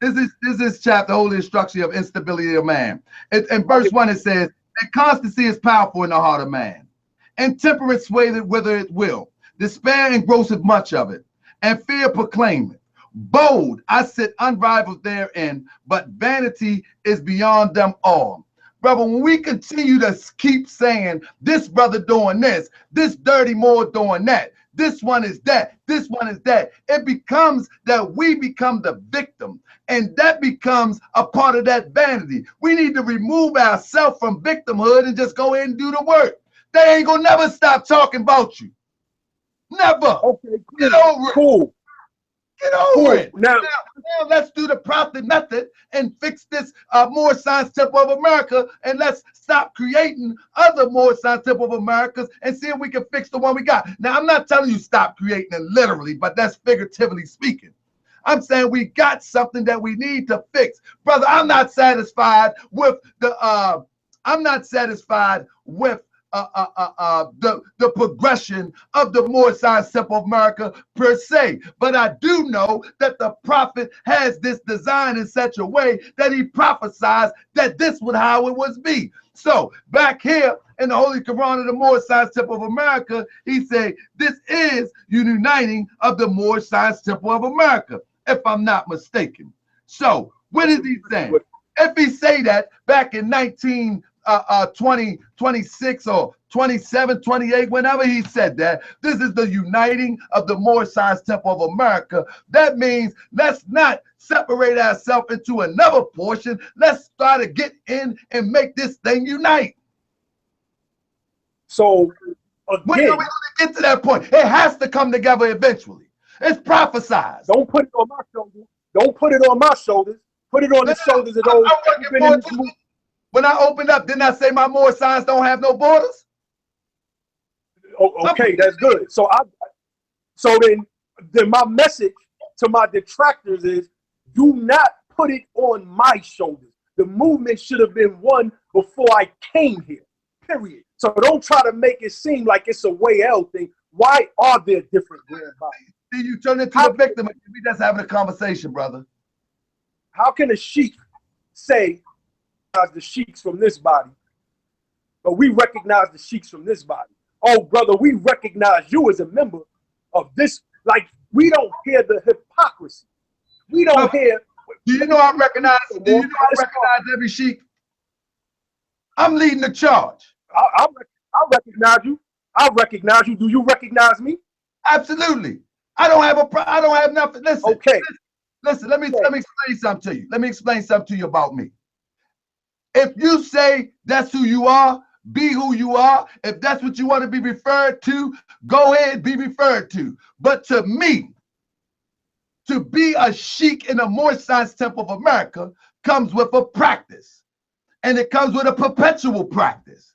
This is chapter Holy Instruction of Instability of Man. In verse 1 it says, and constancy is powerful in the heart of man, and temperance swayeth whither it will. Despair engrosseth much of it, and fear proclaimeth. Bold, I sit unrivaled therein, but vanity is beyond them all. Brother, when we continue to keep saying this brother doing this dirty Moor doing that, this one is that, this one is that, it becomes that we become the victim, and that becomes a part of that vanity. We need to remove ourselves from victimhood and just go in and do the work. They ain't gonna never stop talking about you. Never. Okay, cool. Get over it. Cool. Get over it. Now let's do the prophet method and fix this Moorish Science Temple of America, and let's stop creating other Moorish Science Temple of Americas and see if we can fix the one we got. Now, I'm not telling you stop creating it literally, but that's figuratively speaking. I'm saying we got something that we need to fix. Brother, I'm not satisfied with the the progression of the Moorish Science Temple of America per se. But I do know that the prophet has this design in such a way that he prophesies that this would how it would be. So back here in the Holy Quran of the Moorish Science Temple of America, he said, this is uniting of the Moorish Science Temple of America, if I'm not mistaken. So what is he saying? If he say that back in 26 or 27, 28, whenever he said that, this is the uniting of the Moorish Science Temple of America. That means let's not separate ourselves into another portion. Let's try to get in and make this thing unite. So when are we going to get to that point? It has to come together eventually. It's prophesized. Don't put it on my shoulders. Don't put it on my shoulders. Put it on the shoulders of those. When I opened up, didn't I say my Moorish Science don't have no borders? Oh, okay, that's good. So then my message to my detractors is, do not put it on my shoulders. The movement should have been won before I came here, period. So don't try to make it seem like it's a Way-El thing. Why are there different grand bodies? See, you turn into a victim. We just having a conversation, brother. How can a sheik say the sheiks from this body, but we recognize the sheiks from this body? Oh, brother, we recognize you as a member of this. Like, we don't hear the hypocrisy. We don't hear Do you know I recognize? Do you know I recognize every sheik? I'm leading the charge. I recognize you. I recognize you. Do you recognize me? Absolutely. I don't have nothing. Listen. Okay. Listen. Let me explain something to you. Let me explain something to you about me. If you say that's who you are, be who you are. If that's what you want to be referred to, go ahead, be referred to. But to me, to be a sheik in the Moorish Science Temple of America comes with a practice. And it comes with a perpetual practice.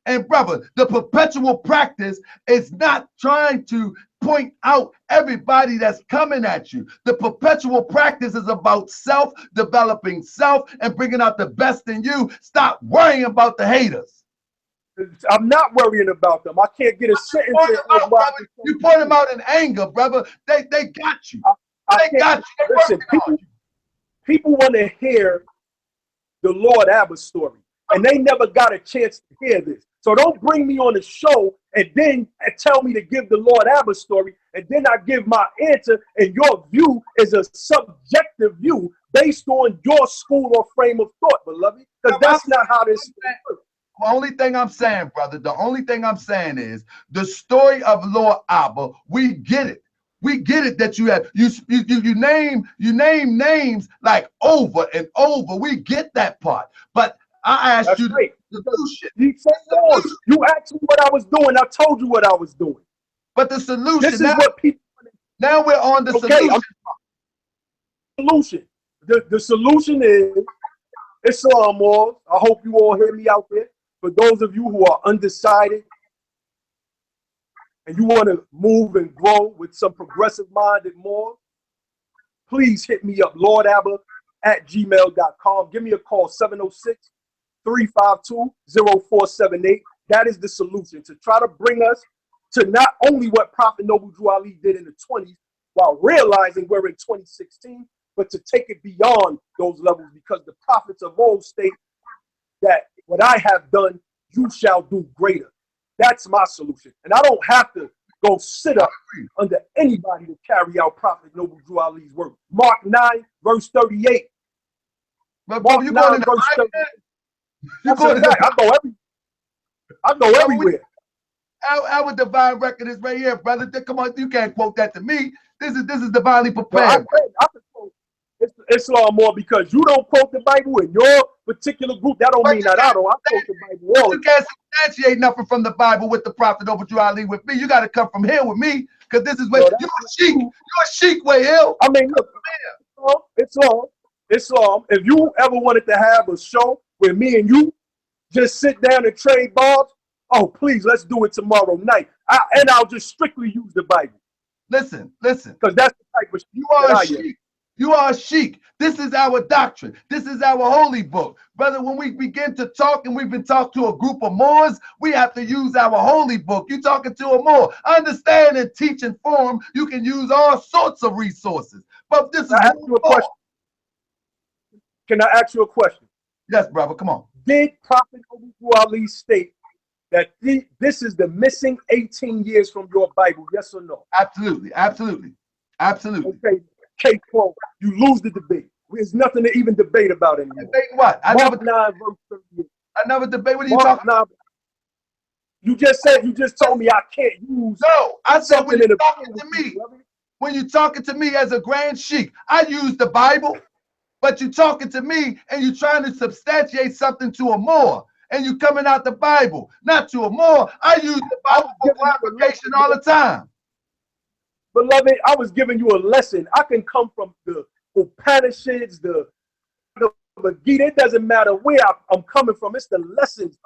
And brother, the perpetual practice is not trying to point out everybody that's coming at you. The perpetual practice is about self, developing self, and bringing out the best in you. Stop worrying about the haters. I'm not worrying about them. I can't get a sentence. You point them out in anger, brother. They got you. They got you. Listen, people want to hear the Lord Abba story, and they never got a chance to hear this. So don't bring me on the show and then tell me to give the Lord Abba story, and then I give my answer, and your view is a subjective view based on your school or frame of thought, beloved. Because that's not how this works. The only thing I'm saying, brother, the only thing I'm saying is the story of Lord Abba. We get it. We get it that you have you name names like over and over. We get that part. But I asked you right. the solution. You asked me what I was doing. I told you what I was doing. But the solution. This is what people. Now we're on the solution. Solution. The solution is Islam Moors. I hope you all hear me out there. For those of you who are undecided and you want to move and grow with some progressive-minded Moors, please hit me up, lordabba@gmail.com. Give me a call, 706-352-0478. That is the solution, to try to bring us to not only what Prophet Noble Drew Ali did in the 20s, while realizing we're in 2016, but to take it beyond those levels, because the prophets of old state that what I have done, you shall do greater. That's my solution. And I don't have to go sit up under anybody to carry out Prophet Noble Drew Ali's work. Mark 9, verse 38. But Mark you 9, verse 38. I go everywhere. Our divine record is right here, brother. Come on, you can't quote that to me. This is divinely prepared. I can quote Islam more, because you don't quote the Bible in your particular group. That don't mean that I don't. I quote the Bible all. You can't substantiate nothing from the Bible with the Prophet Noble Drew Ali with me. You got to come from here with me, because this is where you're a sheik. You're a sheik, Way-El. I mean, look, Islam. If you ever wanted to have a show where me and you just sit down and trade barbs, oh, please, let's do it tomorrow night. And I'll just strictly use the Bible. Listen. Because that's the type of you are a sheik. You are a sheik. This is our doctrine. This is our holy book. Brother, when we begin to talk, and we've been talking to a group of Moors, we have to use our holy book. You're talking to a Moor. Understand and teach and form. You can use all sorts of resources. But this is a question. Can I ask you a question? Yes, brother. Come on. Did Prophet Noble Drew Ali state that this is the missing 18 years from your Bible? Yes or no? Absolutely. Okay. K-Pro, you lose the debate. There's nothing to even debate about anymore. Debate what? I never debate. What are you talking about? You just told me I can't use. No, I said when you're talking to me, when you're talking to me as a grand sheik, I use the Bible, but you're talking to me and you're trying to substantiate something to a Moor, and you're coming out the Bible, not to a Moor. I use the Bible for clarification all the time. Beloved, I was giving you a lesson. I can come from the Upanishads, the Gita. It doesn't matter where I'm coming from. It's the lessons,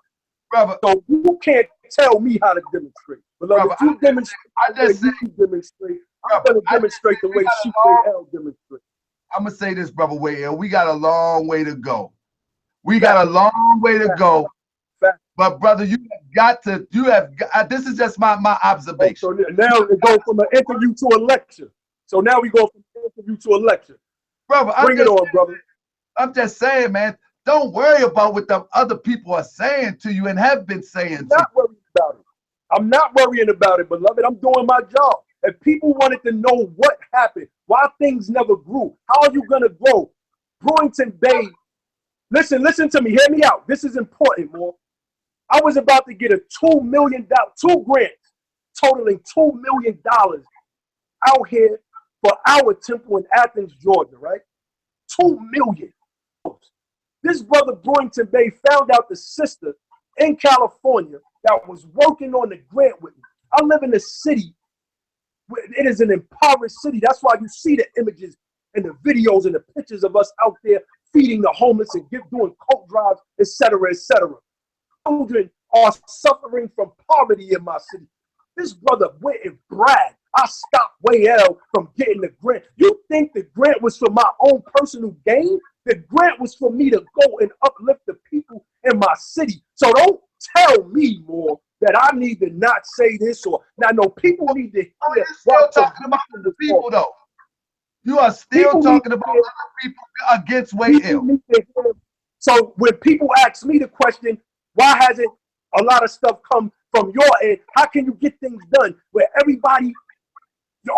brother. So you can't tell me how to demonstrate. Beloved, brother, you demonstrate. I'm going to demonstrate the way Sheik Way-El demonstrates. I'm going to say this, brother Way-El. We got a long way to go. But brother, this is just my observation. So now we go from an interview to a lecture. Brother, bring it on, brother. I'm just saying, man, don't worry about what the other people are saying to you and have been saying to you. I'm not worrying about it, beloved. I'm doing my job. If people wanted to know what happened, why things never grew, how are you going to grow? Brewington Bay. Listen to me. Hear me out. This is important, more. I was about to get a $2 million, 2 grants, totaling $2 million out here for our temple in Athens, Georgia, right? $2 million. This brother Brewington Bay found out the sister in California that was working on the grant with me. I live in a city. It is an impoverished city. That's why you see the images and the videos and the pictures of us out there feeding the homeless and doing coat drives, etc., etc. Children are suffering from poverty in my city. This brother went and bragged. I stopped Way-El from getting the grant. You think the grant was for my own personal gain? The grant was for me to go and uplift the people in my city. So don't tell me more that I need to not say this or not. No, people need to hear. You're still talking about the people, though. You are still talking about other people against Way-El. So when people ask me the question, why hasn't a lot of stuff come from your end? How can you get things done where everybody,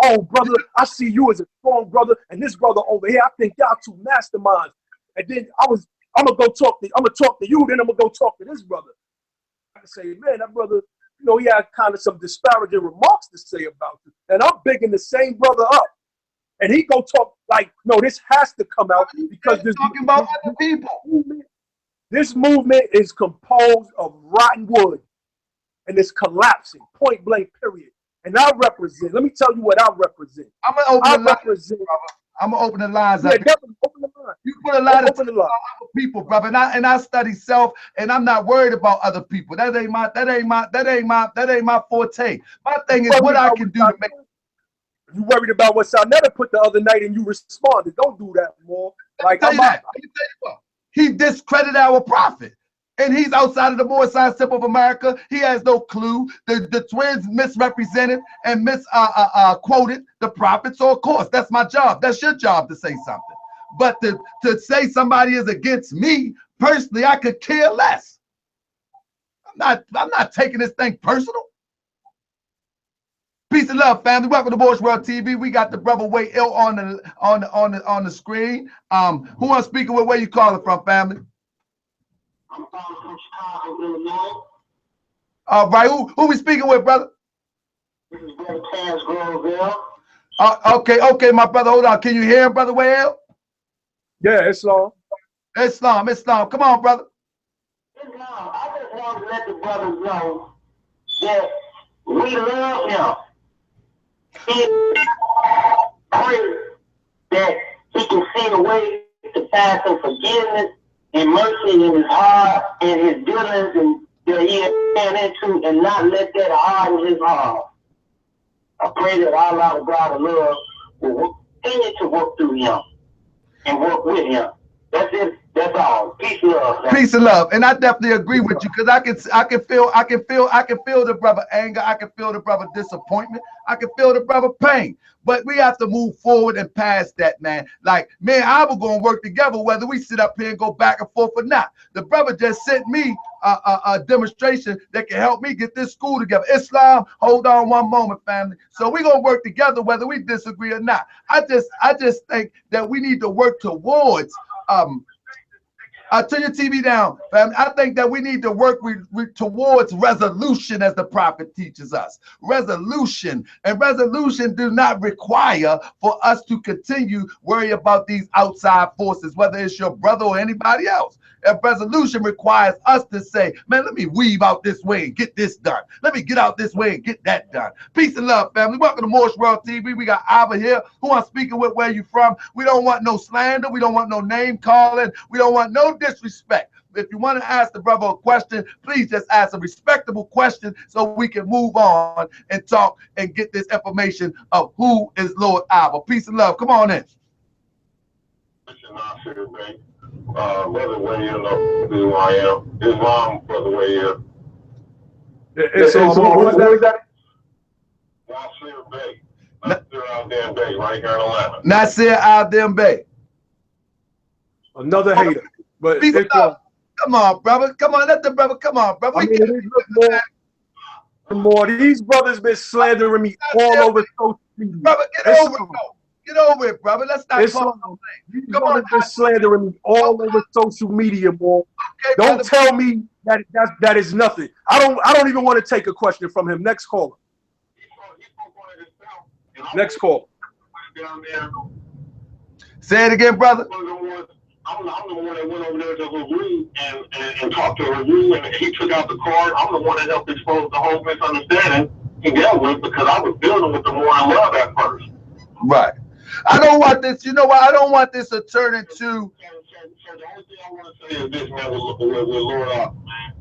oh, brother, I see you as a strong brother, and this brother over here, I think y'all two masterminds. And then I'm gonna talk to you, then I'm gonna go talk to this brother. I say, man, that brother, you know, he had kind of some disparaging remarks to say about you. And I'm bigging the same brother up. And he go talk like, no, this has to come out because this talking about other people. This movement is composed of rotten wood, and it's collapsing, point blank, period. And I represent. Let me tell you what I represent. I'm gonna open the lines, brother. I'm gonna open the lines up. Definitely open the line. You put a lot of other people, brother, and I study self, and I'm not worried about other people. That ain't my forte. My thing is what I can do to make. You worried about what Sarnetta put the other night and you responded. Don't do that more. Like Let me tell you what. He discredited our prophet. And he's outside of the Moorish Temple of America. He has no clue. The twins misrepresented and misquoted the prophet. So of course, that's my job. That's your job to say something. But to say somebody is against me personally, I could care less. I'm not taking this thing personal. Peace and love, family. Welcome to Moorish World TV. We got the brother Way-El on the screen. Who I'm speaking with? Where you calling from, family? I'm calling from Chicago, Illinois. All right. Who we speaking with, brother? This is Brother Taz Groville. Okay, my brother. Hold on. Can you hear him, brother Way-El? Yeah, Islam. Islam. Come on, brother. Islam. I just want to let the brothers know that we love him. He prays that he can see a way to find some forgiveness and mercy in his heart and his dealings and that he has stand into, and not let that harden his heart. I pray that Allah, the God of love, will continue to work through him and work with him. That's it. That's all. Peace and love. Peace and love. And I definitely agree with you because I can feel the brother anger. I can feel the brother disappointment. I can feel the brother pain. But we have to move forward and past that, man. Like, man, I was going to work together whether we sit up here and go back and forth or not. The brother just sent me a demonstration that can help me get this school together. Islam, hold on one moment, family. So we're going to work together whether we disagree or not. I just think that we need to work towards turn your TV down, family. I think that we need to work towards resolution, as the prophet teaches us. Resolution. And resolution do not require for us to continue worry about these outside forces, whether it's your brother or anybody else. If resolution requires us to say, man, let me weave out this way and get this done. Let me get out this way and get that done. Peace and love, family. Welcome to Moorish World TV. We got Abba here. Who I'm speaking with, where you from? We don't want no slander. We don't want no name calling. We don't want no disrespect. If you want to ask the brother a question, please just ask a respectable question so we can move on and talk and get this information of who is Lord Abba. Peace and love. Come on in. Brother Way-El, who I am. Islam, Brother Way-El. Islam. Who is that? Nasir Bey. Nasir Al-Din Bey, right here in Atlanta. Nasir Al-Din Bey. Another hater. But come on, brother. Come on, let the brother come on, brother. I mean, more. These brothers been slandering me all over social media. Brother, get over it, though. Get over it, brother. Let's not Islam, call you Come on, been slandering me all over social media, boy. okay, Don't brother. tell me that is nothing. I don't even want to take a question from him. Next caller. Next call. Say it again, brother. I'm the one that went over there to Haru and talked to Haru, and he took out the card. I'm the one that helped expose the whole misunderstanding he dealt with, because I was building with the more I love at first. Right. I don't want this. You know what? I don't want this to turn into. So the only thing I want to say is this, man, with Lord Abba, man.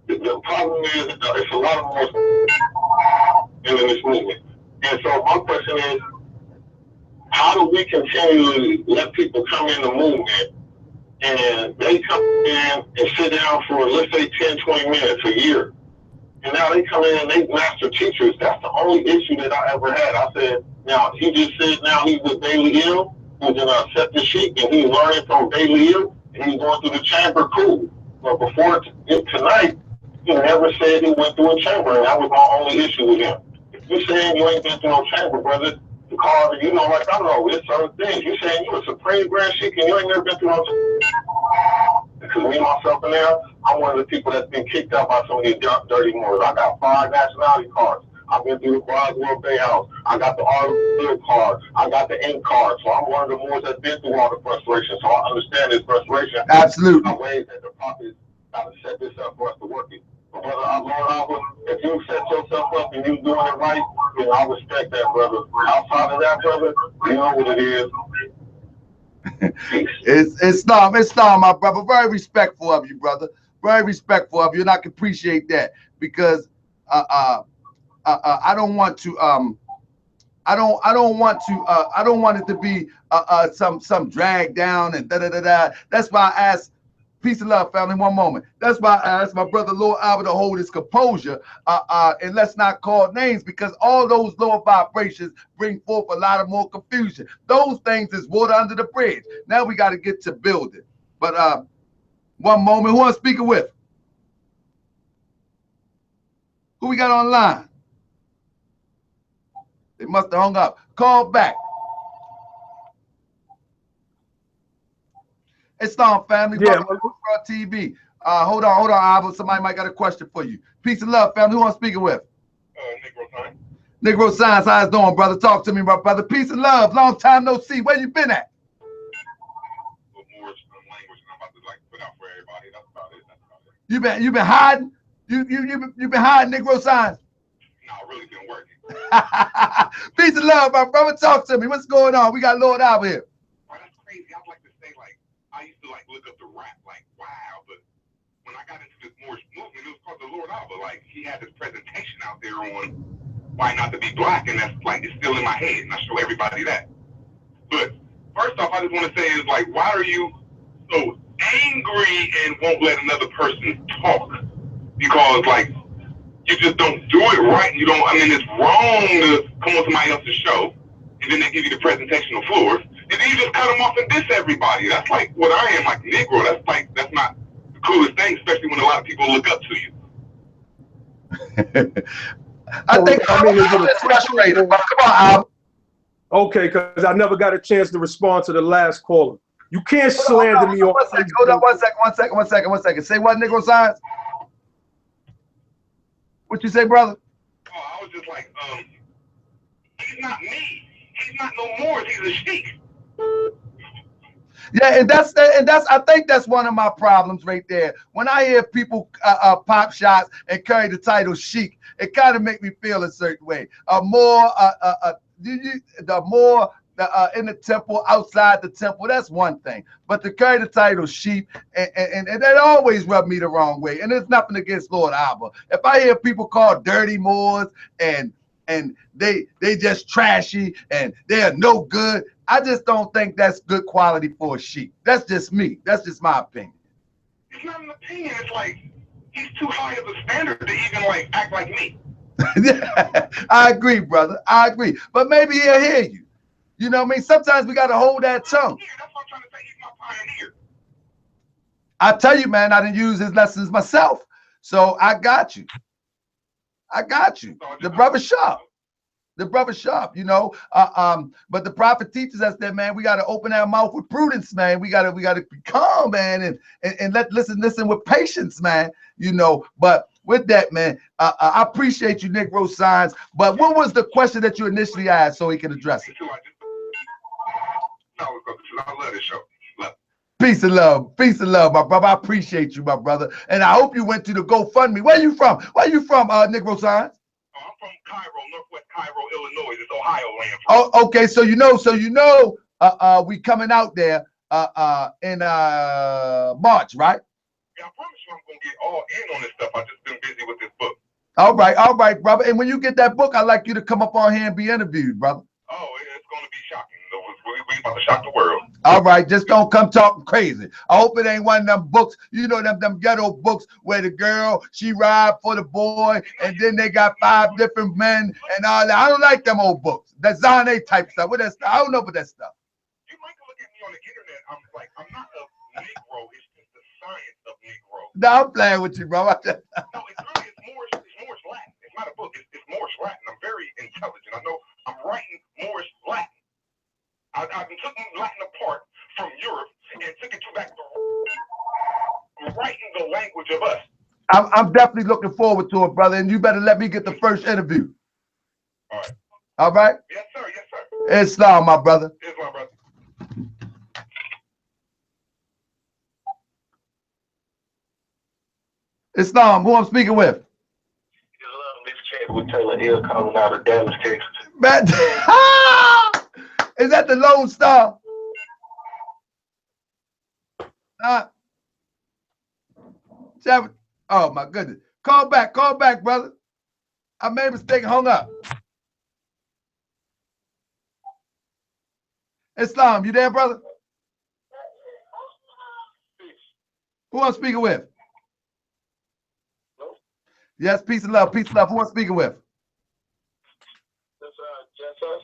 The problem is it's a lot of more in this movement. And so my question is, how do we continually let people come in the movement and they come in and sit down for, let's say, 10, 20 minutes a year? And now they come in and they master teachers. That's the only issue that I ever had. I said, now, he just said now he's with Daily Ill, who's in a Set the Sheik, and he's learning from Daily Ill, and he's going through the chamber, cool. But before tonight, he never said he went through a chamber, and that was my only issue with him. If you're saying you ain't been through no chamber, brother, because, you know, like I know, it's certain things. You're saying you're a Supreme Grand Sheik and you ain't never been through no chamber. Because me, myself, and now, I'm one of the people that's been kicked out by some of these dirty Moors. I got 5 nationality cards. I've been through the Roswell Bay House. I got the Arnold card. I got the ink card. So I'm one of the Moors that's been through all the frustration. So I understand this frustration. Absolutely. The ways that the prophets got to set this up for us to work it. But brother, Lord Abba, if you set yourself up and you doing it right, then I respect that, brother. Outside of that, brother, you know what it is. It's not, my brother. Very respectful of you, brother. Very respectful of you, and I can appreciate that, because I don't want to I don't want it to be some drag down and da da da da. That's why I asked, peace and love, family, one moment. That's why I asked my brother Lord Abba to hold his composure and let's not call names, because all those lower vibrations bring forth a lot of more confusion. Those things is water under the bridge. Now we got to get to building. But one moment, who I'm speaking with? Who we got online? They must have hung up. Call back. It's on, family. Yeah. Welcome to TV. Hold on, Abba. Somebody might got a question for you. Peace and love, family. Who I'm speaking with? Negro Science. Negro Science, how's it doing, brother? Talk to me, my brother. Peace and love. Long time no see. Where you been at? Moorish language, and I'm about to put out for everybody. That's about it. You been hiding? You been hiding, Negro Science? No, I really been working. Peace and love, my brother. Talk to me. What's going on? We got Lord Abba here. Well, that's crazy. I'd like to say, I used to look up the rap, wow, but when I got into this Moorish movement, it was called the Lord Abba. He had this presentation out there on why not to be black, and that's it's still in my head, and I show everybody that. But first off, I just want to say is why are you so angry and won't let another person talk? Because you just don't do it right. You don't. I mean, it's wrong to come on somebody else's show and then they give you the presentational floors, and then you just cut them off and diss everybody. That's what I am, Negro. That's not the coolest thing, especially when a lot of people look up to you. I think it's frustrated. Come on, Abba. Okay, because I never got a chance to respond to the last caller. You can't slander me on. Hold on, one second. Say what, Negro Science? What you say, brother? Oh, I was just he's not me. He's not no more. He's a sheik. Yeah, and that's I think that's one of my problems right there. When I hear people pop shots and carry the title sheik, it kind of make me feel a certain way. The more in the temple, outside the temple, that's one thing. But to carry the title sheep, and that always rubbed me the wrong way. And there's nothing against Lord Abba. If I hear people called dirty Moors and they just trashy and they're no good, I just don't think that's good quality for a sheep. That's just me. That's just my opinion. It's not an opinion. It's he's too high of a standard to even act like me. I agree, brother. I agree. But maybe he'll hear you. You know what I mean? Sometimes we got to hold that tongue. That's what I'm trying to say. He's my pioneer. I tell you, man, I didn't use his lessons myself. So I got you. The brother sharp. The brother sharp, you know. But the prophet teaches us that, man, we got to open our mouth with prudence, man. We got to be calm, man, and listen with patience, man. You know. But with that, man, I appreciate you, Negro Signs. But what was the question that you initially asked, so he can address it? I love this show. Peace and love, my brother. I appreciate you, my brother, and I hope you went to the GoFundMe. Where you from? Negro Signs? Oh, I'm from Cairo, Northwest Cairo, Illinois. It's Ohio land. Oh, okay. So you know, we coming out there in March, right? Yeah, I promise you, I'm gonna get all in on this stuff. I've just been busy with this book. All right, brother. And when you get that book, I'd like you to come up on here and be interviewed, brother. Oh, it's gonna be shocking. We about to shock the world. All right, just don't come talking crazy. I hope it ain't one of them books, you know, them ghetto books where the girl, she ride for the boy, and then they got 5 different men and all that. I don't like them old books. That Zane type stuff. What that stuff? I don't know about that stuff. You might look at me on the internet. I'm not a Negro. It's just the science of Negro. No, I'm playing with you, bro. No, it's Moorish Latin. It's not a book. It's Moorish Latin. I'm very intelligent. I know I'm writing Moorish Latin. I've been taking Latin apart from Europe and took it back to writing the language of us. I'm definitely looking forward to it, brother. And you better let me get the first interview. All right. All right? Yes, sir. Yes, sir. Islam, my brother. Islam, brother. Islam, who I'm speaking with? This chat with Taylor Hill calling out of Dallas, Texas. Man, is that the Lone Star? Oh my goodness. Call back, brother. I made a mistake, hung up. Islam, you there, brother? Who I'm speaking with? Yes, peace and love, peace and love. Who I'm speaking with? Just us.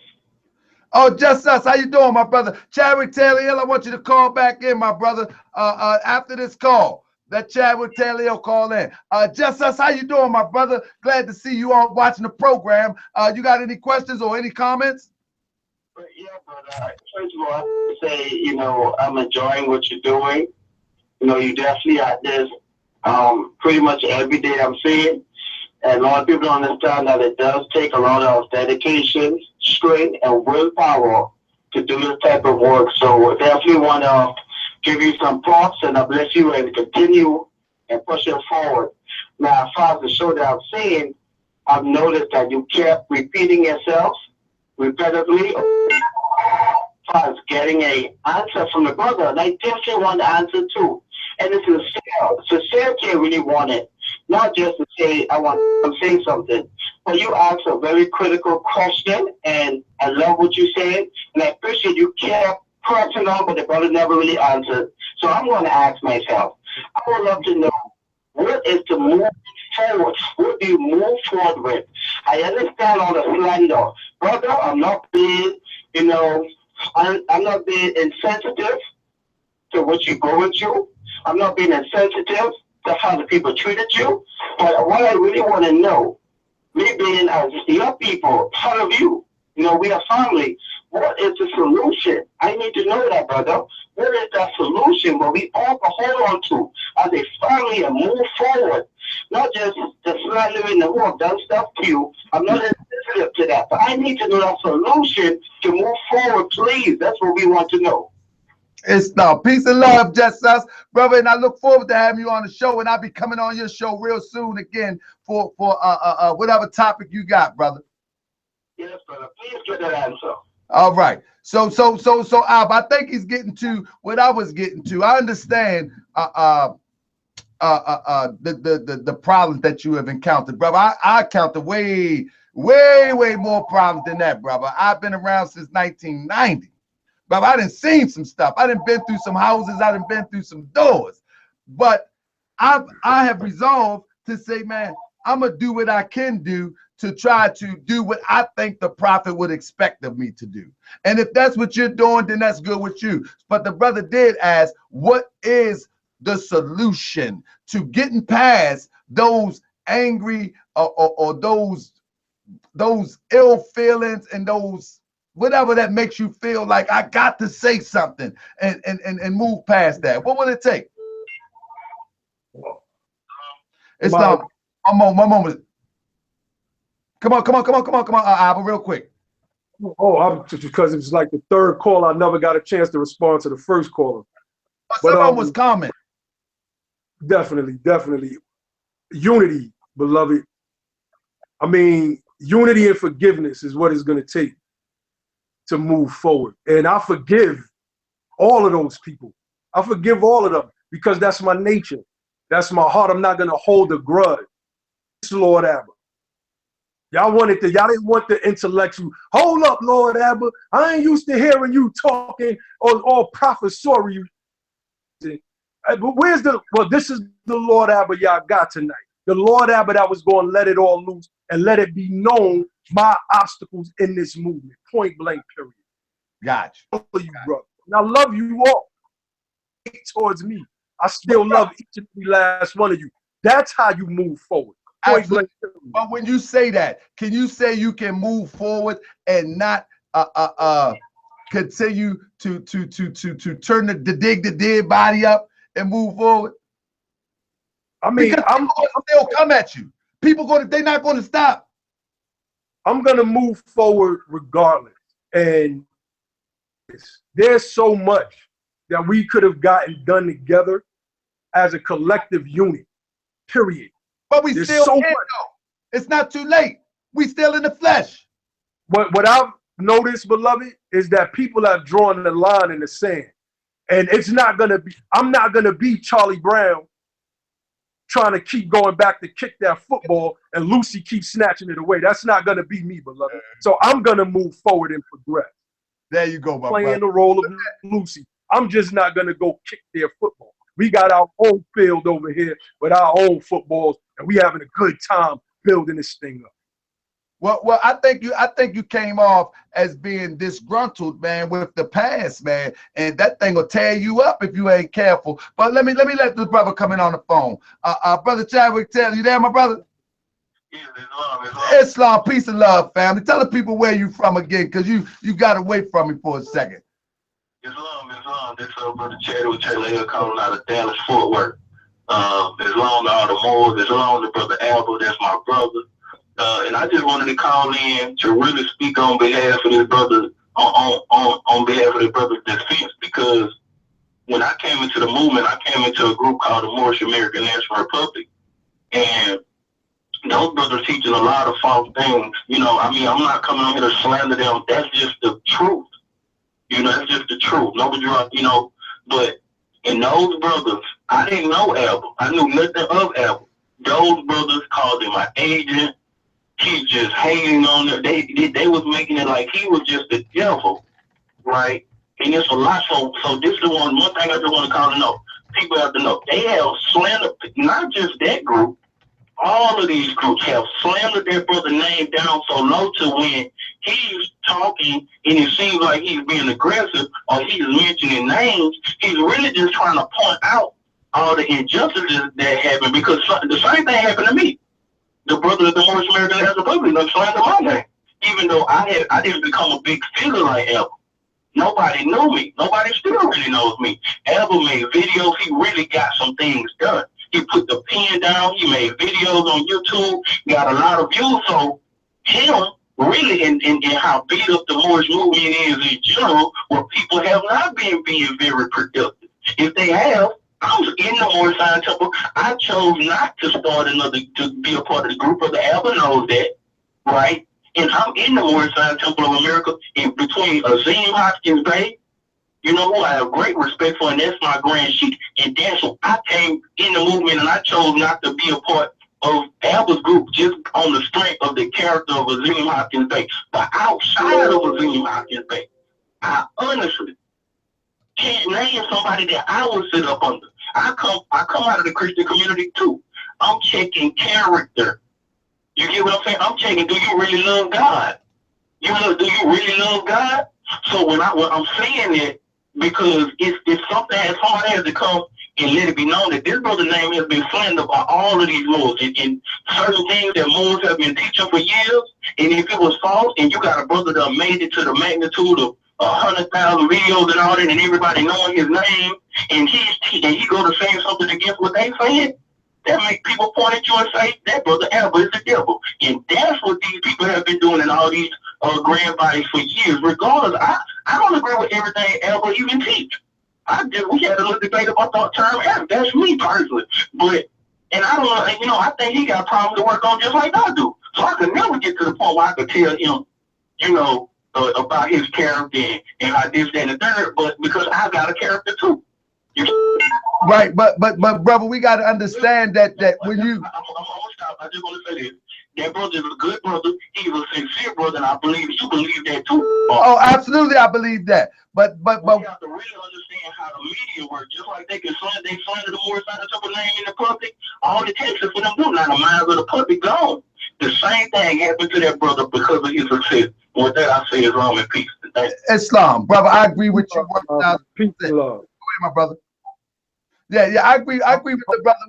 Oh, just us. How you doing, my brother? Chadwick Taylor Hill, I want you to call back in, my brother. After this call, that Chadwick Taylor Hill call in. Just us. How you doing, my brother? Glad to see you on watching the program. You got any questions or any comments? Yeah, brother. First of all, I have to say, you know, I'm enjoying what you're doing. You know, you definitely at this pretty much every day I'm seeing. And a lot of people don't understand that it does take a lot of dedication, strength, and willpower to do this type of work. So definitely want to give you some props and I bless you and continue and push it forward. Now, as far as the show that I'm seeing, I've noticed that you kept repeating yourself repetitively as far as getting an answer from the brother. And I definitely want the answer too. And it's sincerity really want it. Not just to say, I'm saying something, but you asked a very critical question, and I love what you said, and I appreciate you kept pressing on, but the brother never really answered. So I'm going to ask myself, I would love to know, what is to move forward? What do you move forward with? I understand all the slander. Brother, I'm not being, you know, I'm not being insensitive to what you're going through. I'm not being insensitive to how the people treated you. But what I really want to know, me being as your people, part of you, you know, we are family. What is the solution? I need to know that, brother. What is that solution where we all can hold on to as a family and move forward? Not just the slandering who have done stuff to you. I'm not insensitive to that. But I need to know that solution to move forward, please. That's what we want to know. It's no peace and love, just us, brother. And I look forward to having you on the show. And I'll be coming on your show real soon again for whatever topic you got, brother. Yes, brother. Please get that answer. All right. So, Ab, I think he's getting to what I was getting to. I understand the problems that you have encountered, brother. I encountered way more problems than that, brother. I've been around since 1990. But I done seen some stuff. I done been through some houses. I done been through some doors. But I have resolved to say, man, I'm going to do what I can do to try to do what I think the prophet would expect of me to do. And if that's what you're doing, then that's good with you. But the brother did ask, what is the solution to getting past those angry or those those ill feelings and those whatever that makes you feel like I got to say something and move past that? What will it take? It's not one moment. Come on, Abba, real quick. Oh, because it was like the third call. I never got a chance to respond to the first caller. But someone was comment. Definitely. Unity, beloved. I mean, unity and forgiveness is what it's going to take to move forward. And I forgive all of those people. I forgive all of them because that's my nature. That's my heart. I'm not going to hold a grudge. It's Lord Abba. Y'all didn't want the intellectual. Hold up, Lord Abba. I ain't used to hearing you talking all professorial. But this is the Lord Abba y'all got tonight. The Lord Abba that was going to let it all loose and let it be known my obstacles in this movement. Point blank, period. Gotcha. I love you, brother. And I love you all. Towards me. I still love each and every last one of you. That's how you move forward. Point blank, period. But when you say that, can you say you can move forward and not continue to turn the dig the dead body up and move forward? I mean, they'll come at you. They're not going to stop. I'm going to move forward regardless. And there's so much that we could have gotten done together as a collective unit, period. But we still can't go. It's not too late. We still in the flesh. What I've noticed, beloved, is that people have drawn the line in the sand. And I'm not going to be Charlie Brown trying to keep going back to kick that football and Lucy keeps snatching it away. That's not going to be me, beloved. So I'm going to move forward and progress. There you go, my playing brother. the role of Lucy. I'm just not going to go kick their football. We got our own field over here with our own footballs, and we having a good time building this thing up. Well, I think you came off as being disgruntled, man, with the past, man, and that thing will tear you up if you ain't careful. But let me let this brother come in on the phone. Brother Chadwick, you there, my brother? Yeah, Islam. Islam, peace and love, family. Tell the people where you from again, because you got away from me for a second. Islam. This brother Chadwick calling out of Dallas, Fort Worth. Islam to all the Moors. Islam to brother Abba, that's my brother. And I just wanted to call in to really speak on behalf of this brother, on behalf of this brother's defense, because when I came into the movement, I came into a group called the Moorish American National Republic, and those brothers teaching a lot of false things. I'm not coming on here to slander them. That's just the truth. That's just the truth. Nobody, but in those brothers, I didn't know Abba. I knew nothing of Abba. Those brothers called him my agent. He just hanging on there. They was making it like he was just the devil, right? And it's a lot. So this is one thing I just want to call to know. People have to know. They have slandered, not just that group. All of these groups have slandered their brother name down so low to when he's talking and it seems like he's being aggressive or he's mentioning names, he's really just trying to point out all the injustices that happen, because the same thing happened to me. The brother of the Moorish American National Republic done slandered my name. Even though I didn't become a big figure like Abba. Nobody knew me. Nobody still really knows me. Abba made videos. He really got some things done. He put the pen down. He made videos on YouTube. Got a lot of views. So him really in how beat up the Moorish movement is in general, where people have not been being very productive. If they have, I was in the Moorish Zion Temple. I chose not to to be a part of the group. Brother Abba knows that, right? And I'm in the Moorish Zion Temple of America in between Azim Hopkins Bay, who I have great respect for, and that's my grand sheik. And that's when I came in the movement, and I chose not to be a part of Abba's group just on the strength of the character of Azim Hopkins Bay. But outside of Azim Hopkins Bay, I honestly can't name somebody that I would sit up under. I come out of the Christian community too. I'm checking character. You get what I'm saying? I'm checking, do you really love God? Do you really love God? So when I'm saying it, because it's something as hard as to come and let it be known that this brother's name has been slandered by all of these Moors and certain things that Moors have been teaching for years. And if it was false, and you got a brother that made it to the magnitude of 100,000 videos and all that, and everybody knowing his name, and he go to saying something against what they saying, that make people point at you and say that brother Abba is the devil. And that's what these people have been doing in all these grand bodies for years. Regardless, I don't agree with everything Abba even teach. We had a little debate about the term Abba. That's me personally. But and I don't know, I think he got problems to work on just like I do. So I could never get to the point where I could tell him, about his character and like this, that, and the third, but because I got a character too. Right, but brother, we got to understand that when you, I'm gonna stop. I just want to say this. That brother is a good brother. He's a sincere brother, and I believe you believe that too. Oh, absolutely, I believe that. But we have to really understand how the media works. Just like they slander the Moorish name in the public. All it takes is for them to do. Now the minds of the public gone. The same thing happened to that brother because of his success. With that, I say Islam and peace. Islam, brother, I agree with you. Peace and love. Go ahead, my brother. Yeah, I agree with the brother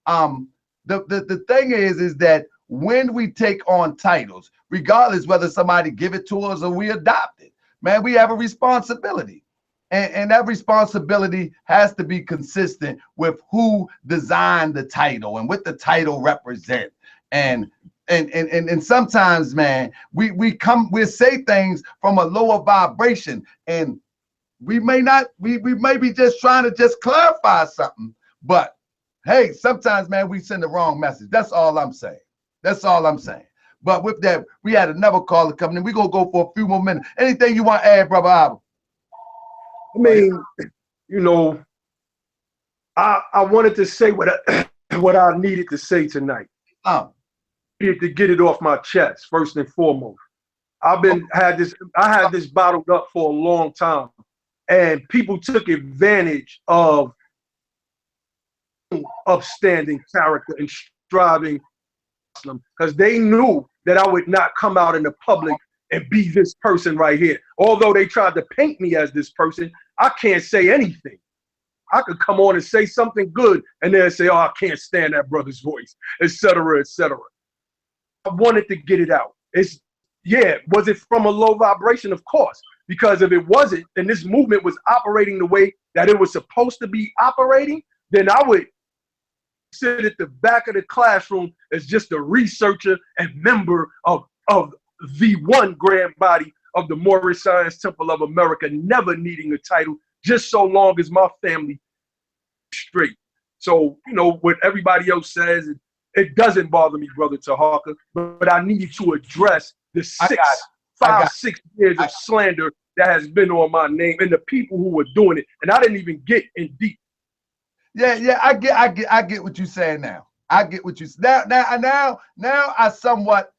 1000%. The thing is that when we take on titles, regardless whether somebody give it to us or we adopt it, man, we have a responsibility. And that responsibility has to be consistent with who designed the title and what the title represents. And sometimes, man, we say things from a lower vibration, and we may be just trying to just clarify something, but hey, sometimes, man, we send the wrong message. That's all I'm saying. But with that, we had another caller coming in. We're gonna go for a few more minutes. Anything you want to add, brother Abba? I mean, I wanted to say what I needed to say tonight. I needed to get it off my chest first and foremost. I had this bottled up for a long time, and people took advantage of upstanding character and striving because they knew that I would not come out in the public and be this person right here. Although they tried to paint me as this person, I can't say anything. I could come on and say something good and then say, oh, I can't stand that brother's voice, etc., etc. I wanted to get it out. Was it from a low vibration? Of course, because if it wasn't, and this movement was operating the way that it was supposed to be operating, then I would sit at the back of the classroom as just a researcher and member of the one grand body of the Moorish Science Temple of America, never needing a title, just so long as my family is straight. So, what everybody else says, it doesn't bother me, Brother Tahaka, but I needed to address the 6 years of slander that has been on my name and the people who were doing it. And I didn't even get in deep. Yeah, I get what you're saying now. I get what you now I somewhat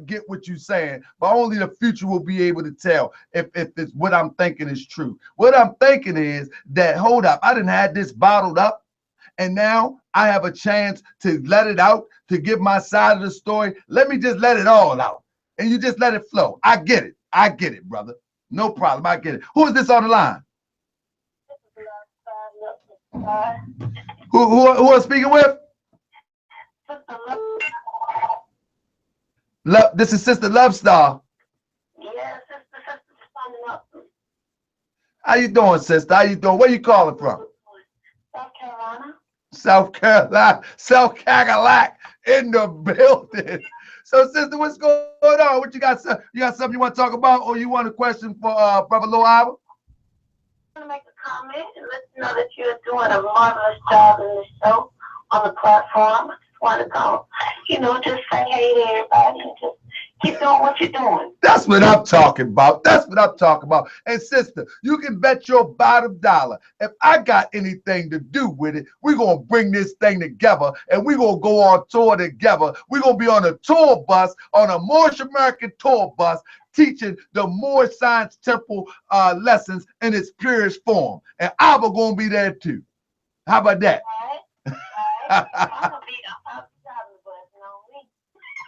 get what you're saying, but only the future will be able to tell if it's what I'm thinking is true. What I'm thinking is that, hold up, I didn't have this bottled up, and now I have a chance to let it out, to give my side of the story. Let me just let it all out, and you just let it flow. I get it, brother. No problem. I get it. Who is this on the line? Who are speaking with? Love. This is Sister Love Star. Yeah, sister, standing up. How you doing, sister? How you doing? Where you calling from? South Carolina. South Carolina in the building. So, sister, what's going on? What you got? You got something you want to talk about, or you want a question for Brother Lord Abba? I want to make a comment and let you know that you're doing a marvelous job in the show on the platform. I just want to go, just say hey to everybody and just keep doing what you're doing. That's what I'm talking about. And sister, you can bet your bottom dollar, if I got anything to do with it, we're going to bring this thing together and we're going to go on tour together. We're going to be on a tour bus, on a Moorish American tour bus, teaching the Moorish Science Temple lessons in its purest form. And I'm going to be there too. How about that? All right. I'm going to be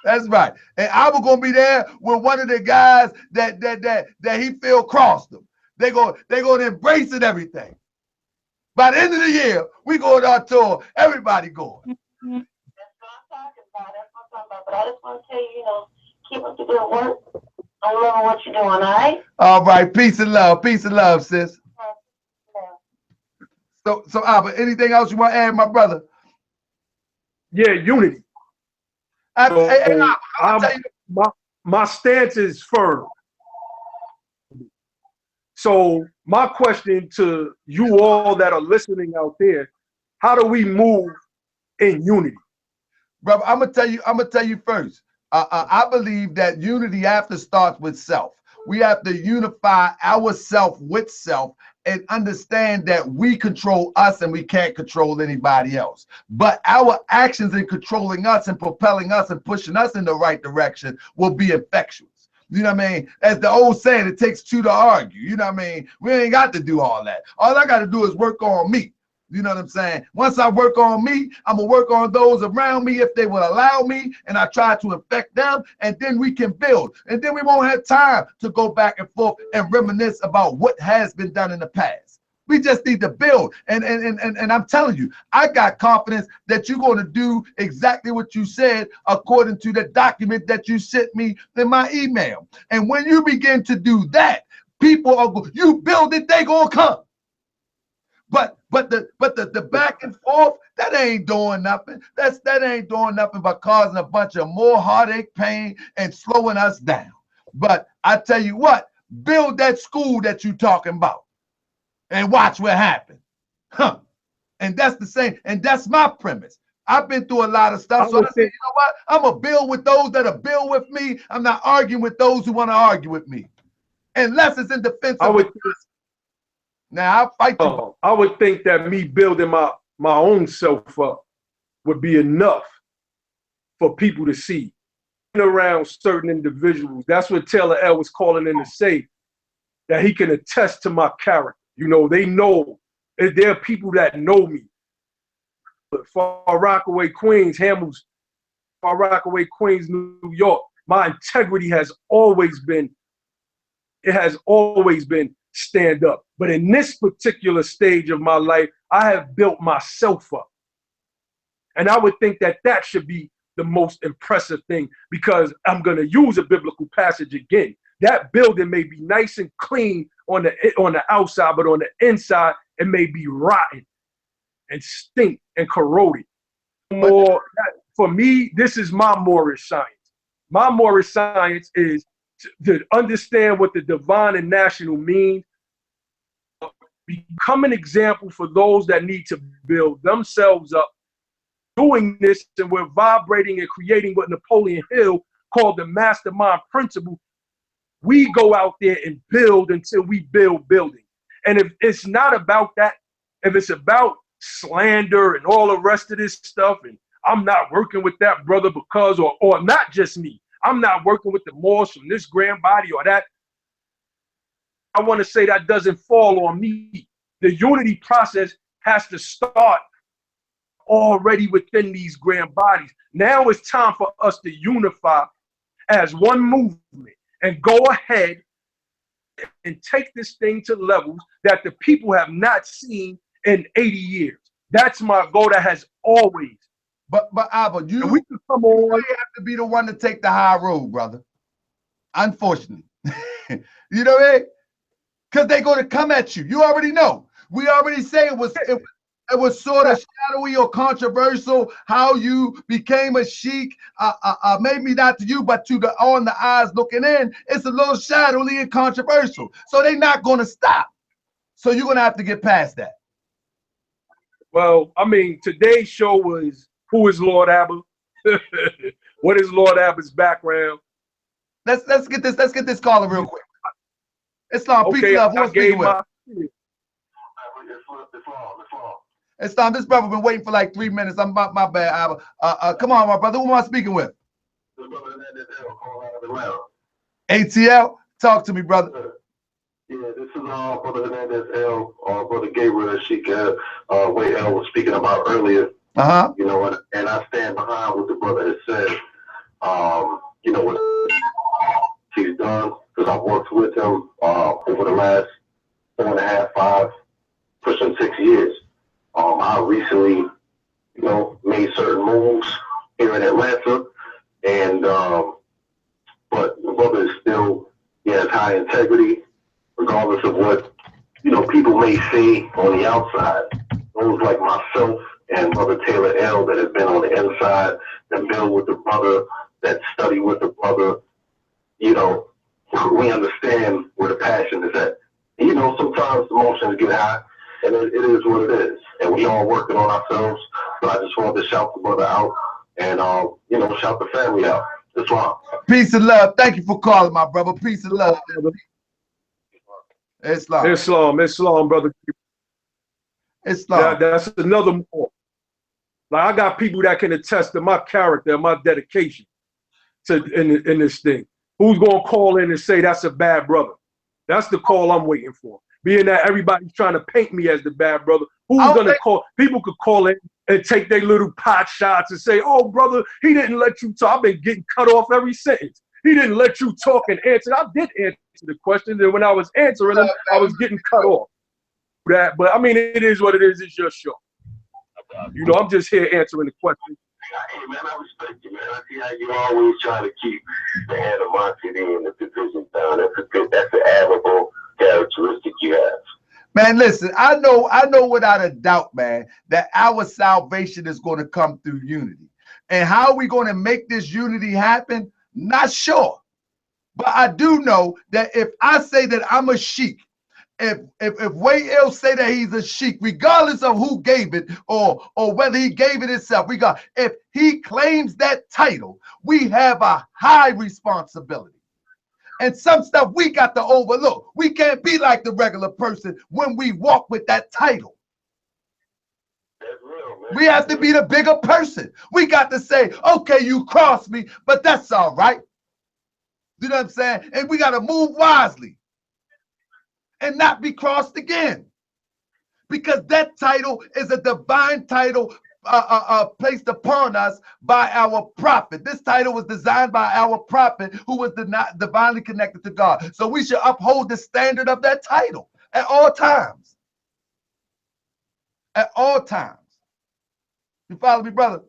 That's right. And I was gonna be there with one of the guys that he feel crossed him. They're gonna embrace it, everything. By the end of the year, we going on tour. Everybody going. That's what I'm talking about. That's what I'm talking about. But I just want to tell you, you know, keep up the good work. I'm loving what you're doing, all right? All right, peace and love, sis. So Abba, anything else you want to add, my brother? Yeah, unity. So Hey, Abba, my stance is firm. So my question to you all that are listening out there, how do we move in unity? brother, I'm gonna tell you first. I believe that unity have to start with self. We have to unify ourself with self and understand that we control us and we can't control anybody else. But our actions in controlling us and propelling us and pushing us in the right direction will be effectuous. You know what I mean? As the old saying, it takes two to argue. You know what I mean? We ain't got to do all that. All I got to do is work on me. You know what I'm saying? Once I work on me, I'm going to work on those around me if they will allow me, and I try to affect them, and then we can build. And then we won't have time to go back and forth and reminisce about what has been done in the past. We just need to build. And I'm telling you, I got confidence that you're going to do exactly what you said according to the document that you sent me in my email. And when you begin to do that, people are going, you build it, they going to come. But the back and forth, that ain't doing nothing. That ain't doing nothing but causing a bunch of more heartache, pain, and slowing us down. But I tell you what, build that school that you talking about and watch what happens. Huh. And that's the same, and that's my premise. I've been through a lot of stuff. So I say, you know what? I'm gonna build with those that'll build with me. I'm not arguing with those who want to argue with me. Unless it's in defense of the Now I'll fight you. I would think that me building my own self up would be enough for people to see. Around certain individuals, that's what Taylor L was calling in to say, that he can attest to my character. You know, they know, there are people that know me. Far Rockaway, Queens, Hamels, Far Rockaway, Queens, New York. My integrity has always been stand up. But in this particular stage of my life, I have built myself up. And I would think that that should be the most impressive thing, because I'm going to use a biblical passage again. That building may be nice and clean on the outside, but on the inside, it may be rotten and stink and corroded. For me, this is my Moorish science. My Moorish science is to understand what the divine and national means, become an example for those that need to build themselves up. Doing this, and we're vibrating and creating what Napoleon Hill called the mastermind principle. We go out there and build until we build buildings. And if it's not about that, if it's about slander and all the rest of this stuff, and I'm not working with that brother because, or not just me, I'm not working with the Moors from this grand body or that, I want to say that doesn't fall on me. The unity process has to start already within these grand bodies. Now it's time for us to unify as one movement and go ahead and take this thing to levels that the people have not seen in 80 years. That's my goal that has always. But Abba, you really have to be the one to take the high road, brother. Unfortunately. You know what I mean? Because they're going to come at you. You already know. We already say it was sort of shadowy or controversial how you became a sheik. Maybe not to you, but to the on the eyes looking in, it's a little shadowy and controversial. So they're not going to stop. So you're going to have to get past that. Well, I mean, today's show was who is Lord Abba? What is Lord Abba's background? Let's get this caller real quick. Islam, okay, peace, love. Who I'm speaking with? Islam, this brother been waiting for like 3 minutes. I'm my bad. Come on, my brother. Who am I speaking with? ATL, talk to me, brother. Yeah, this is Brother Hernandez L, Brother Gabriel Sheik Way-El was speaking about earlier. You know, and I stand behind what the brother has said. You know what he's done, because I've worked with him over the last 4.5, 5, pushing 6 years. I recently, you know, made certain moves here in Atlanta, and but the brother is still, he has high integrity, regardless of what, you know, people may say on the outside. Those like myself and Brother Taylor L that has been on the inside, that build with the brother, that study with the brother, you know, we understand where the passion is at. And, you know, sometimes emotions get high, and it is what it is. And we all working on ourselves. But I just wanted to shout the brother out and, you know, shout the family out. That's why. Peace and love. Thank you for calling, my brother. Peace and love. Islam. Islam, brother. Islam. That's another more. Like, I got people that can attest to my character and my dedication to in this thing. Who's gonna call in and say that's a bad brother? That's the call I'm waiting for. Being that everybody's trying to paint me as the bad brother, who's gonna call? People could call in and take their little pot shots and say, "Oh, brother, he didn't let you talk. I've been getting cut off every sentence. He didn't let you talk and answer." I did answer the questions, and when I was answering them, I was getting cut off. But I mean, it is what it is. It's your show. You know, I'm just here answering the questions. Hey, man, I respect you, man. I see how you always try to keep the animosity and the division down. That's an admirable characteristic you have. Man, listen, I know without a doubt, man, that our salvation is going to come through unity. And how are we going to make this unity happen? Not sure. But I do know that if I say that I'm a sheik, if Way-El say that he's a sheik, regardless of who gave it or whether he gave it himself, if he claims that title, we have a high responsibility. And some stuff we got to overlook. We can't be like the regular person when we walk with that title. That's real, man. We have to be the bigger person. We got to say, okay, you crossed me, but that's all right. You know what I'm saying? And we got to move wisely and not be crossed again, because that title is a divine title placed upon us by our prophet. This title was designed by our prophet, who was divinely connected to God. So we should uphold the standard of that title at all times. At all times. You follow me, brother?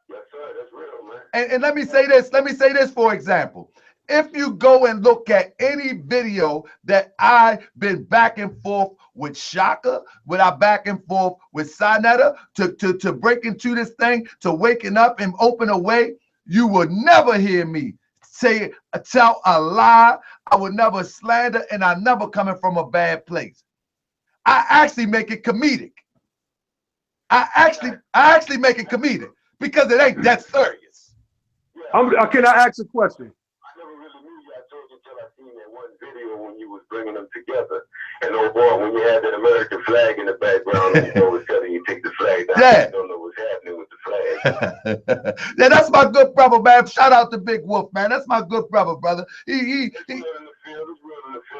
Yes, sir. That's real, man. And let me say this. Let me say this, for example. If you go and look at any video that I've been back and forth with Shaka, when I back and forth with Sinetta to break into this thing, to waking up and open a way, you will never hear me tell a lie. I would never slander, and I never coming from a bad place. I actually make it comedic. I actually make it comedic because it ain't that serious. Can I ask a question? Video when you was bringing them together, and oh boy, when you had that American flag in the background, and you was telling you take the flag down, yeah. You don't know what's happening with the flag. Yeah, that's my good brother, man. Shout out to Big Wolf, man. That's my good brother. He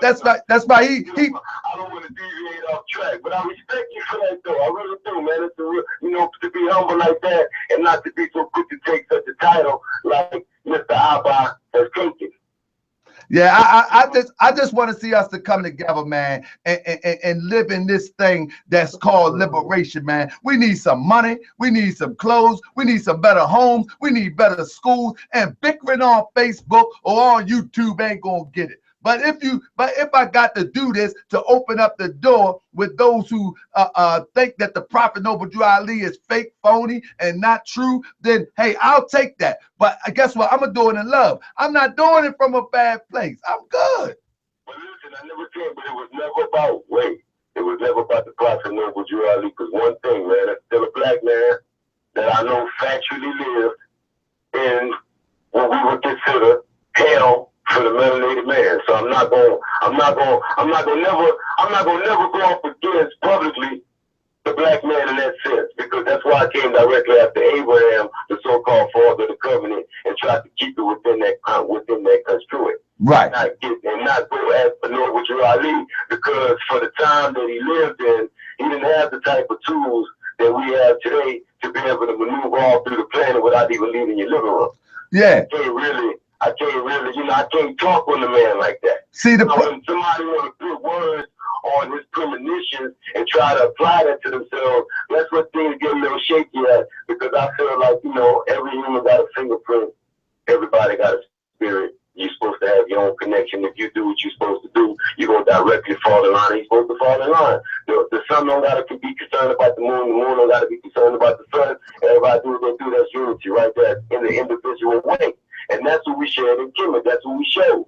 that's right. That's right. He. I don't want to deviate off track, but I respect you for that, though. I really do, man. It's a real, you know, to be humble like that and not to be so quick to take such a title like Mr. Abba has taken. Yeah, I just want to see us to come together, man, and live in this thing that's called liberation, man. We need some money, we need some clothes, we need some better homes, we need better schools, and bickering on Facebook or on YouTube ain't gonna get it. But if I got to do this to open up the door with those who think that the Prophet Noble Drew Ali is fake, phony, and not true, then hey, I'll take that. But guess what? I'm gonna do it in love. I'm not doing it from a bad place. I'm good. But listen, I never said, but it was never about weight. It was never about the Prophet Noble Drew Ali. Because one thing, man, that's still a black man that I know factually lived in what we would consider hell for the melanated man. So I'm not gonna never go up against publicly the black man in that sense, because that's why I came directly after Abraham, the so-called father of the covenant, and tried to keep it within that construct. Right. Not go after Noble Drew Ali, because for the time that he lived in, he didn't have the type of tools that we have today to be able to maneuver all through the planet without even leaving your living room. Yeah. I can't really, you know, I can't talk with a man like that. See, when somebody want to put words and try to apply that to themselves, that's what things get a little shaky at, because I feel like, you know, every human got a fingerprint, everybody got a spirit. You're supposed to have your own connection. If you do what you're supposed to do, you're going to directly fall in line. You're supposed to fall in line. The sun don't got to be concerned about the moon don't got to be concerned about the sun. Everybody do what they do. That's unity right there in the individual way. And that's what we shared in Kemet. That's what we showed.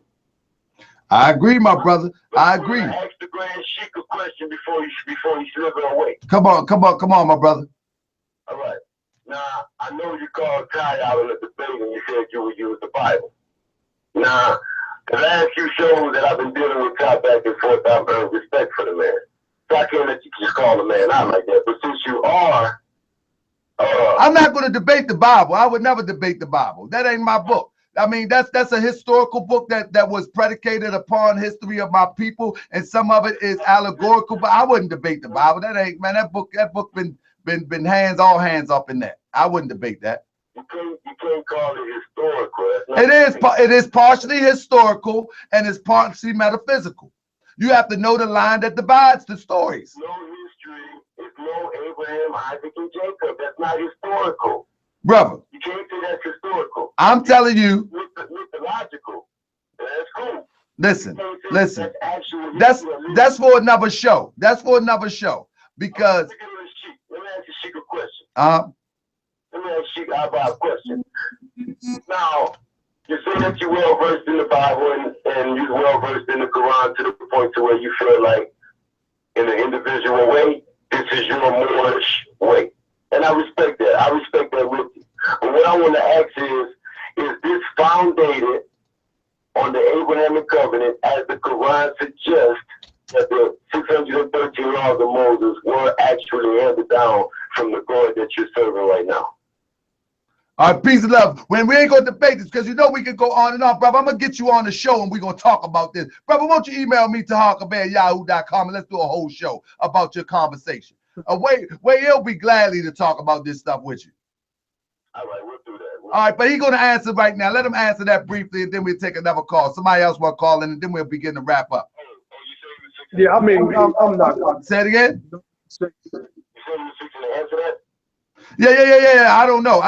I agree, my brother. I agree. Ask the Grand Sheik a question before you slither away. Come on, my brother. All right. Now, I know you called Ty out in the debate and you said you would use the Bible. Now, the last few shows that I've been dealing with Ty back and forth, I've earned respect for the man. So I can't let you just call the man out like that. But since you are... I'm not going to debate the Bible. I would never debate the Bible. That ain't my book. I mean, that's a historical book that was predicated upon history of my people, and some of it is allegorical, but I wouldn't debate the Bible. That ain't, man, that book been all hands up in that. I wouldn't debate that. You can't call it historical. It is partially historical and it's partially metaphysical. You have to know the line that divides the stories. No history. It's no Abraham, Isaac, and Jacob. That's not historical. Brother. You can't say that's historical. I'm telling you. Mythological. That's cool. Listen. That's for another show. That's for another show. Because let me ask you Sheik a question. Let me ask Sheik Abba a question. Now, you say that you're well versed in the Bible and you're well versed in the Quran to the point to where you feel like, in an individual way, this is your Moorish way. And I respect that. I respect that with you. But what I want to ask is this founded on the Abrahamic covenant, as the Quran suggests that the 613 laws of Moses were actually handed down from the God that you're serving right now? All right, peace and love. When we ain't going to debate this, because you know we can go on and on, brother. I'm going to get you on the show and we're going to talk about this. Brother, won't you email me to harkabear@yahoo.com and let's do a whole show about your conversation. Way-El be gladly to talk about this stuff with you. All right, we'll do that. All right, but he's going to answer right now. Let him answer that briefly and then we'll take another call. Somebody else will call in and then we'll begin to wrap up. Yeah, I mean, I'm not. Say it again? You said you were fixing to answer that? Yeah. I don't know.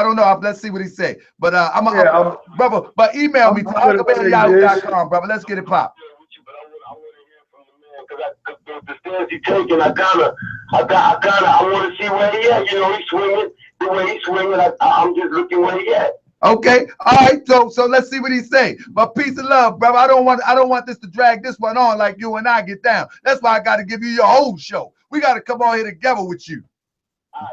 Let's see what he say. But brother, but email me to harkabear@yahoo.com, brother. Let's get it popped. Because the stance he's taking, I want to see where he at. You know, he's swinging the way he's swinging. I'm just looking where he at. Okay, all right. So let's see what he say. But peace and love, brother. I don't want this to drag this one on like you and I get down. That's why I got to give you your whole show. We got to come on here together with you. All right.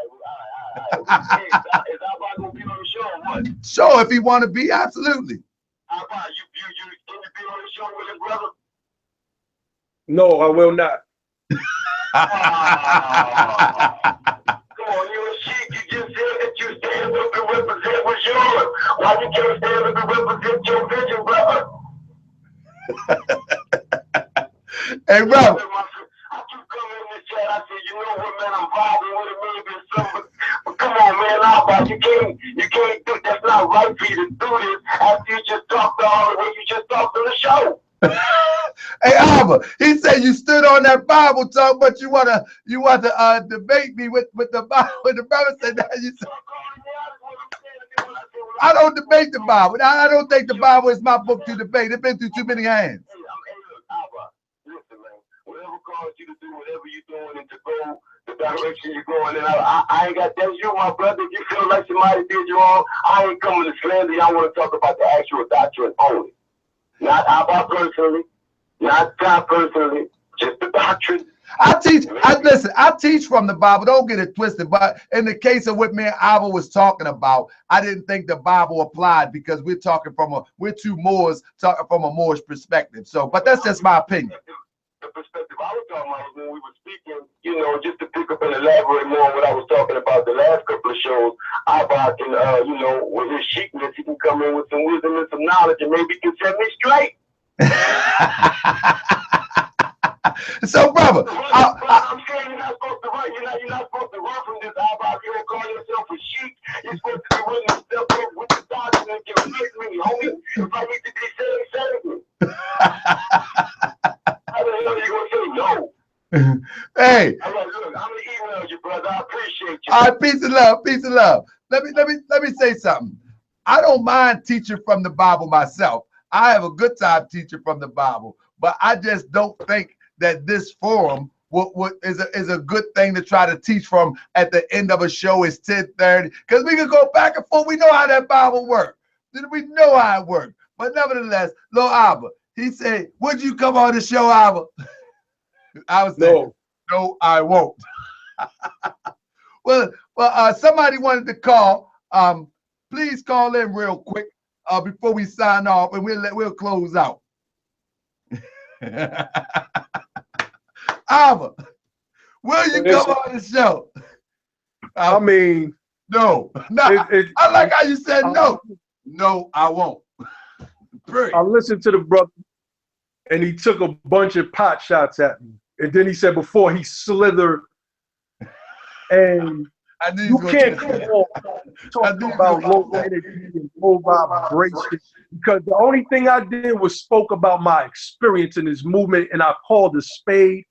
Hey, is Abba gonna be on the show or what? Sure, if he want to be, absolutely. Abba, you can you be on the show with his brother? No, I will not. Come on, you're a Sheik. You just said that you stand up and represent what's yours. Why you can't stand up and represent your vision, brother? Hey, bro. I keep coming in the chat. I said, you know what, man? I'm vibing with it, maybe something. But come on, man, Abba, you can't do. That's not right for you to do this after you just talked all the way you just talked on the show. Hey, Abba, he said you stood on that Bible talk, but you want to debate me with the Bible. The brother said that you said, I don't debate the Bible. I don't think the Bible is my book to debate. It's been through too many hands. Hey, look, Abba, listen, man. Whatever caused you to do whatever you're doing and to go the direction you're going, and I ain't got that's you, my brother. If you feel like somebody did you wrong, I ain't coming to slander you. I want to talk about the actual doctrine only. Not Abba personally, not God personally, just the doctrine. I teach from the Bible. Don't get it twisted. But in the case of what me and Abba was talking about, I didn't think the Bible applied because we're two Moors talking from a Moorish perspective. So, but that's just my opinion. The perspective I was talking about when we were speaking, you know, just to pick up and elaborate more on what I was talking about the last couple of shows, Abba can, you know, with his chicness, he can come in with some wisdom and some knowledge and maybe he can set me straight. So, brother, I'm saying you're not supposed to run. You're not supposed to run from this Abba. You don't call yourself a sheik. You're supposed to be willing to step up with the doctrine and convince me, homie. If I need to be saved me. How the hell are you gonna say no? Hey, brother. I appreciate you. All right, peace and love, peace and love. Let me say something. I don't mind teaching from the Bible myself. I have a good time teaching from the Bible, but I just don't think that this forum is a good thing to try to teach from at the end of a show. Is 10:30, because we can go back and forth. We know how that Bible works. We know how it works. But nevertheless, Lord Abba, he said, would you come on the show, Abba? I was saying, no, I won't. Well, somebody wanted to call. Please call in real quick before we sign off, and we'll close out. Abba, will you come on the show? I mean, no. I like how you said no. No, I won't. I listened to the brother, and he took a bunch of pot shots at me, and then he said before he slithered, and you can't talk about low energy and low vibration, because the only thing I did was spoke about my experience in this movement, and I called a spade.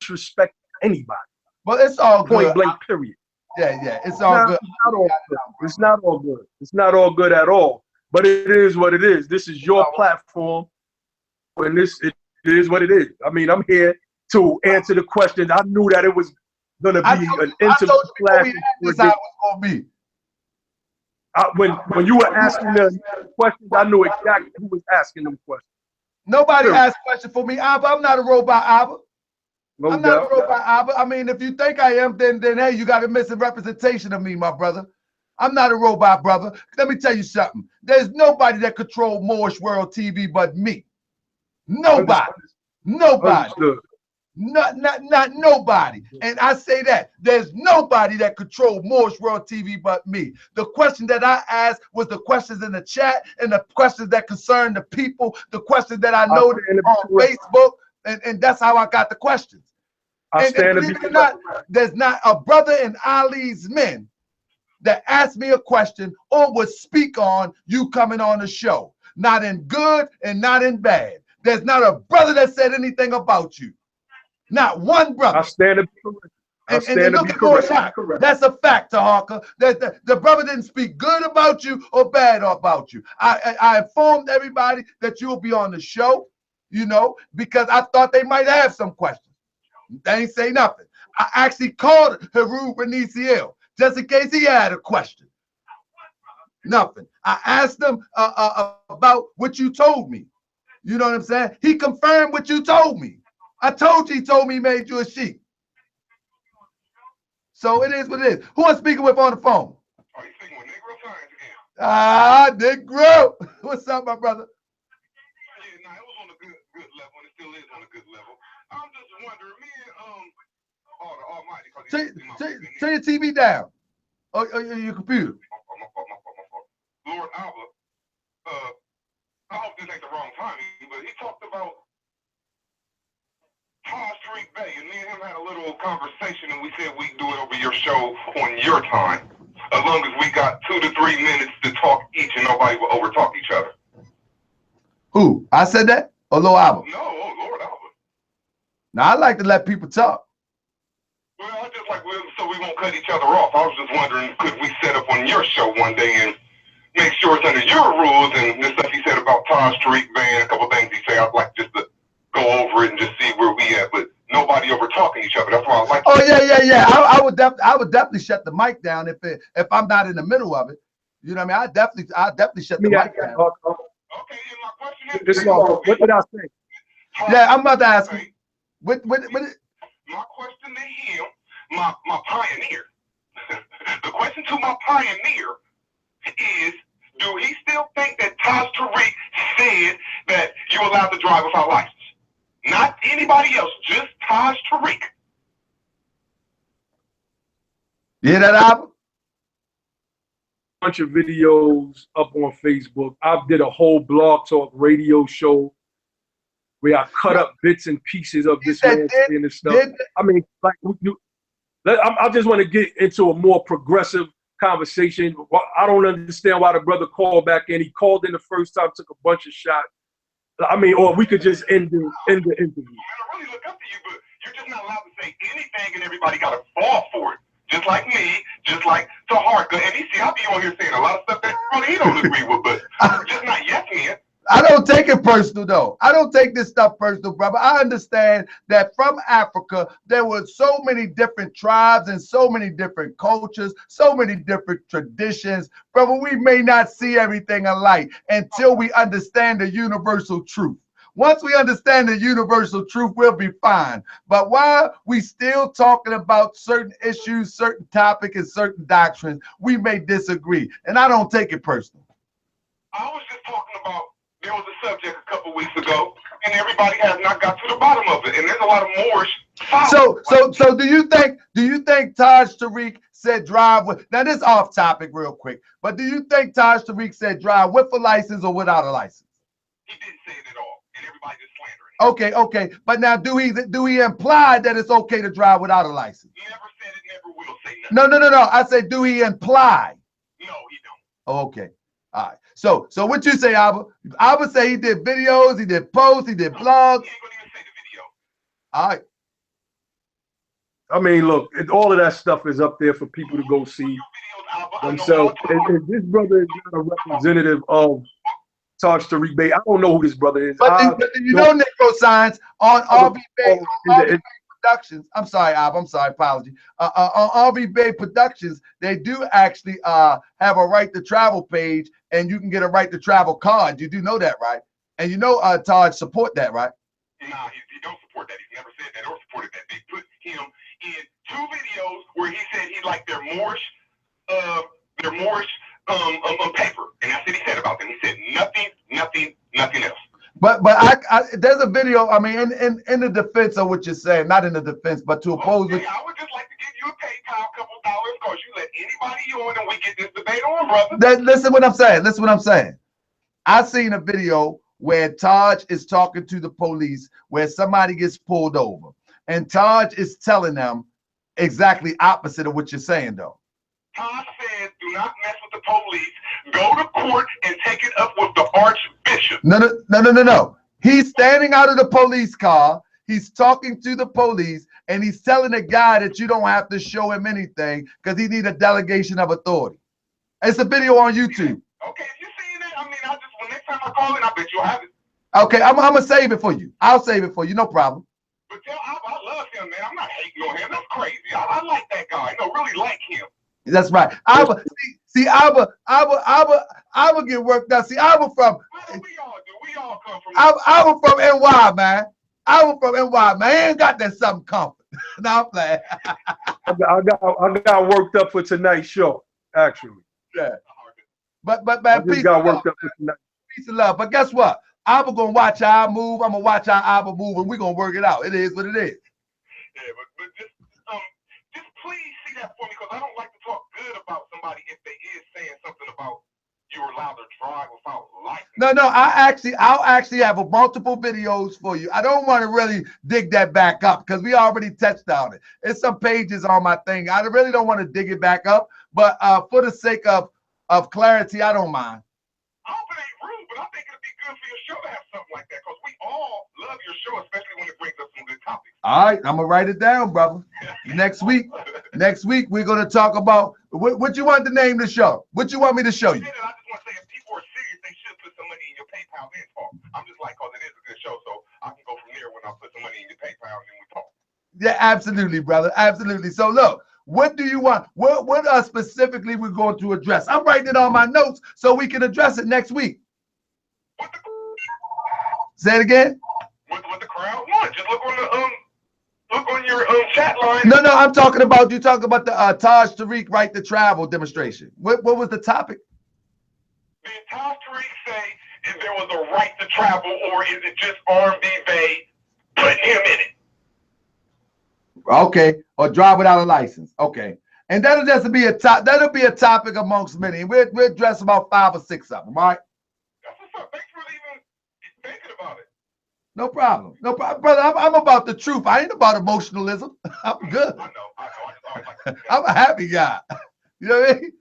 Disrespect anybody. Well, it's all good. Point blank, period. Yeah, it's all good. It's not all good. It's not all good at all. But it is what it is. This is your platform, and it is what it is. I mean, I'm here to answer the questions. I knew that it was going to be an intimate platform. When you were asking the questions, I knew exactly who was asking them questions. Nobody asked questions for me, Abba. I'm not a robot, Abba. I'm not a robot, Abba. I mean, if you think I am, then hey, you got a misrepresentation of me, my brother. I'm not a robot, brother. Let me tell you something. There's nobody that controls Moorish World TV but me. Nobody. Nobody. Not nobody. And I say that there's nobody that controls Moorish World TV but me. The question that I asked was the questions in the chat and the questions that concern the people, the questions that I know on Facebook, and that's how I got the questions. And believe it or not, there's not a brother in Ali's men that asked me a question or would speak on you coming on the show. Not in good and not in bad. There's not a brother that said anything about you. Not one brother. I stand to be correct. And looking for a shot. That's a fact, Tahaka. The brother didn't speak good about you or bad about you. I informed everybody that you'll be on the show, you know, because I thought they might have some questions. They ain't say nothing. I actually called Haru Beniciel just in case he had a question. Nothing. I asked him about what you told me. You know what I'm saying? He confirmed what you told me. I told you he told me he made you a sheep. So it is what it is. Who I'm speaking with on the phone? Are you speaking with Negro Science again? Ah, Negro. What's up, my brother? Yeah, it was on a good level, and it still is on a good level. I'm just wondering, me and the Almighty. Turn your TV down. Or your computer. Lord Abba, I hope this ain't the wrong timing, but he talked about High Street Bay, and me and him had a little conversation, and we said we'd do it over your show on your time, as long as we got 2 to 3 minutes to talk each, and nobody will overtalk each other. Who? I said that? Or Lord Abba? No, Lord Abba. Now, I like to let people talk. Well, I just like, so we won't cut each other off. I was just wondering, could we set up on your show one day and make sure it's under your rules, and the stuff he said about Todd Street Band, a couple things he said, I'd like just to go over it and just see where we at, but nobody over talking each other. That's why I like. Oh yeah. I would definitely shut the mic down if I'm not in the middle of it. You know what I mean? I definitely shut the mic down. Okay, and my question is, what did I say? Yeah, I'm about to ask you. What? My question to him, my pioneer. The question to my pioneer is, do he still think that Taj Tariq said that you're allowed to drive without license? Not anybody else, just Taj Tariq. You hear that, Abba? Bunch of videos up on Facebook. I did a whole blog talk radio show where I cut up bits and pieces of this man saying this stuff. I mean, like, I just want to get into a more progressive conversation. I don't understand why the brother called back in. He called in the first time, took a bunch of shots. I mean, or we could just end the interview. I really look up to you, but you're just not allowed to say anything and everybody got to fall for it. Just like me, just like Taharka. And he see, I be on here saying a lot of stuff that probably he don't agree with, but just not yes men. I don't take it personal, though. I don't take this stuff personal, brother. I understand that from Africa, there were so many different tribes and so many different cultures, so many different traditions. Brother, we may not see everything alike until we understand the universal truth. Once we understand the universal truth, we'll be fine. But while we still talking about certain issues, certain topics, and certain doctrines, we may disagree. And I don't take it personal. I was just talking about, there was a subject a couple weeks ago, and everybody has not got to the bottom of it. And there's a lot of Moorish. So do you think Taj Tariq said drive with, now this off topic real quick, but do you think Taj Tariq said drive with a license or without a license? He didn't say it at all, and everybody just slandering him. Okay. But now do he imply that it's okay to drive without a license? He never said it, never will say nothing. No. I said, do he imply? No, he don't. Okay. All right. So what you say, Abba? Abba say he did videos, he did posts, he did blogs. He ain't gonna even say the video. All right. I mean, look, all of that stuff is up there for people to go see themselves. And this brother is not a representative of Taj Tariq Bey. I don't know who this brother is. But you know Negro Signs on RV Bay Productions. I'm sorry, Ab. I'm sorry. Apology. On RV Bay Productions, they do actually have a right to travel page, and you can get a right to travel card. You do know that, right? And you know Taj support that, right? Nah, he don't support that. He's never said that or supported that. They put him in 2 videos where he said he liked their Moorish paper, and that's what he said about them. He said nothing else. But I there's a video. I mean, in the defense of what you're saying, not in the defense, but to oppose. Okay, I would just like to give you a PayPal, couple dollars, because you let anybody on, and we get this debate on, brother. Listen what I'm saying. Listen what I'm saying. I seen a video where Taj is talking to the police, where somebody gets pulled over, and Taj is telling them exactly opposite of what you're saying, though. Taj says, do not mess with the police. Go to court and take it up with the Archbishop. No. He's standing out of the police car. He's talking to the police, and he's telling the guy that you don't have to show him anything because he needs a delegation of authority. It's a video on YouTube. Okay, if you're seeing that, I mean, when next time I call in, I bet you'll have it. Okay, I'm going to save it for you. I'll save it for you. No problem. But tell Abba, I love him, man. I'm not hating on him. That's crazy. I like that guy. No, really like him. That's right. Abba, see, Abba get worked out. See, Abba from. We all come from. Abba from NY, man. Abba from NY, man. He ain't got that something comfort. No, I'm playing. I got worked up for tonight's show, actually. Yeah. But I just got worked up for tonight. Peace and love. But guess what? Abba gonna watch how I move. I'm gonna watch how Abba move, and we're gonna work it out. It is what it is. Yeah, but just please see that for me, because I don't like to talk good about somebody if they is saying something about you're allowed to drive without license. No, I'll actually have multiple videos for you. I don't want to really dig that back up because we already touched on it. It's some pages on my thing. I really don't want to dig it back up, but for the sake of clarity, I don't mind. I hope it ain't rude, but I think it'd be good for your show to have something like that, because we all love your show, especially when it brings up some good topics. All right, I'm gonna write it down, brother. Next week we're gonna talk about what you want to name the show. What you want me to show you? I just want to say, if people are serious, they should put some money in your PayPal info. I'm just like, because it is a good show, so I can go from there when I put some money in your PayPal and then we talk. Yeah, absolutely, brother. Absolutely. So look, what do you want? What specifically we're going to address? I'm writing it on my notes so we can address it next week. Say it again. What the crowd wants? Just look on your chat line. No, I'm talking about the Taj Tariq right to travel demonstration. What was the topic? Did Taj Tariq say if there was a right to travel, or is it just R&B Bay putting him in it? Okay, or drive without a license. Okay, and that'll just be a topic amongst many. We'll address about 5 or 6 of them. All right. That's what's up. Thanks for even thinking about it. No problem, brother. I'm about the truth. I ain't about emotionalism. I'm good. I know. I just like I'm a happy guy. You know what I mean?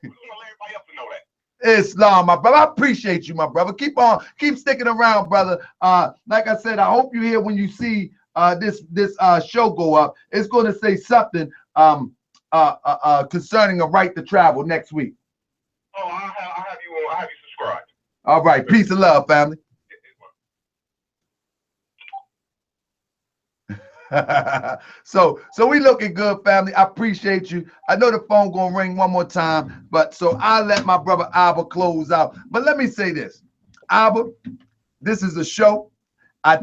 We just want to let everybody else to know that. Islam, my brother. I appreciate you, my brother. Keep sticking around, brother. Like I said, I hope you're here when you see this show go up, it's going to say something concerning a right to travel next week. Oh, I'll have you subscribed. All right, peace and love, family. so we looking good, family. I appreciate you. I know the phone gonna ring one more time, but so I'll let my brother Abba close out. But let me say this, Abba, this is a show. I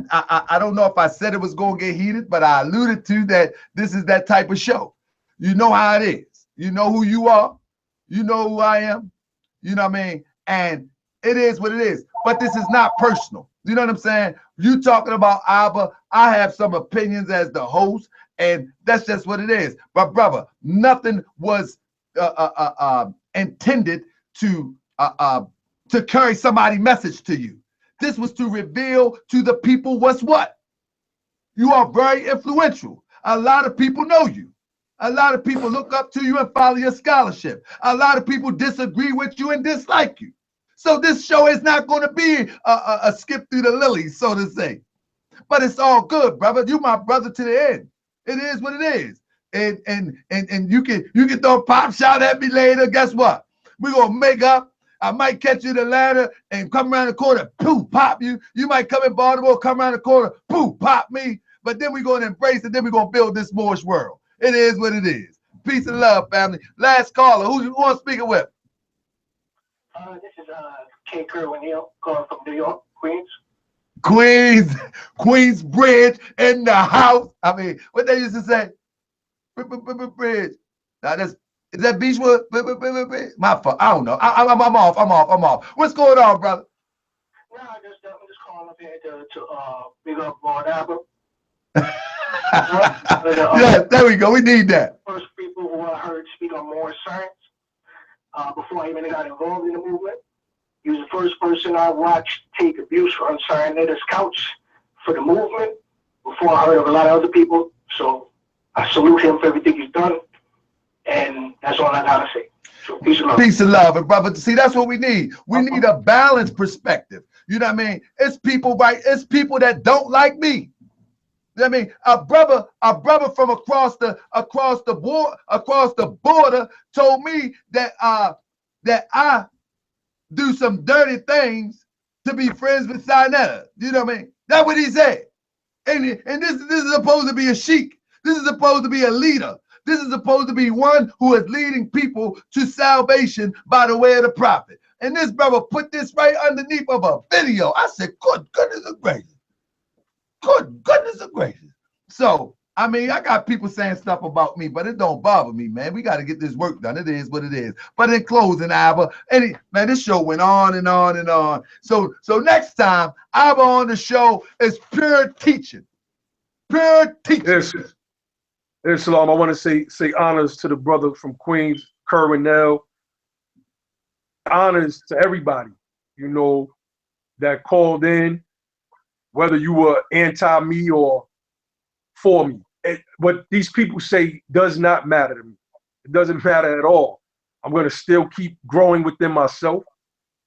don't know if I said it was gonna get heated, but I alluded to that this is that type of show. You know how it is. You know who you are. You know who I am. You know what I mean? And it is what it is. But this is not personal. You know what I'm saying? You talking about Abba, I have some opinions as the host, and that's just what it is. But brother, nothing was intended to carry somebody's message to you. This was to reveal to the people what's what. You are very influential. A lot of people know you. A lot of people look up to you and follow your scholarship. A lot of people disagree with you and dislike you. So this show is not going to be a skip through the lilies, so to say. But it's all good, brother. You my brother to the end. It is what it is. And you can throw a pop shot at me later. Guess what? We're gonna make up. I might catch you in Atlanta and come around the corner, poof, pop you. You might come in Baltimore, come around the corner, poof, pop me. But then we're gonna embrace it. Then we're gonna build this Moorish world. It is what it is. Peace and love, family. Last caller. Who you want to speak it with? This is K. Kerwin-Hill calling from New York, Queens. Queens Bridge in the house. I mean, what they used to say? Bridge. Now is that Beachwood? My fault. I don't know. I'm off. What's going on, brother? No, I'm just calling up here to big up Lord Abba. Yeah, there we go. We need that. First people who I heard speak on Moorish science before I even got involved in the movement. He was the first person I watched take abuse on Cyaneta's couch for the movement before I heard of a lot of other people. So I salute him for everything he's done. And that's all I gotta say. So peace and love. Peace and love. And brother, see, that's what we need. We need a balanced perspective. You know what I mean? It's people, right? It's people that don't like me. You know what I mean? A brother from across the border told me that I do some dirty things to be friends with Cyaneta. You know what I mean? That's what he said. And this is supposed to be a sheik. This is supposed to be a leader. This is supposed to be one who is leading people to salvation by the way of the prophet. And this brother put this right underneath of a video. I said, good goodness of gracious. Good goodness of gracious. So, I mean, I got people saying stuff about me, but it don't bother me, man. We got to get this work done. It is what it is. But in closing, Abba, man, this show went on and on and on. So next time, Abba on the show is pure teaching. Pure teaching. Yes, Salam. I want to say honors to the brother from Queens, Kerwin-Hill. Honors to everybody, you know, that called in, whether you were anti-me or for me. What these people say does not matter to me. It doesn't matter at all. I'm going to still keep growing within myself,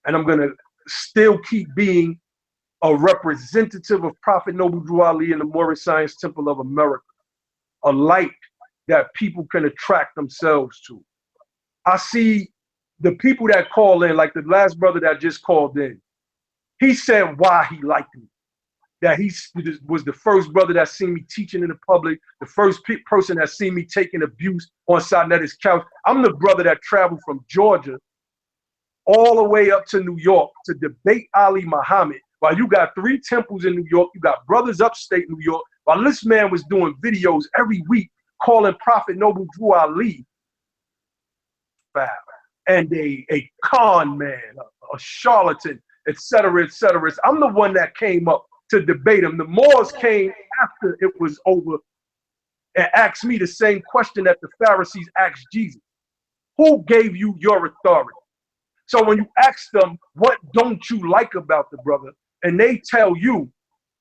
and I'm going to still keep being a representative of Prophet Noble Drew Ali in the Moorish Science Temple of America, a light that people can attract themselves to. I see the people that call in, like the last brother that just called in, he said why he liked me. That he was the first brother that seen me teaching in the public, the first person that seen me taking abuse on Cyaneta's couch. I'm the brother that traveled from Georgia all the way up to New York to debate Ali Muhammad. While you got 3 temples in New York, you got brothers upstate New York, while this man was doing videos every week calling Prophet Noble Drew Ali and a con man, a charlatan, etc., etc. I'm the one that came up to debate him. The Moors came after it was over and asked me the same question that the Pharisees asked Jesus. Who gave you your authority? So when you ask them, what don't you like about the brother? And they tell you,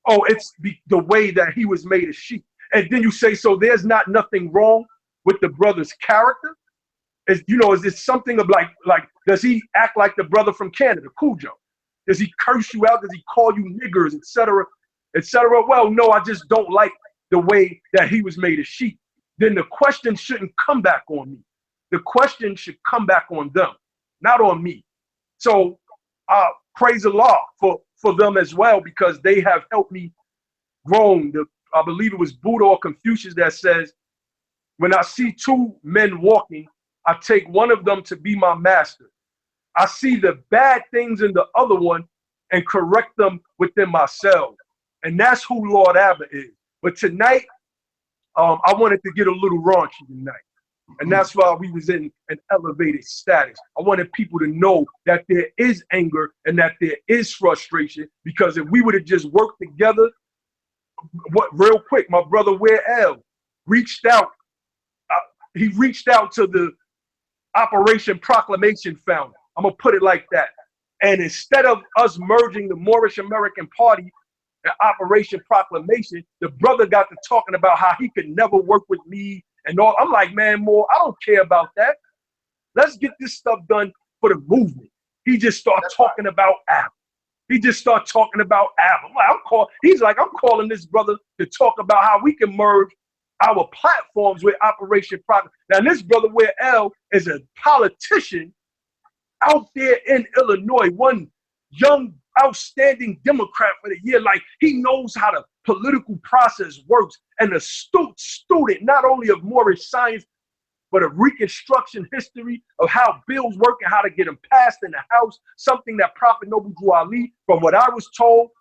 oh, it's the way that he was made a sheep. And then you say, so there's nothing wrong with the brother's character? Is it something of like, does he act like the brother from Canada, Cujo? Does he curse you out? Does he call you niggers, etc., etc.? Well, no, I just don't like the way that he was made a sheep, then the question shouldn't come back on me. The question should come back on them, not on me. So praise Allah for them as well, because they have helped me grow. I believe it was Buddha or Confucius that says, when I see two men walking, I take one of them to be my master. I see the bad things in the other one and correct them within myself. And that's who Lord Abba is. But tonight, I wanted to get a little raunchy tonight. And that's why we was in an elevated status. I wanted people to know that there is anger and that there is frustration, because if we would have just worked together, real quick, my brother Way-El reached out. He reached out to the Operation Proclamation founder. I'm going to put it like that. And instead of us merging the Moorish American Party and Operation Proclamation, the brother got to talking about how he could never work with me and all. I'm like, man, Moore, I don't care about that. Let's get this stuff done for the movement. He just started talking about Abba. He just started talking about Abba. He's like, I'm calling this brother to talk about how we can merge our platforms with Operation Proclamation. Now, this brother Way-El is a politician out there in Illinois, one young, outstanding Democrat for the year. Like, he knows how the political process works, and a student, not only of Moorish science, but of Reconstruction history of how bills work and how to get them passed in the House, something that Prophet Noble Drew Ali, from what I was told,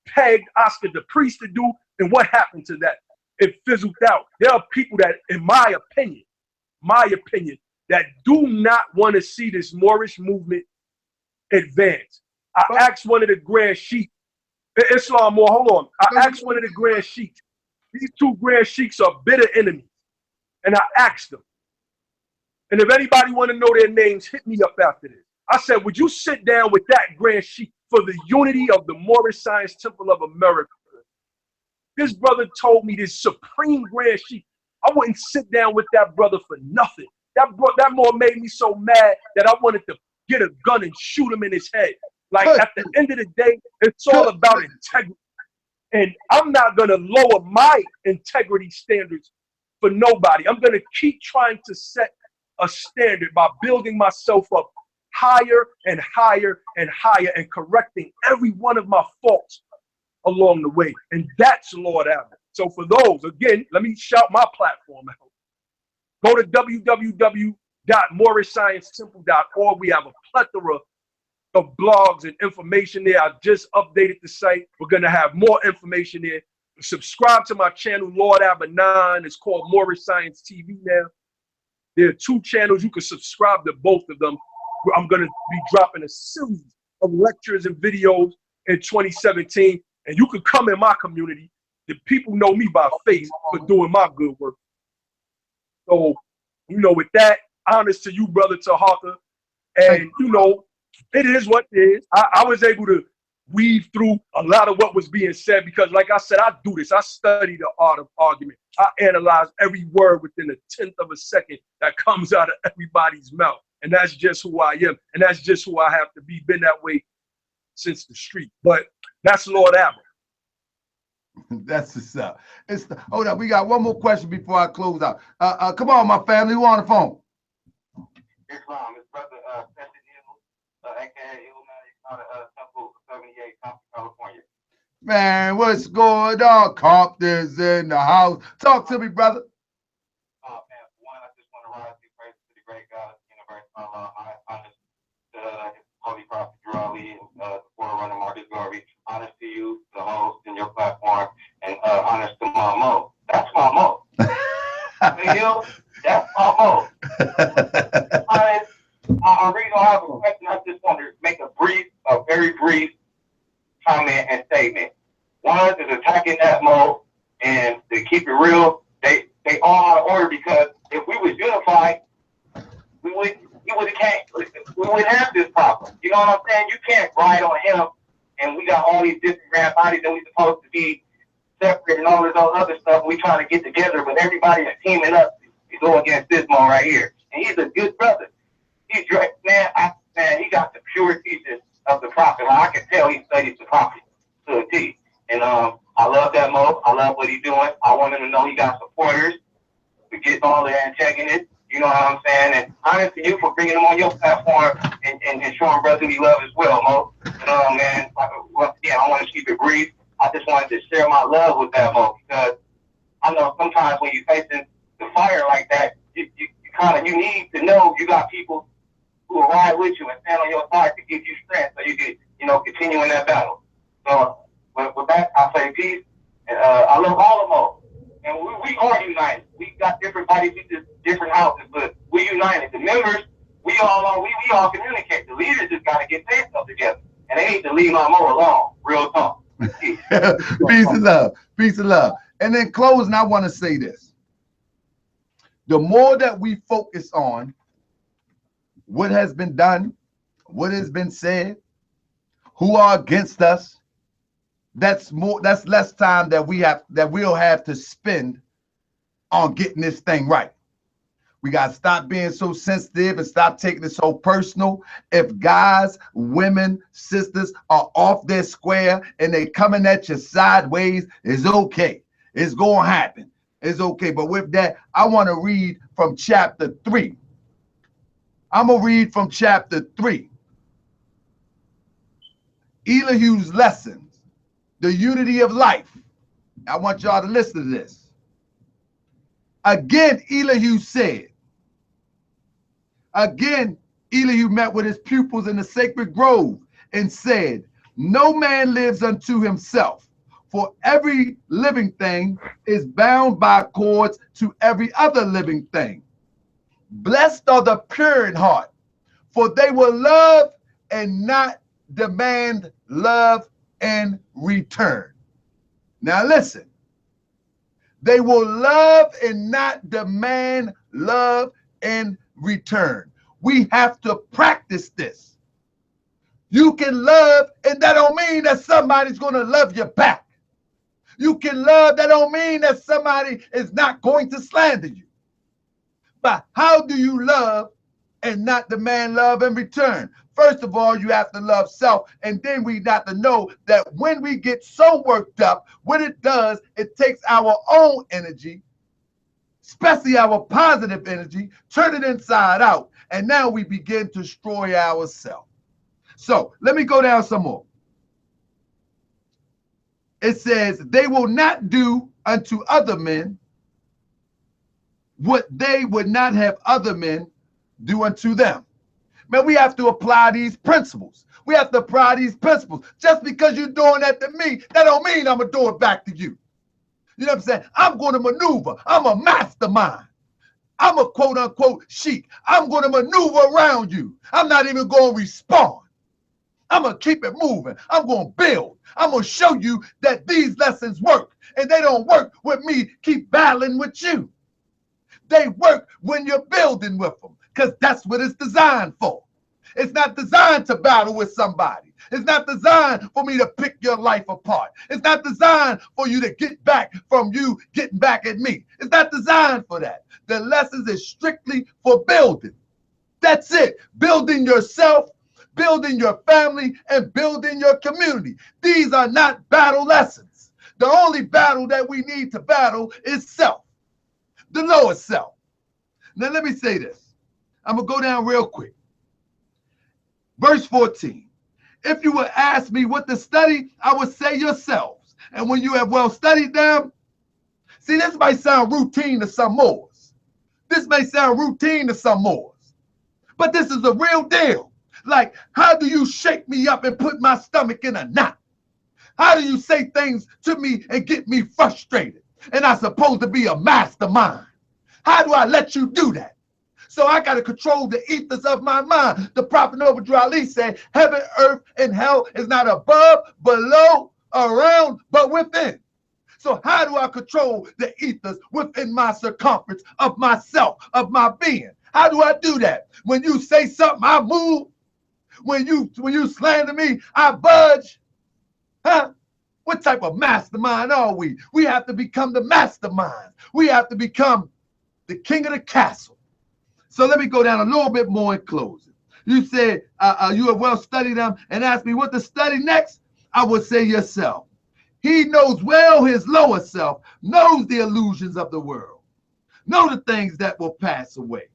pegged Oscar the Priest to do. And what happened to that? It fizzled out. There are people that, in my opinion, that do not want to see this Moorish movement advance. I asked one of the Grand Sheiks, Islam, hold on. I asked one of the Grand Sheiks. These two Grand Sheiks are bitter enemies. And I asked them. And if anybody want to know their names, hit me up after this. I said, would you sit down with that Grand Sheik for the unity of the Moorish Science Temple of America? This brother told me, this supreme Grand Sheik, I wouldn't sit down with that brother for nothing. That more made me so mad that I wanted to get a gun and shoot him in his head. Like, at the end of the day, it's all about integrity. And I'm not going to lower my integrity standards for nobody. I'm going to keep trying to set a standard by building myself up higher and higher and higher, and correcting every one of my faults along the way. And that's Lord Abba. So for those, again, let me shout my platform out. Go to www.moorishsciencetemple.org. We have a plethora of blogs and information there. I just updated the site. We're going to have more information there. Subscribe to my channel, Lord Abba 9. It's called Moorish Science TV now. There are 2 channels. You can subscribe to both of them. I'm going to be dropping a series of lectures and videos in 2017. And you can come in my community. The people know me by face for doing my good work. So, you know, with that, honest to you, Brother Tahaka. And, you know, it is what it is. I was able to weave through a lot of what was being said because, like I said, I do this. I study the art of argument. I analyze every word within a 10th of a second that comes out of everybody's mouth. And that's just who I am. And that's just who I have to be. Been that way since the street. But that's Lord Abba. That's what's up. Hold up. We got one more question before I close out. Come on, my family. Who on the phone? Islam, his brother, a.k.a. Temple 78, Compton, California. Man, what's going on? Compton's in the house. Talk to me, brother. Man, one, I just want to rise to praise to the great God of the universe. I honor his holy prophet Drew Ali and the forerunner Marcus Garvey. Honor to you, the host, and your platform, and honor to Mamo. That's Mamo. You, that's Mamo. I'm reading I have a question. I just want to make a very brief comment and statement. One is attacking that mode, and to keep it real, they all out of order, because if we was unified, we wouldn't have this problem. You know what I'm saying? You can't ride on him, and we got all these different grand bodies, and we supposed to be separate and all this other stuff. We trying to get together, but everybody is teaming up to go against this man right here, and he's a good brother. He's great, man. He got the pure teachings of the prophet. Like, I can tell he studies the prophet to a T. And I love that Mo. I love what he's doing. I want him to know he got supporters to get all the antagonists. You know what I'm saying? And honest to you for bringing them on your platform and showing brotherly love as well, Mo. Man, once again, I want to keep it brief. I just wanted to share my love with that, Mo, because I know sometimes when you're facing the fire like that, you need to know you got people who will ride with you and stand on your side to give you strength so you can, continue in that battle. So with that, I say peace. And I love all of them. And we are united. We got different body pieces, different houses, but we united. The members, we all communicate. The leaders just got to get their stuff together. And they need to leave my Mo alone. Real talk. Peace and love. Peace and love. And then closing, I want to say this. The more that we focus on what has been done, what has been said, who are against us, that's less time that we'll have to spend on getting this thing right. We got to stop being so sensitive and stop taking it so personal. If guys, women, sisters are off their square and they coming at you sideways, it's okay. It's going to happen. It's okay. But with that, I want to read from chapter 3. I'm going to read from chapter 3. Elihu's lessons, the unity of life. I want y'all to listen to this. Again, Elihu said, Elihu met with his pupils in the sacred grove and said, no man lives unto himself, for every living thing is bound by cords to every other living thing. Blessed are the pure in heart, for they will love and not demand love in return. Now listen, they will love and not demand love in return. We have to practice this. You can love, and that don't mean that somebody's going to love you back. You can love, that don't mean that somebody is not going to slander you. But how do you love and not demand love in return? First of all, you have to love self, and then we got to know that when we get so worked up, what it does, it takes our own energy, especially our positive energy, turn it inside out, and now we begin to destroy ourselves. So let me go down some more. It says, they will not do unto other men what they would not have other men do unto them. Man, we have to apply these principles. We have to apply these principles. Just because you're doing that to me, that don't mean I'm going to do it back to you. You know what I'm saying? I'm going to maneuver. I'm a mastermind. I'm a quote unquote sheik. I'm going to maneuver around you. I'm not even going to respond. I'm going to keep it moving. I'm going to build. I'm going to show you that these lessons work. And they don't work with me keep battling with you. They work when you're building with them, because that's what it's designed for. It's not designed to battle with somebody. It's not designed for me to pick your life apart. It's not designed for you to get back from you getting back at me. It's not designed for that. The lessons is strictly for building. That's it. Building yourself, building your family, and building your community. These are not battle lessons. The only battle that we need to battle is self, the lower self. Now let me say this. I'm going to go down real quick. Verse 14. If you would ask me what to study, I would say yourselves. And when you have well studied them, see, this might sound routine to some Moors. This may sound routine to some Moors. But this is a real deal. Like, how do you shake me up and put my stomach in a knot? How do you say things to me and get me frustrated? And I'm supposed to be a mastermind. How do I let you do that? So I got to control the ethers of my mind. The Prophet Noble Ali said, heaven, earth, and hell is not above, below, around, but within. So how do I control the ethers within my circumference of myself, of my being? How do I do that? When you say something, I move. When you slander me, I budge. Huh? What type of mastermind are we? We have to become the mastermind. We have to become the king of the castle. So let me go down a little bit more in closing. You said you have well studied them and asked me what to study next. I would say yourself. He knows well his lower self, knows the illusions of the world, know the things that will pass away.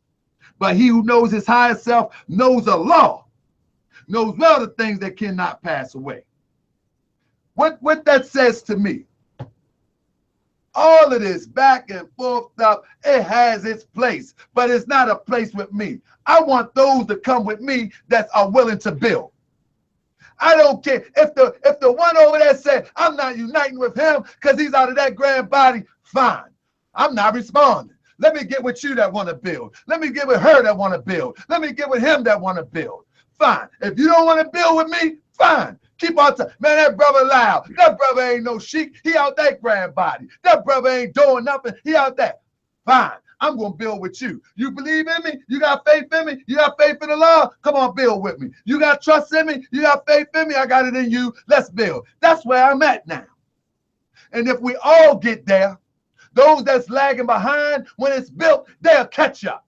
But he who knows his higher self knows a law, knows well the things that cannot pass away. What that says to me, all of this back and forth stuff, it has its place, but it's not a place with me. I want those to come with me that are willing to build. I don't care if the one over there said, I'm not uniting with him because he's out of that grand body, fine. I'm not responding. Let me get with you that want to build. Let me get with her that want to build. Let me get with him that want to build. Fine. If you don't want to build with me, fine. Keep on man, that brother loud. That brother ain't no sheik. He out that grand body. That brother ain't doing nothing. He out there. Fine. I'm going to build with you. You believe in me? You got faith in me? You got faith in the Lord? Come on, build with me. You got trust in me? You got faith in me? I got it in you. Let's build. That's where I'm at now. And if we all get there, those that's lagging behind, when it's built, they'll catch up.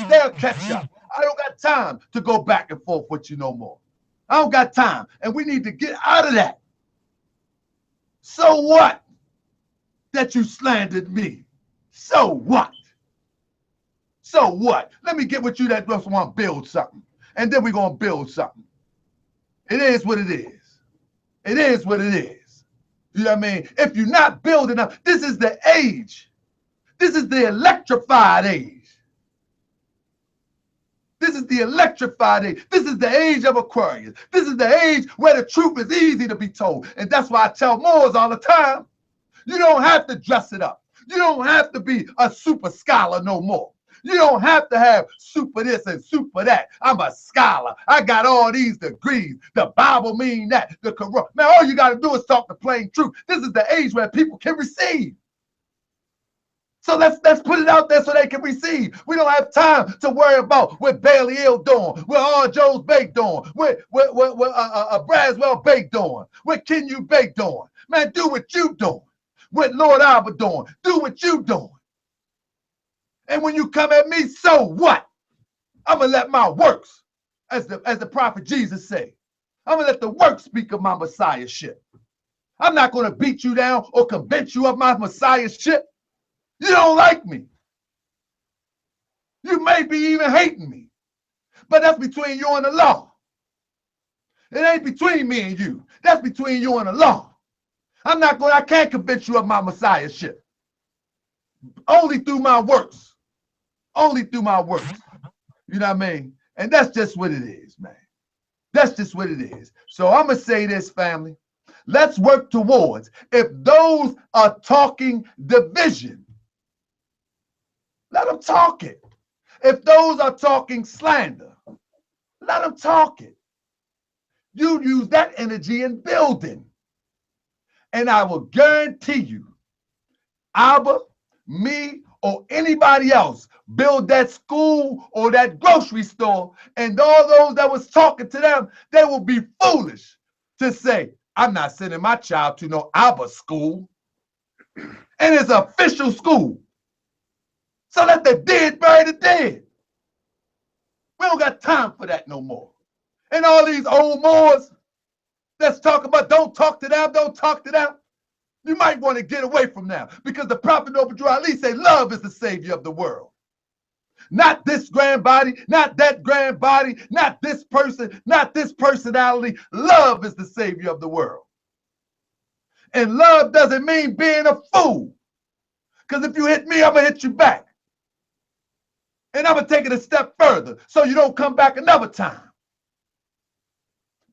They'll catch up. I don't got time to go back and forth with you no more. I don't got time. And we need to get out of that. So what that you slandered me? So what? So what? Let me get with you that just want to build something. And then we're going to build something. It is what it is. It is what it is. You know what I mean? If you're not building up, this is the age. This is the electrified age. This is the electrified age. This is the age of Aquarius. This is the age where the truth is easy to be told. And that's why I tell Moors all the time, you don't have to dress it up. You don't have to be a super scholar no more. You don't have to have super this and super that. I'm a scholar. I got all these degrees. The Bible mean that. The Quran. Man, all you got to do is talk the plain truth. This is the age where people can receive. So let's put it out there so they can receive. We don't have time to worry about what Bailey Hill doing, what R. Joe's Bake doing, what Braswell Bake doing, what Ken You Bake doing. Man, do what you doing. What Lord Abba doing. Do what you doing. And when you come at me, so what? I'm going to let my works, as the prophet Jesus said, I'm going to let the works speak of my messiahship. I'm not going to beat you down or convince you of my messiahship. You don't like me. You may be even hating me. But that's between you and the law. It ain't between me and you. That's between you and the law. I can't convince you of my messiahship. Only through my works. Only through my works. You know what I mean? And that's just what it is, man. That's just what it is. So I'm going to say this, family. Let's work towards, if those are talking division, let them talk it. If those are talking slander, let them talk it. You use that energy in building. And I will guarantee you, Abba, me, or anybody else build that school or that grocery store, and all those that was talking to them, they will be foolish to say, I'm not sending my child to no Abba school. And it's an official school. So let the dead bury the dead. We don't got time for that no more. And all these old Moors that's talking about don't talk to them, don't talk to them. You might want to get away from them because the prophet Noble Drew Ali say love is the savior of the world. Not this grand body, not that grand body, not this person, not this personality. Love is the savior of the world. And love doesn't mean being a fool. Because if you hit me, I'm going to hit you back. And I'm going to take it a step further so you don't come back another time.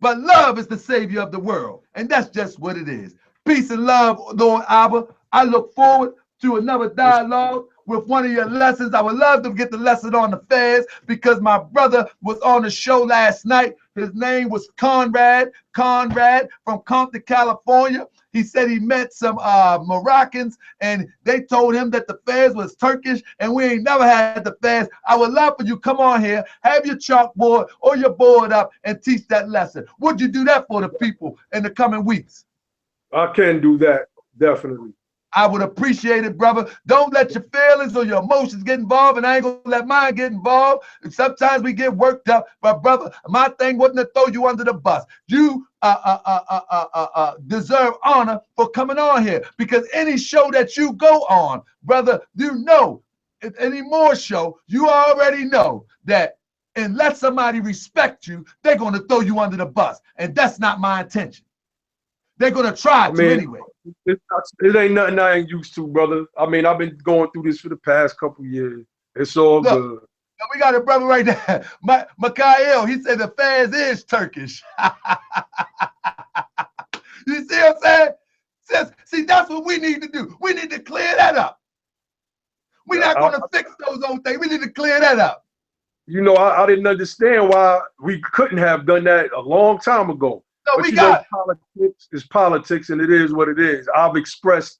But love is the savior of the world. And that's just what it is. Peace and love, Lord Abba. I look forward to another dialogue with one of your lessons. I would love to get the lesson on the feds because my brother was on the show last night. His name was Conrad from Compton, California. He said he met some Moroccans and they told him that the feds was Turkish and we ain't never had the feds. I would love for you come on here, have your chalkboard or your board up and teach that lesson. Would you do that for the people in the coming weeks? I can do that, definitely. I would appreciate it, brother. Don't let your feelings or your emotions get involved, and I ain't gonna let mine get involved. Sometimes we get worked up, but brother, my thing wasn't to throw you under the bus. You deserve honor for coming on here, because any show that you go on, brother, you know, any more show, you already know that unless somebody respect you, they're gonna throw you under the bus, and that's not my intention. They're gonna try to anyway. It ain't nothing I ain't used to, brother. I mean, I've been going through this for the past couple years. It's all good. We got a brother right there, Mikhail. He said the fans is Turkish. You see what I'm saying? See, that's what we need to do. We need to clear that up. We're not going to fix those old things. We need to clear that up. You know, I didn't understand why we couldn't have done that a long time ago. No, but you know, politics is politics, and it is what it is. I've expressed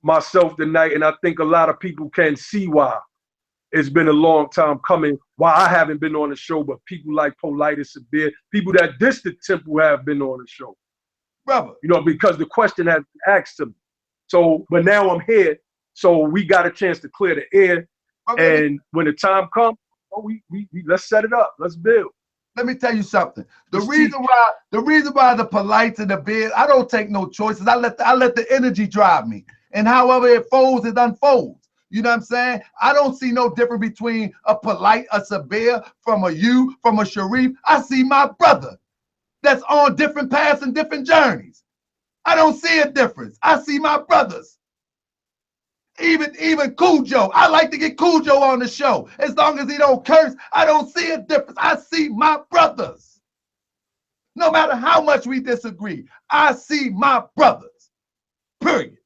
myself tonight, and I think a lot of people can see why it's been a long time coming. Why I haven't been on the show, but people like Politis and Beer, people that diss the temple have been on the show. Brother. You know, because the question has been asked to me. So, but now I'm here, so we got a chance to clear the air. Okay. And when the time comes, we let's set it up. Let's build. Let me tell you something. The reason why the Polites and the Beard, I don't take no choices. I let the energy drive me. And however it folds, it unfolds. You know what I'm saying? I don't see no difference between a Polite, a Sabir, from a you, from a Sharif. I see my brother that's on different paths and different journeys. I don't see a difference. I see my brothers. Even Cujo. I like to get Cujo on the show. As long as he don't curse, I don't see a difference. I see my brothers. No matter how much we disagree, I see my brothers. Period.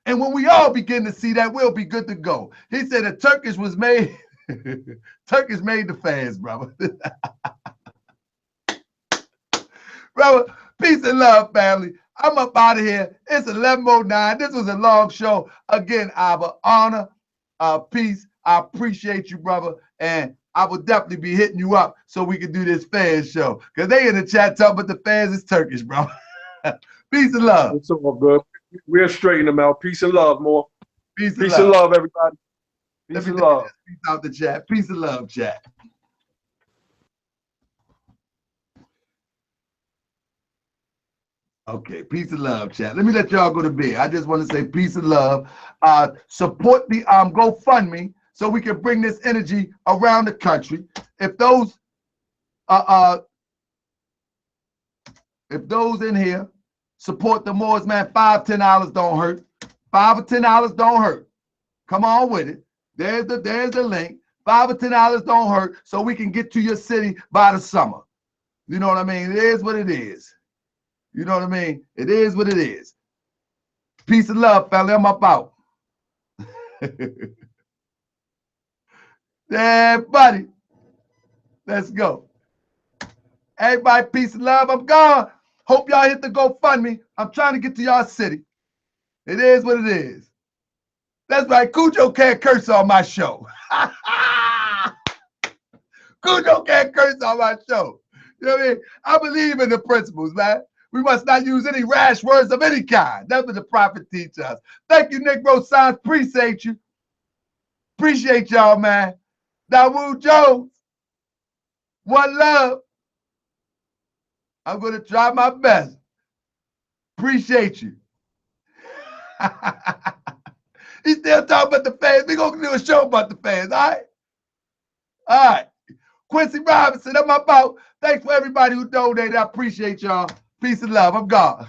And when we all begin to see that, we'll be good to go. He said the Turkish was made, Turkish made the fans, brother. Brother, peace and love, family. I'm up out of here. It's 11:09. This was a long show. Again, Abba, honor, peace. I appreciate you, brother. And I will definitely be hitting you up so we can do this fans show. Because they in the chat talking about the fans is Turkish, bro. Peace and love. It's all good. We'll straighten them out. Peace and love, more. Peace and love, everybody. Peace and love. Peace out the chat. Peace and love, chat. Okay, peace and love, chat. Let me let y'all go to bed. I just want to say peace and love. Support the GoFundMe so we can bring this energy around the country. If those in here support the Moors, man, $5, $10 don't hurt. $5 or $10 don't hurt. Come on with it. There's the link. $5 or $10 don't hurt, so we can get to your city by the summer. You know what I mean? It is what it is. You know what I mean? It is what it is. Peace and love, family. I'm up out. Yeah, buddy. Let's go. Everybody, peace and love. I'm gone. Hope y'all hit the GoFundMe. I'm trying to get to y'all city. It is what it is. That's right. Cujo can't curse on my show. Cujo can't curse on my show. You know what I mean? I believe in the principles, man. We must not use any rash words of any kind. That's what the prophet teaches us. Thank you, Negro Science. Appreciate you. Appreciate y'all, man. Dawood Jones. One love. I'm going to try my best. Appreciate you. He's still talking about the fans. We're going to do a show about the fans, all right? All right. Quincy Robinson, I'm about. Thanks for everybody who donated. I appreciate y'all. Peace and love. I'm gone.